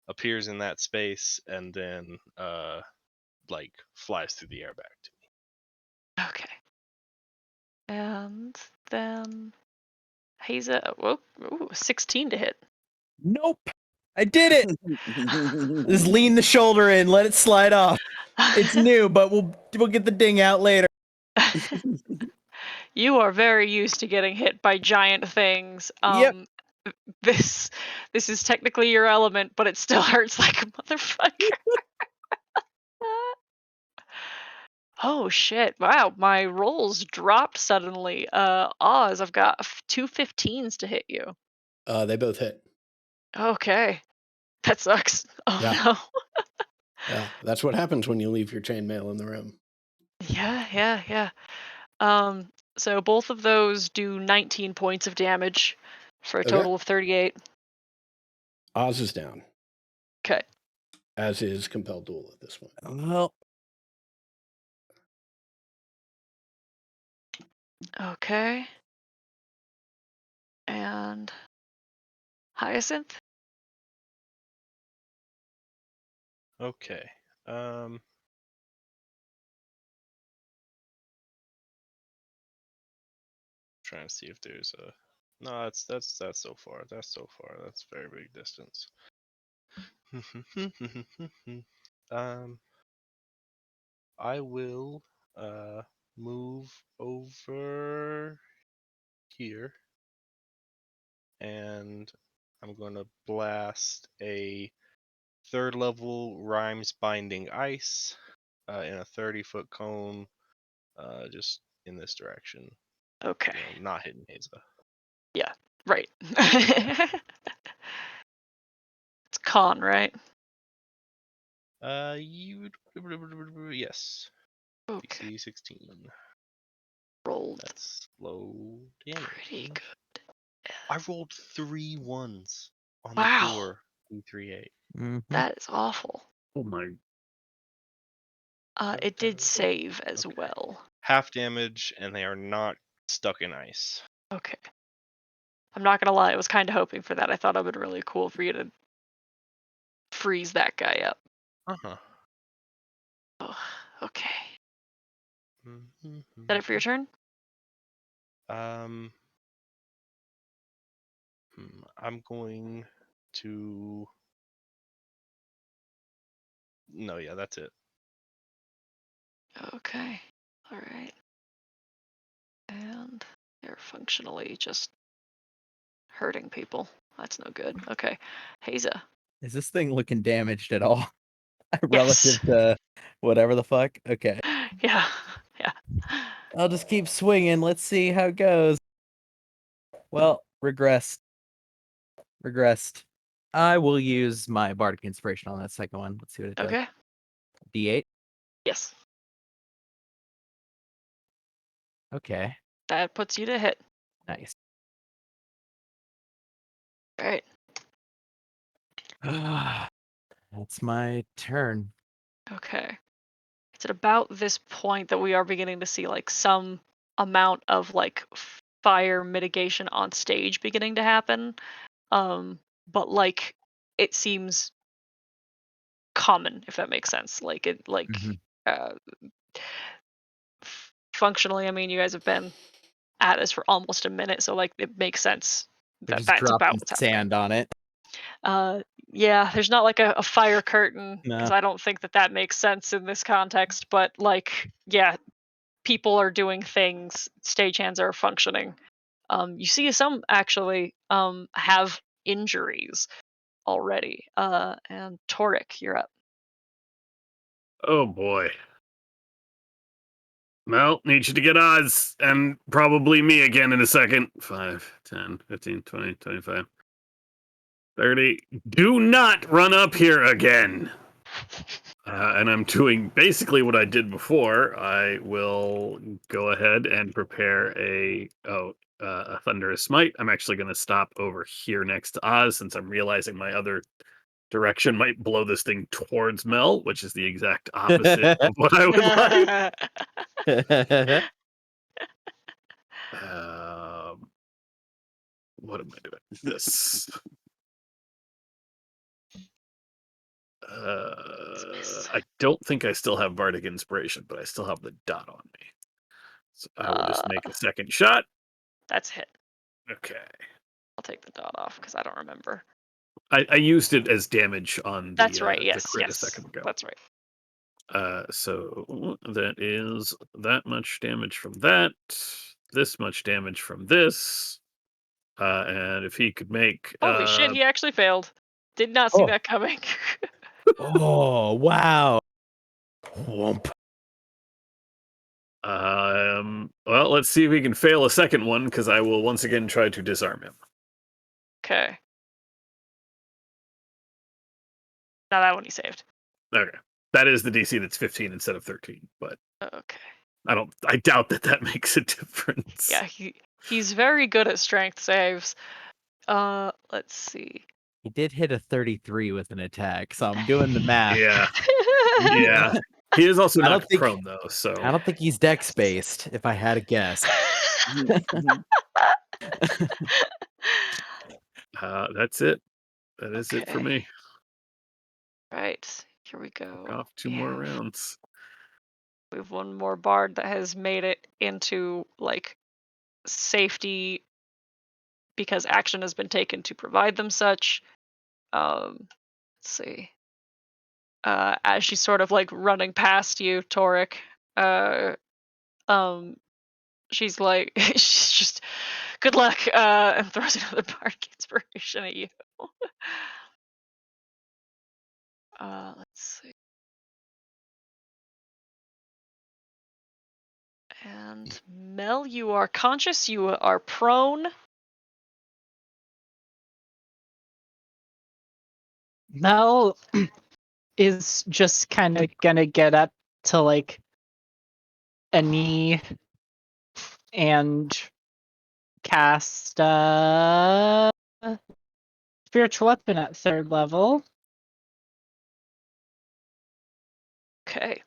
appears in that space, and then like flies through the air back to me. Okay. And then Haza, whoa, ooh, 16 to hit. Nope. I did it. Just lean the shoulder in, let it slide off. It's new, but we'll get the ding out later. You are very used to getting hit by giant things. Yep. This is technically your element, but it still hurts like a motherfucker. Oh shit! Wow, my rolls dropped suddenly. Oz, I've got 2 15s to hit you. They both hit. Okay, that sucks. Oh Yeah. no. Yeah, that's what happens when you leave your chainmail in the room. Yeah. So both of those do 19 points of damage for a Okay. total of 38. Oz is down, Okay. as is Compelled Duel at this point. Well, Okay. And Hyacinth? Okay. Trying to see if there's a. No, that's so far. That's so far. That's very big distance. I will move over here, and I'm gonna blast a 3rd level Rhymes Binding Ice in a 30-foot cone, just in this direction. Okay. Not hitting Haza. Yeah, right. It's con, right? Yes. Okay. DC 16. Rolled That's low damage. pretty good. I rolled 3 1s on Wow. the 4 E38. That is awful. Oh my! It did save as Okay. well. Half damage, and they are not stuck in ice. Okay. I'm not gonna lie, I was kind of hoping for that. I thought it would be really cool for you to freeze that guy up. Uh-huh. Oh, okay. Is Mhm. that it for your turn? I'm going to. No, yeah, that's it. Okay. All right. And they're functionally just hurting people. That's no good. Okay. Haza. Is this thing looking damaged at all? Yes. Relative to whatever the fuck? Okay. Yeah. Yeah. I'll just keep swinging. Let's see how it goes. Well, regressed. I will use my Bardic Inspiration on that second one. Let's see what it does. Okay. D8. Yes. Okay. That puts you to hit. Nice. All right. That's my turn. Okay. It's at about this point that we are beginning to see like some amount of like fire mitigation on stage beginning to happen. But like it seems common, if that makes sense. Like it like Mhm. uh functionally, I mean, you guys have been at this for almost a minute, so like it makes sense They're that just that's about dropping what's happening. sand on it. Yeah, there's not like a fire curtain because No. I don't think that makes sense in this context. But like, yeah, people are doing things. Stagehands are functioning. You see some actually have injuries already. And Torek, you're up. Oh boy. Mel, need you to get Oz, and probably me again in a second. 5, 10, 15, 20, 25, 30. Do not run up here again. And I'm doing basically what I did before. I will go ahead and prepare a thunderous smite. I'm actually going to stop over here next to Oz since I'm realizing my other direction might blow this thing towards Mel, which is the exact opposite of what I would like. What am I doing? This. I don't think I still have Bardic Inspiration, but I still have the dot on me. So I will just make a second shot. That's a hit. Okay. I'll take the dot off because I don't remember. I used it as damage on the, That's right. the Yes. crit Yes. a second ago. That's right. So that is that much damage from that, this much damage from this, and if he could make Holy shit! He actually failed. Did not see Oh. that coming. Oh, wow. Whoomp. Well, let's see if we can fail a second one, because I will once again try to disarm him. Okay. Now that one he saved. Okay, that is the DC that's 15 instead of 13, but Okay. I doubt that makes a difference. Yeah, he's very good at strength saves. Let's see. He did hit a 33 with an attack, so I'm doing the math. Yeah. He is also I don't knocked think- prone though, so I don't think he's dex based, if I had a guess. That's it. That is it for Okay. me. Right. Here we go. Off 2 more rounds. We have one more bard that has made it into like safety because action has been taken to provide them such. Let's see. As she's sort of like running past you, Toric, uh, um, she's like, she's just, good luck, and throws another bardic inspiration at you. Let's see. And Mel, you are conscious. You are prone. Mel is just kind of gonna get up to like a knee and cast spiritual weapon at 3rd level. Okay.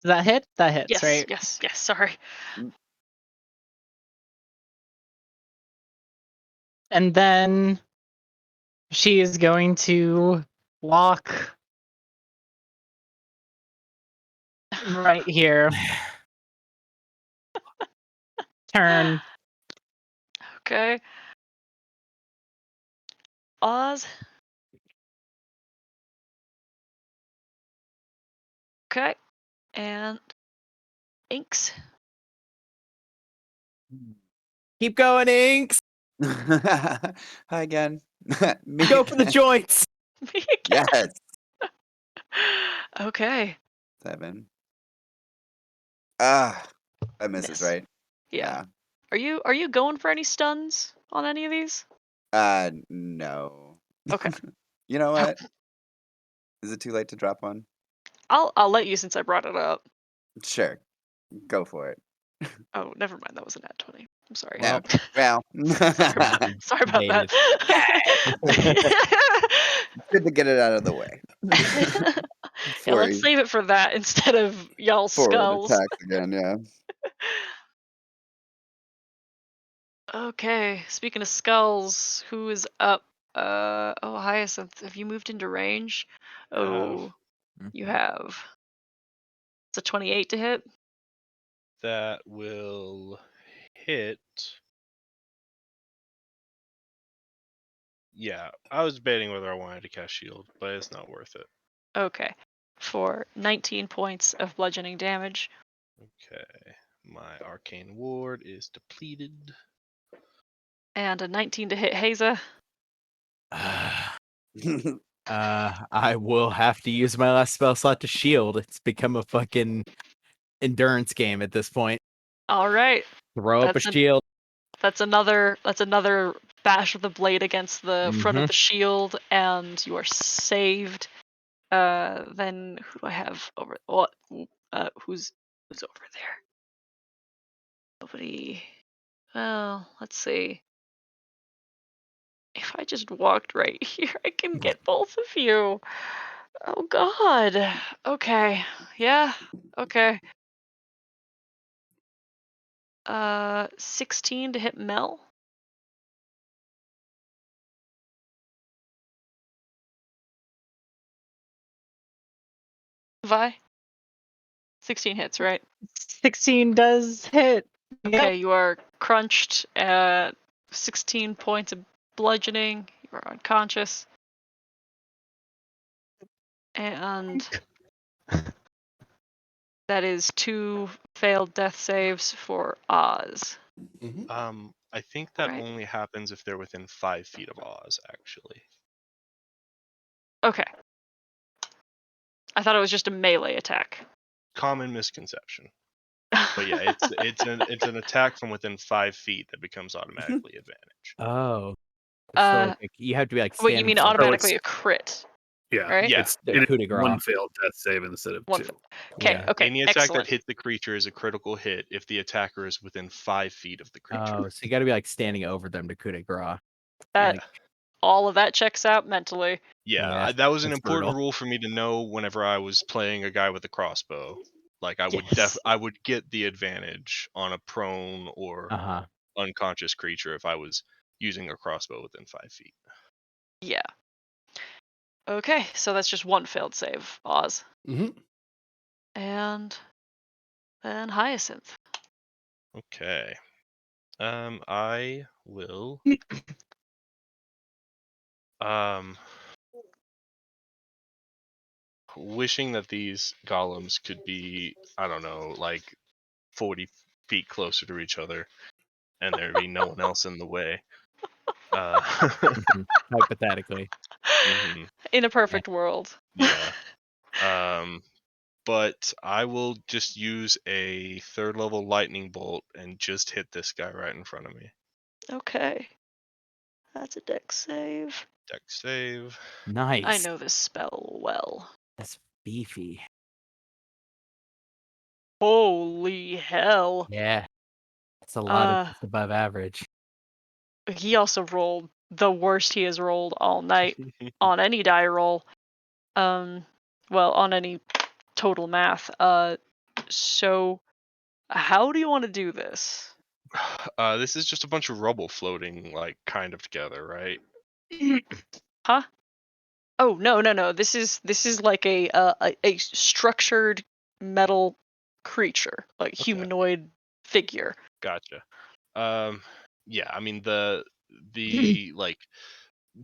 Does that hit? That hits, Yes, right? yes, yes. Sorry. And then she is going to walk right here. Turn. Okay. Oz. Okay. And Inks. Keep going, Inks. Hi again. Me Go for the again. joints. Me again. Yes. Okay. 7. That misses, Miss. right? Yeah. Are you going for any stuns on any of these? No. Okay. You know what? Is it too late to drop one? I'll let you since I brought it up. Sure. Go for it. Oh, never mind. That was an ad 20. I'm sorry. Yeah. Well, Well, Sorry about that. good to get it out of the way Yeah, before let's he save it for that instead of y'all's forward skulls. attacks again. Yeah. Okay, speaking of skulls, who is up? Oh, Hyacinth, have you moved into range? Oh, you have. It's a 28 to hit. That will hit. Yeah, I was debating whether I wanted to cast shield, but it's not worth it. Okay, for 19 points of bludgeoning damage. Okay, my arcane ward is depleted. And a 19 to hit Haza. I will have to use my last spell slot to shield. It's become a fucking endurance game at this point. All right, Throw up a that's shield. that's another bash of the blade against the front of Mhm. the shield, and you are saved. Then who do I have over? What? Who's over there? Nobody. Well, let's see. If I just walked right here, I can get both of you. Oh God. Okay. Yeah. Okay. 16 to hit Mel. Vi. 16 hits, right? 16 does hit. Okay, Yep. you are crunched at 16 points of bludgeoning. You are unconscious. And that is 2 failed death saves for Oz. I think that Right. only happens if they're within 5 feet of Oz, actually. Okay. I thought it was just a melee attack. Common misconception. But yeah, it's an attack from within 5 feet that becomes automatically advantage. Oh. So like, you have to be like Wait, you standing mean still. automatically a crit, Yeah, right? Yeah, it's The it coup de is grace. 1 failed death save instead of One 2. Okay, Yeah. okay, any attack excellent. that hits the creature is a critical hit if the attacker is within 5 feet of the creature. Oh, so you got to be like standing over them to coup de grace. That Yeah. all of that checks out mentally. Yeah, Yeah, that was an that's important brutal. rule for me to know whenever I was playing a guy with a crossbow. Like Yes. I would get the advantage on a prone or Uh-huh. unconscious creature if I was using a crossbow within 5 feet. Yeah. Okay, so that's just one failed save, Oz. Mhm. And then Hyacinth. Okay. I will. Wishing that these golems could be, I don't know, like 40 feet closer to each other, and there'd be no one else in the way. Hypothetically. Mhm, In a perfect world. yeah. But I will just use a 3rd level lightning bolt and just hit this guy right in front of me. Okay. That's a dex save. Dex save. Nice. I know this spell well. That's beefy. Holy hell. Yeah. That's a lot of Uh, just above average. he also rolled the worst he has rolled all night on any die roll. Well, on any total math. So how do you want to do this? This is just a bunch of rubble floating, like, kind of together, right? Huh? Oh, no. This is like a structured metal creature, like Okay. humanoid figure. Gotcha. Yeah, I mean the like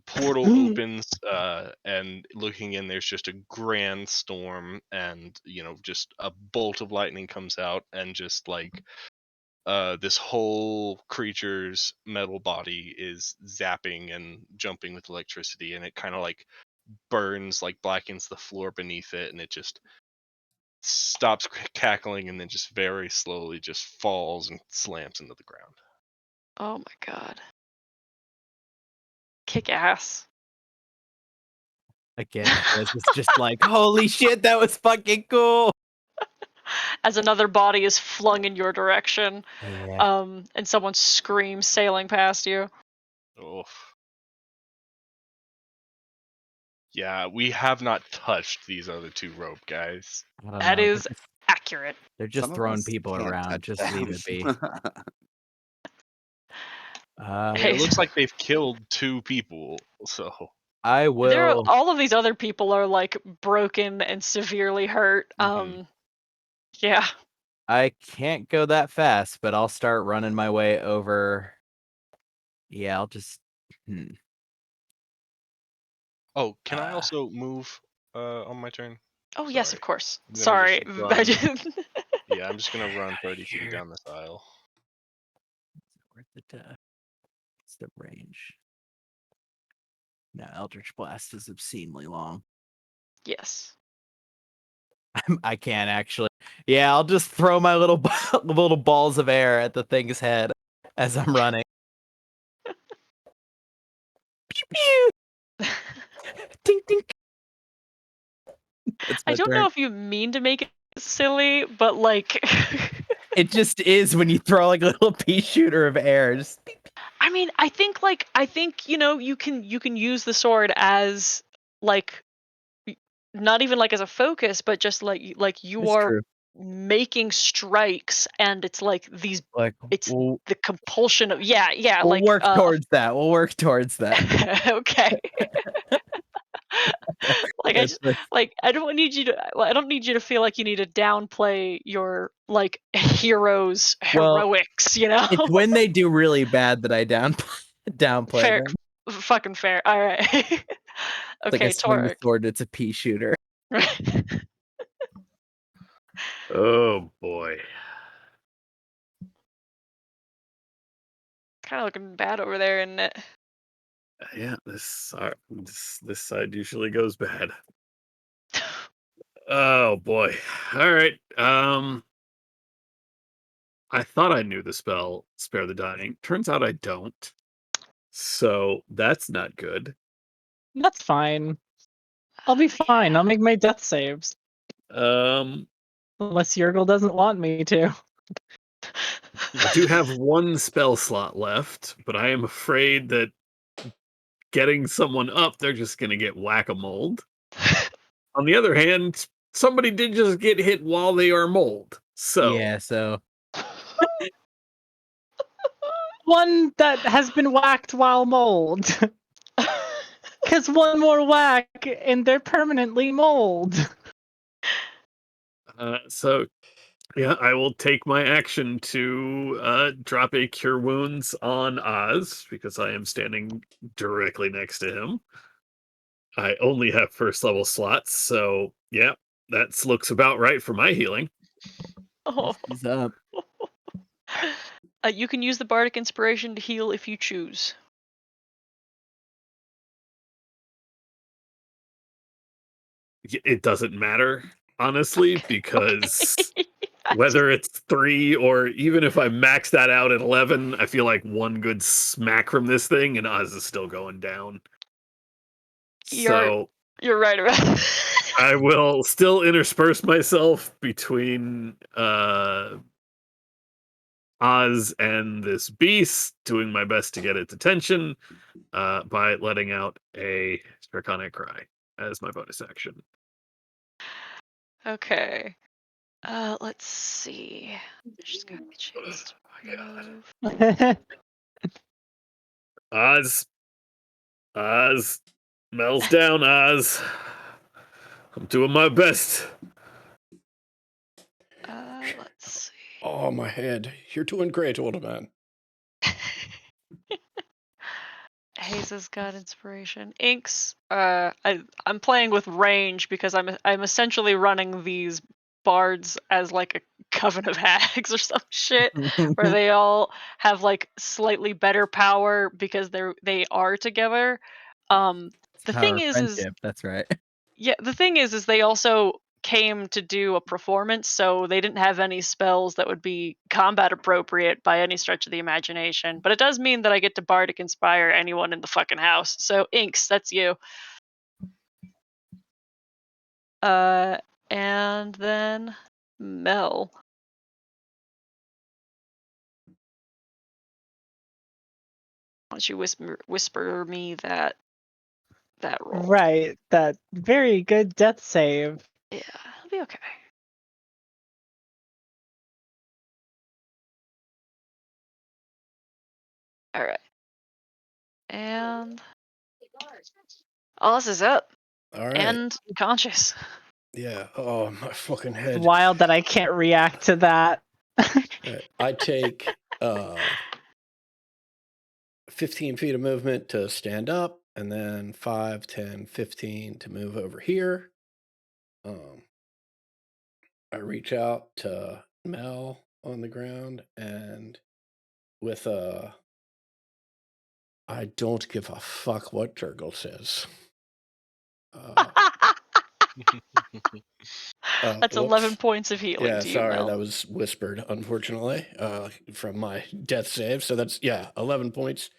portal opens, and looking in, there's just a grand storm, and just a bolt of lightning comes out, and just like this whole creature's metal body is zapping and jumping with electricity, and it kind of like burns, like blackens the floor beneath it, and it just stops cackling, and then just very slowly just falls and slams into the ground. Oh my god. Kick ass. Again, Chris, it's just like, holy shit, that was fucking cool. As another body is flung in your direction, Yeah. and someone screams sailing past you. Oof. Yeah, we have not touched these other 2 rope guys. I don't That know. is accurate. They're Some just of throwing us people can't around. touch Just leave them. it be. I mean, Hey, it looks like they've killed 2 people, so I will. all of these other people are like broken and severely hurt. Mhm. Yeah. I can't go that fast, but I'll start running my way over. Yeah, I'll just. Oh, can I also move on my turn? Oh yes, Sorry. of course. I'm gonna just Sorry. run. Yeah, I'm just gonna run 30 feet Here. down this aisle. Where's what's the range? No, Eldritch Blast is obscenely long. Yes. I can't actually. Yeah, I'll just throw my little little balls of air at the thing's head as I'm running. Pew pew. Tink tink. That's I my don't turn. know if you mean to make it silly, but like It just is when you throw like a little pea shooter of air. Just beep, beep. I mean, I think you can use the sword as like not even like as a focus, but just like you It's are true. making strikes, and it's like these Like it's the compulsion of yeah we'll like work towards that. We'll work towards that. okay. Like That's the, I don't need you to I don't need you to feel like you need to downplay your like heroes well, heroics, it's when they do really bad that I downplay Fair, them. fucking fair. All right. It's like I Okay, swing the Torek. sword. It's a pea shooter. Oh boy. Kind of looking bad over there, isn't it? Yeah, this side usually goes bad. Oh boy. All right. I thought I knew the spell Spare the Dying. Turns out I don't. So that's not good. That's fine. I'll be fine. I'll make my death saves. Um Unless Yergel doesn't want me to. I do have one spell slot left, but I am afraid that getting someone up, they're just gonna get whack-a-moled. On the other hand, somebody did just get hit while they are mold. So Yeah, so One that has been whacked while mold. Because one more whack and they're permanently mold. so yeah, I will take my action to drop a cure wounds on Oz because I am standing directly next to him. I only have first level slots, so yeah, that looks about right for my healing. Oh. he's up. You can use the bardic inspiration to heal if you choose. It doesn't matter, honestly, because Okay. whether it's 3 or even if I max that out at 11, I feel like one good smack from this thing and Oz is still going down. You're So right about I will still intersperse myself between Oz and this beast, doing my best to get its attention by letting out a Draconic Cry as my bonus action. Okay. Let's see. She's got a chance to move. Oz. Oz. Mel's down, Oz. I'm doing my best. Let's see. Oh, my head. You're doing great, old man. Hazel's got inspiration. Inks. I'm playing with range because I'm essentially running these bards as like a coven of hags or some shit, where they all have like slightly better power because they are together. The Power thing of is friendship. That's right. yeah, the thing is they also came to do a performance, so they didn't have any spells that would be combat appropriate by any stretch of the imagination. But it does mean that I get to bardic inspire anyone in the fucking house. So Inks, that's you. Uh, and then Mel. Why don't you whisper me that roll? Right, that very good death save. Yeah, it'll be okay. All right. And Oz is up All right. and conscious. Yeah. Oh, my fucking head. It's wild that I can't react to that. I take 15 feet of movement to stand up, and then 5, 10, 15 to move over here. I reach out to Mel on the ground, and with I don't give a fuck what Jurgle says. That's 11 Whoops. points of healing Yeah, to you, sorry, Mel. that was whispered, unfortunately, from my death save. So that's, 11 points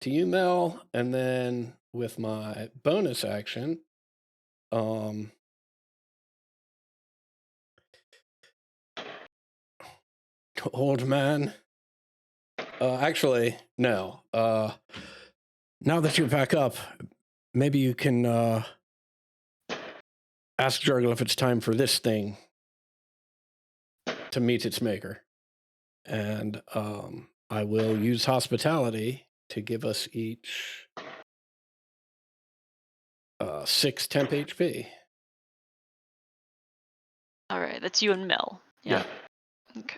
to you, Mel. And then with my bonus action, old man. Actually, no. Now that you're back up, maybe you can ask Jurgle if it's time for this thing to meet its maker. And I will use hospitality to give us each 6 temp HP. All right, that's you and Mel. Yeah. Okay.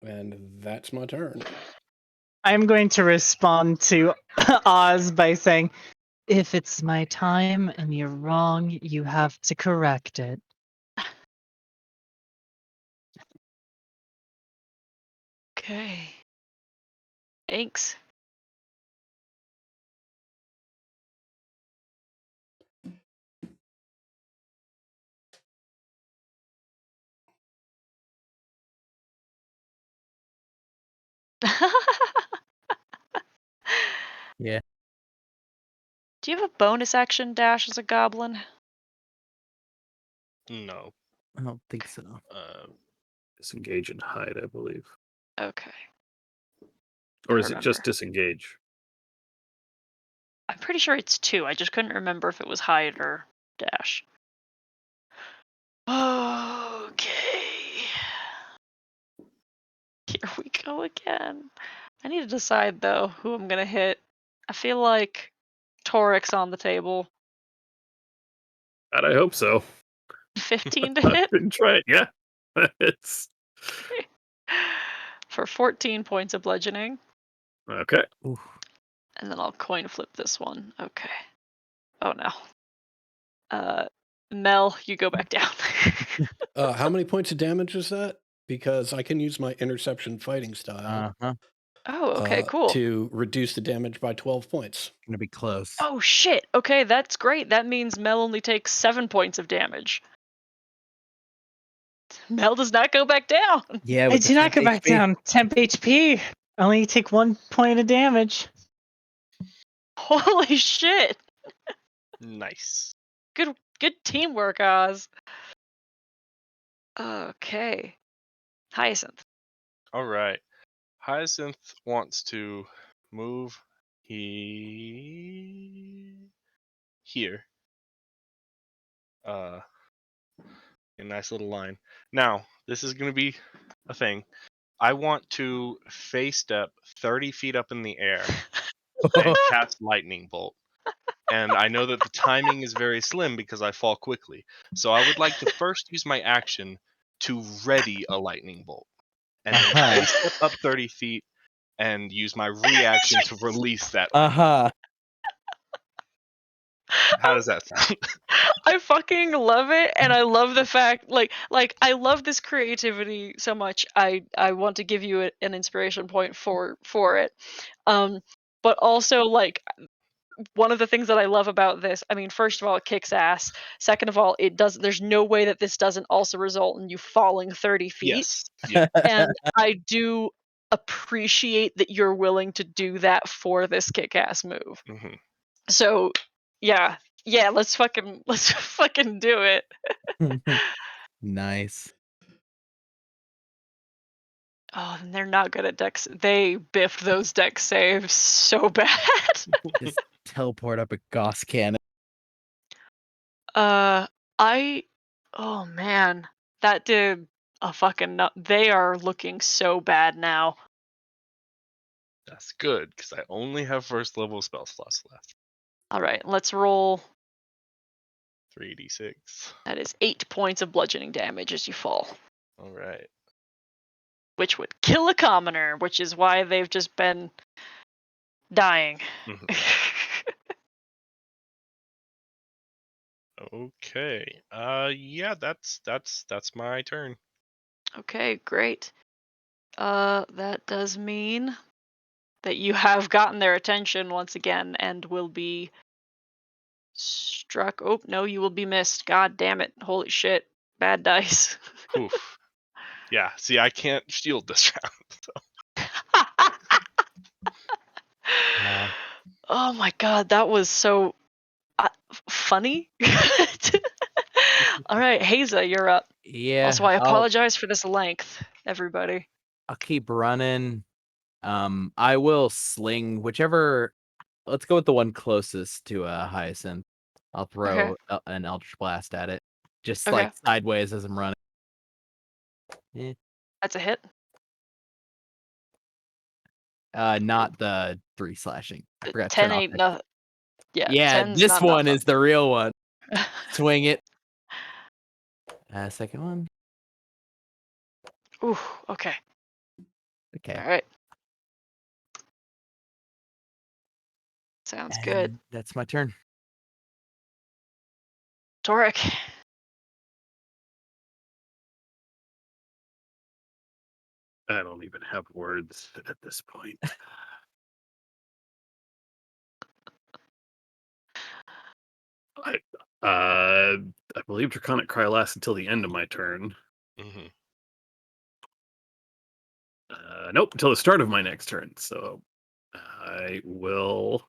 And that's my turn. I'm going to respond to Oz by saying, if it's my time and you're wrong, you have to correct it. Okay. Thanks. Yeah. Do you have a bonus action dash as a goblin? No. I don't think so. Disengage and hide, I believe. Okay. Or I is it just remember. disengage? I'm pretty sure it's 2. I just couldn't remember if it was hide or dash. Okay. Here we go again. I need to decide though who I'm gonna hit. I feel like Toric's on the table. God, I hope so. 15 to I've hit been trying. Yeah, it's for 14 points of bludgeoning. okay. Oof. And then I'll coin flip this one. Okay. Oh no. Mel, you go back down. How many points of damage is that? Because I can use my interception fighting style Uh-huh. Oh, okay, cool. to reduce the damage by 12 points. Gonna be close. Oh shit. Okay, that's great. That means Mel only takes 7 points of damage. Mel does not go back down. Yeah, I with the do not 10 go back HP. down. Temp HP. Only take 1 point of damage. Holy shit. Nice. Good teamwork, Oz. Okay. Hyacinth. All right. Hyacinth wants to move here. A nice little line. Now, this is going to be a thing. I want to face step 30 feet up in the air and cast lightning bolt. And I know that the timing is very slim because I fall quickly. So I would like to first use my action to ready a lightning bolt. And then face step up 30 feet and use my reaction to release that. Uh-huh. How does that sound? I fucking love it, and I love the fact like I love this creativity so much. I want to give you an inspiration point for it. But also like one of the things that I love about this, I mean, first of all, it kicks ass. Second of all, there's no way that this doesn't also result in you falling 30 feet. Yes. Yeah. And I do appreciate that you're willing to do that for this kick-ass move. hmm So, yeah, let's fucking do it. Nice. Oh, and they're not good at dex. They biffed those dex saves so bad. Just teleport up a Gauss cannon. Oh man, that did a fucking nut. They are looking so bad now. That's good because I only have first level spell slots left. All right, let's roll. 3d6. That is 8 points of bludgeoning damage as you fall, All right. which would kill a commoner, which is why they've just been dying. Mhm. Okay. Yeah, that's my turn. Okay, great. That does mean that you have gotten their attention once again and will be struck. Oh, no, you will be missed. God damn it. Holy shit. Bad dice. Oof. Yeah. See, I can't shield this round. Yeah. Oh my god, that was so funny. All right, Haza, you're up. Yeah. Also, I apologize for this length, everybody. I'll keep running. I will sling whichever. Let's go with the one closest to Hyacinth. I'll throw an Eldritch Blast at it, just Okay. like sideways as I'm running. Eh. That's a hit. Not the 3 slashing. I forgot to 10 turn off. ain't nothing. Yeah, Yeah, 10's this not one nothing. is the real one. Swing it. Second one. Ooh, okay. Okay. All right. Sounds good. And that's my turn. Toric. I don't even have words at this point. I believe Draconic Cry lasts until the end of my turn. hmm Nope, until the start of my next turn. So I will.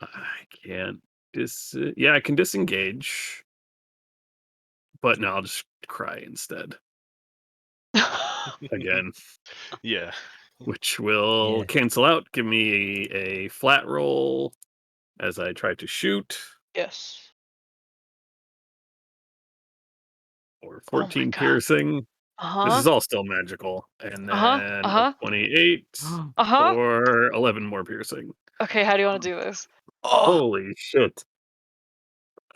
I can't yeah, I can disengage, but no, I'll just cry instead. Again. Yeah. which will Yeah. cancel out. Give me a flat roll as I try to shoot, Yes. or Oh my 14 god. piercing. This Uh-huh. is all still magical. And Uh-huh. then a Uh-huh. 28 Uh-huh. for 11 more piercing. Okay, how do you want to do this? Oh, Holy shit.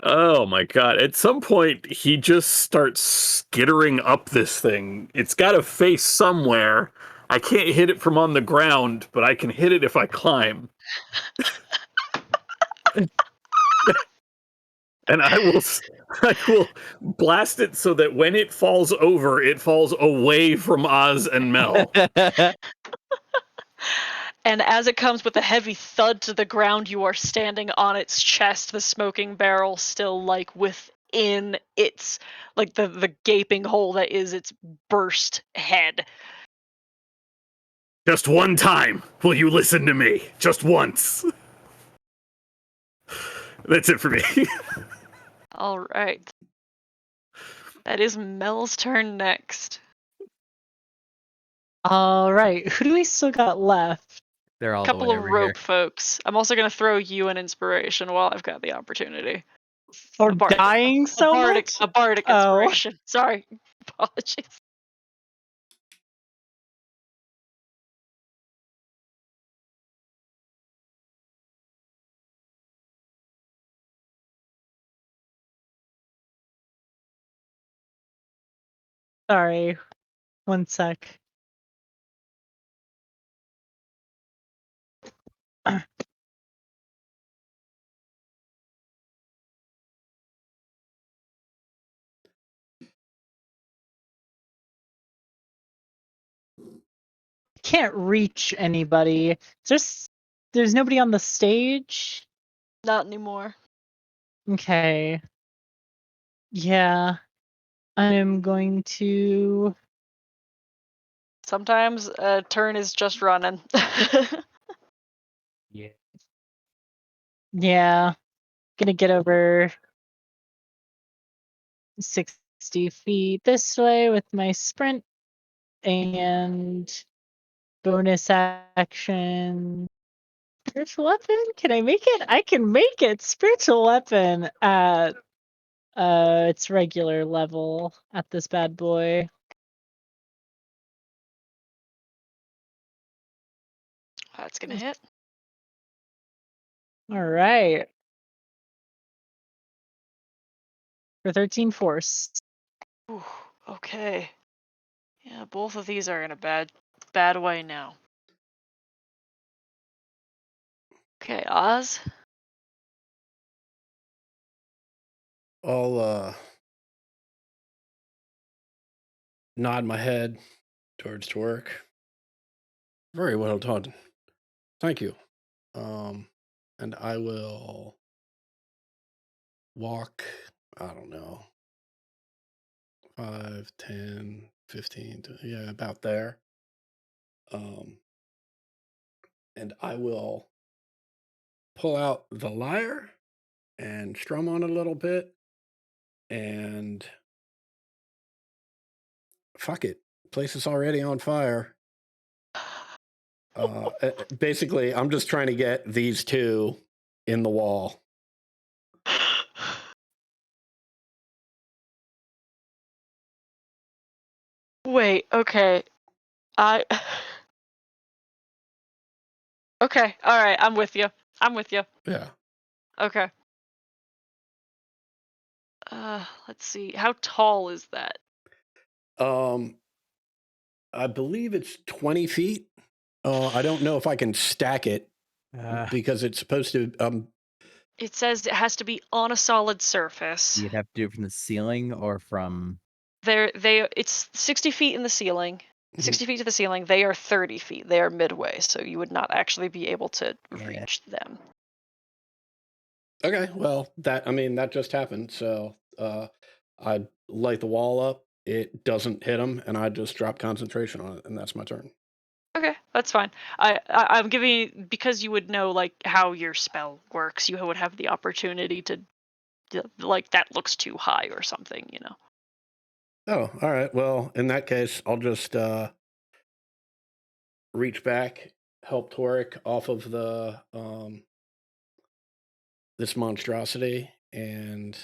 Oh my god. At some point, he just starts skittering up this thing. It's got a face somewhere. I can't hit it from on the ground, but I can hit it if I climb. And I will blast it so that when it falls over, it falls away from Oz and Mel. And as it comes with a heavy thud to the ground, you are standing on its chest, the smoking barrel still like within its like the gaping hole that is its burst head. Just one time will you listen to me. Just once. That's it for me. All right. That is Mel's turn next. All right. Who do we still got left? they're all Couple the way of over rope here. folks. I'm also gonna throw you an inspiration while I've got the opportunity. For A bardic, dying so much? a bardic Oh. inspiration. Sorry, apologies. Sorry. One sec. Can't reach anybody. There's nobody on the stage? Not anymore. Okay. Yeah. I'm going to Sometimes a turn is just running. Yeah. yeah. Gonna get over 60 feet this way with my sprint and bonus action. Spiritual weapon? Can I make it? I can make it. Spiritual weapon at its regular level at this bad boy. That's gonna hit. All right. For 13 force. Ooh, okay. Yeah, both of these are in a bad way now. Okay, Oz. I'll nod my head towards Twerk. Very well done. Thank you. And I will walk, I don't know, 5, 10, 15, yeah, about there. And I will pull out the lyre and strum on it a little bit. And fuck it. Place is already on fire. Basically, I'm just trying to get these two in the wall. Wait, okay. I. Okay, alright, I'm with you. I'm with you. Yeah. Okay. Let's see. How tall is that? I believe it's 20 feet. I don't know if I can stack it because it's supposed to. It says it has to be on a solid surface. You'd have to do it from the ceiling or from. It's 60 feet in the ceiling. 60 feet to the ceiling. They are 30 feet. They are midway, so you would not actually be able to reach them. Okay, well, that just happened. So I light the wall up. It doesn't hit him, and I just drop concentration on it, and that's my turn. Okay, that's fine. I'm giving you, because you would know like how your spell works. You would have the opportunity to like that looks too high or something, you know. Oh, all right. Well, in that case, I'll just reach back, help Toric off of the this monstrosity, and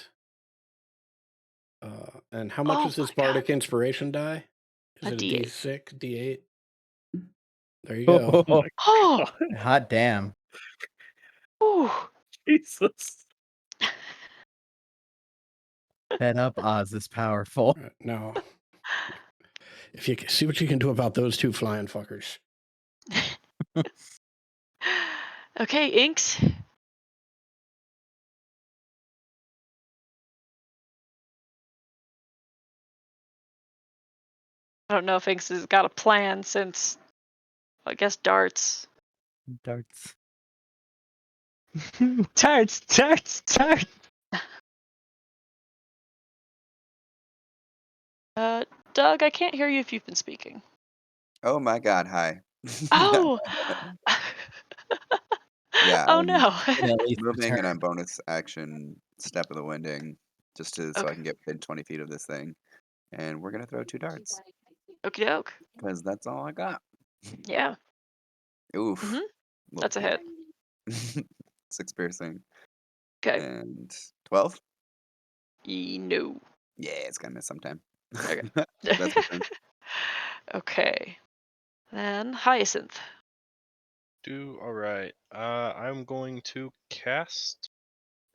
how much Oh is this my God. bardic inspiration die? Is A it a D8. D6, D8? There you go. Oh my Oh, god. Hot damn. ooh. Jesus. Fed up Oz is powerful. Right, now, if you see what you can do about those two flying fuckers. Okay, Inks. I don't know if Inks has got a plan since, I guess, darts. Darts. Tarts, tarts, tarts. Doug, I can't hear you if you've been speaking. Oh my god, hi. Oh! Yeah, Oh I'm no. Can at least moving and return. I'm bonus action step of the winding just so I Okay. can get within 20 feet of this thing. And we're gonna throw 2 darts Okie doke. because that's all I got. Yeah. Oof, Mhm. little That's a hit. hit. 6 piercing Okay. and 12. No. Yeah, it's gonna miss sometime. Okay. That's my turn. Okay. Then Hyacinth. All right. I'm going to cast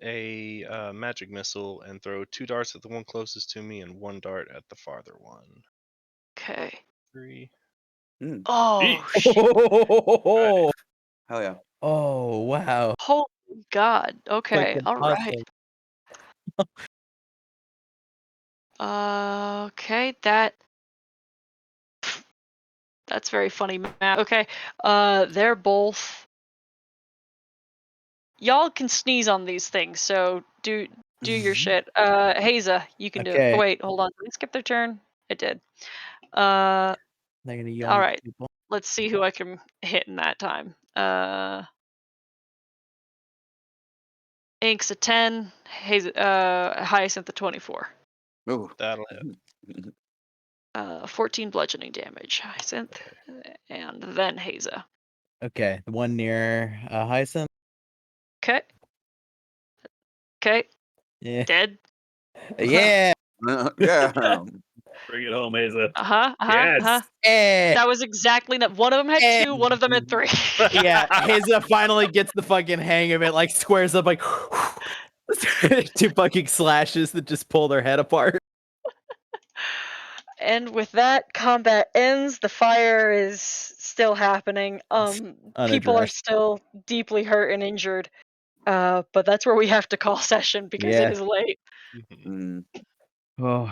a magic missile and throw 2 darts at the one closest to me and 1 dart at the farther one. Okay. 3. Mm, Oh, Yeesh. Oh, hell yeah. oh wow. holy God. Okay. Freaking All right. awesome. Okay. That's very funny math. Okay. They're both. Y'all can sneeze on these things, so do your shit. Haza, you can do it. Oh Okay. wait, hold on. Did it skip their turn? It did. All They're gonna yawn right. people. Let's see who I can hit in that time. Ink's a 10. Hyacinth a 24. Ooh. That'll hit. 14 bludgeoning damage, Hyacinth, and then Haza. Okay, the one near Hyacinth. Okay. Okay. Yeah. Dead. Yeah. Yeah. Bring it home, Asa. Uh-huh. Yeah. That was exactly that. One of them had Eh. 2, one of them had 3. Yeah. Haza finally gets the fucking hang of it, like squares up like 2 fucking slashes that just pull their head apart. And with that, combat ends. The fire is still happening. People are Unaddressed. still deeply hurt and injured. But that's where we have to call session because it Yeah. is late. Mhm. Mm. Oh.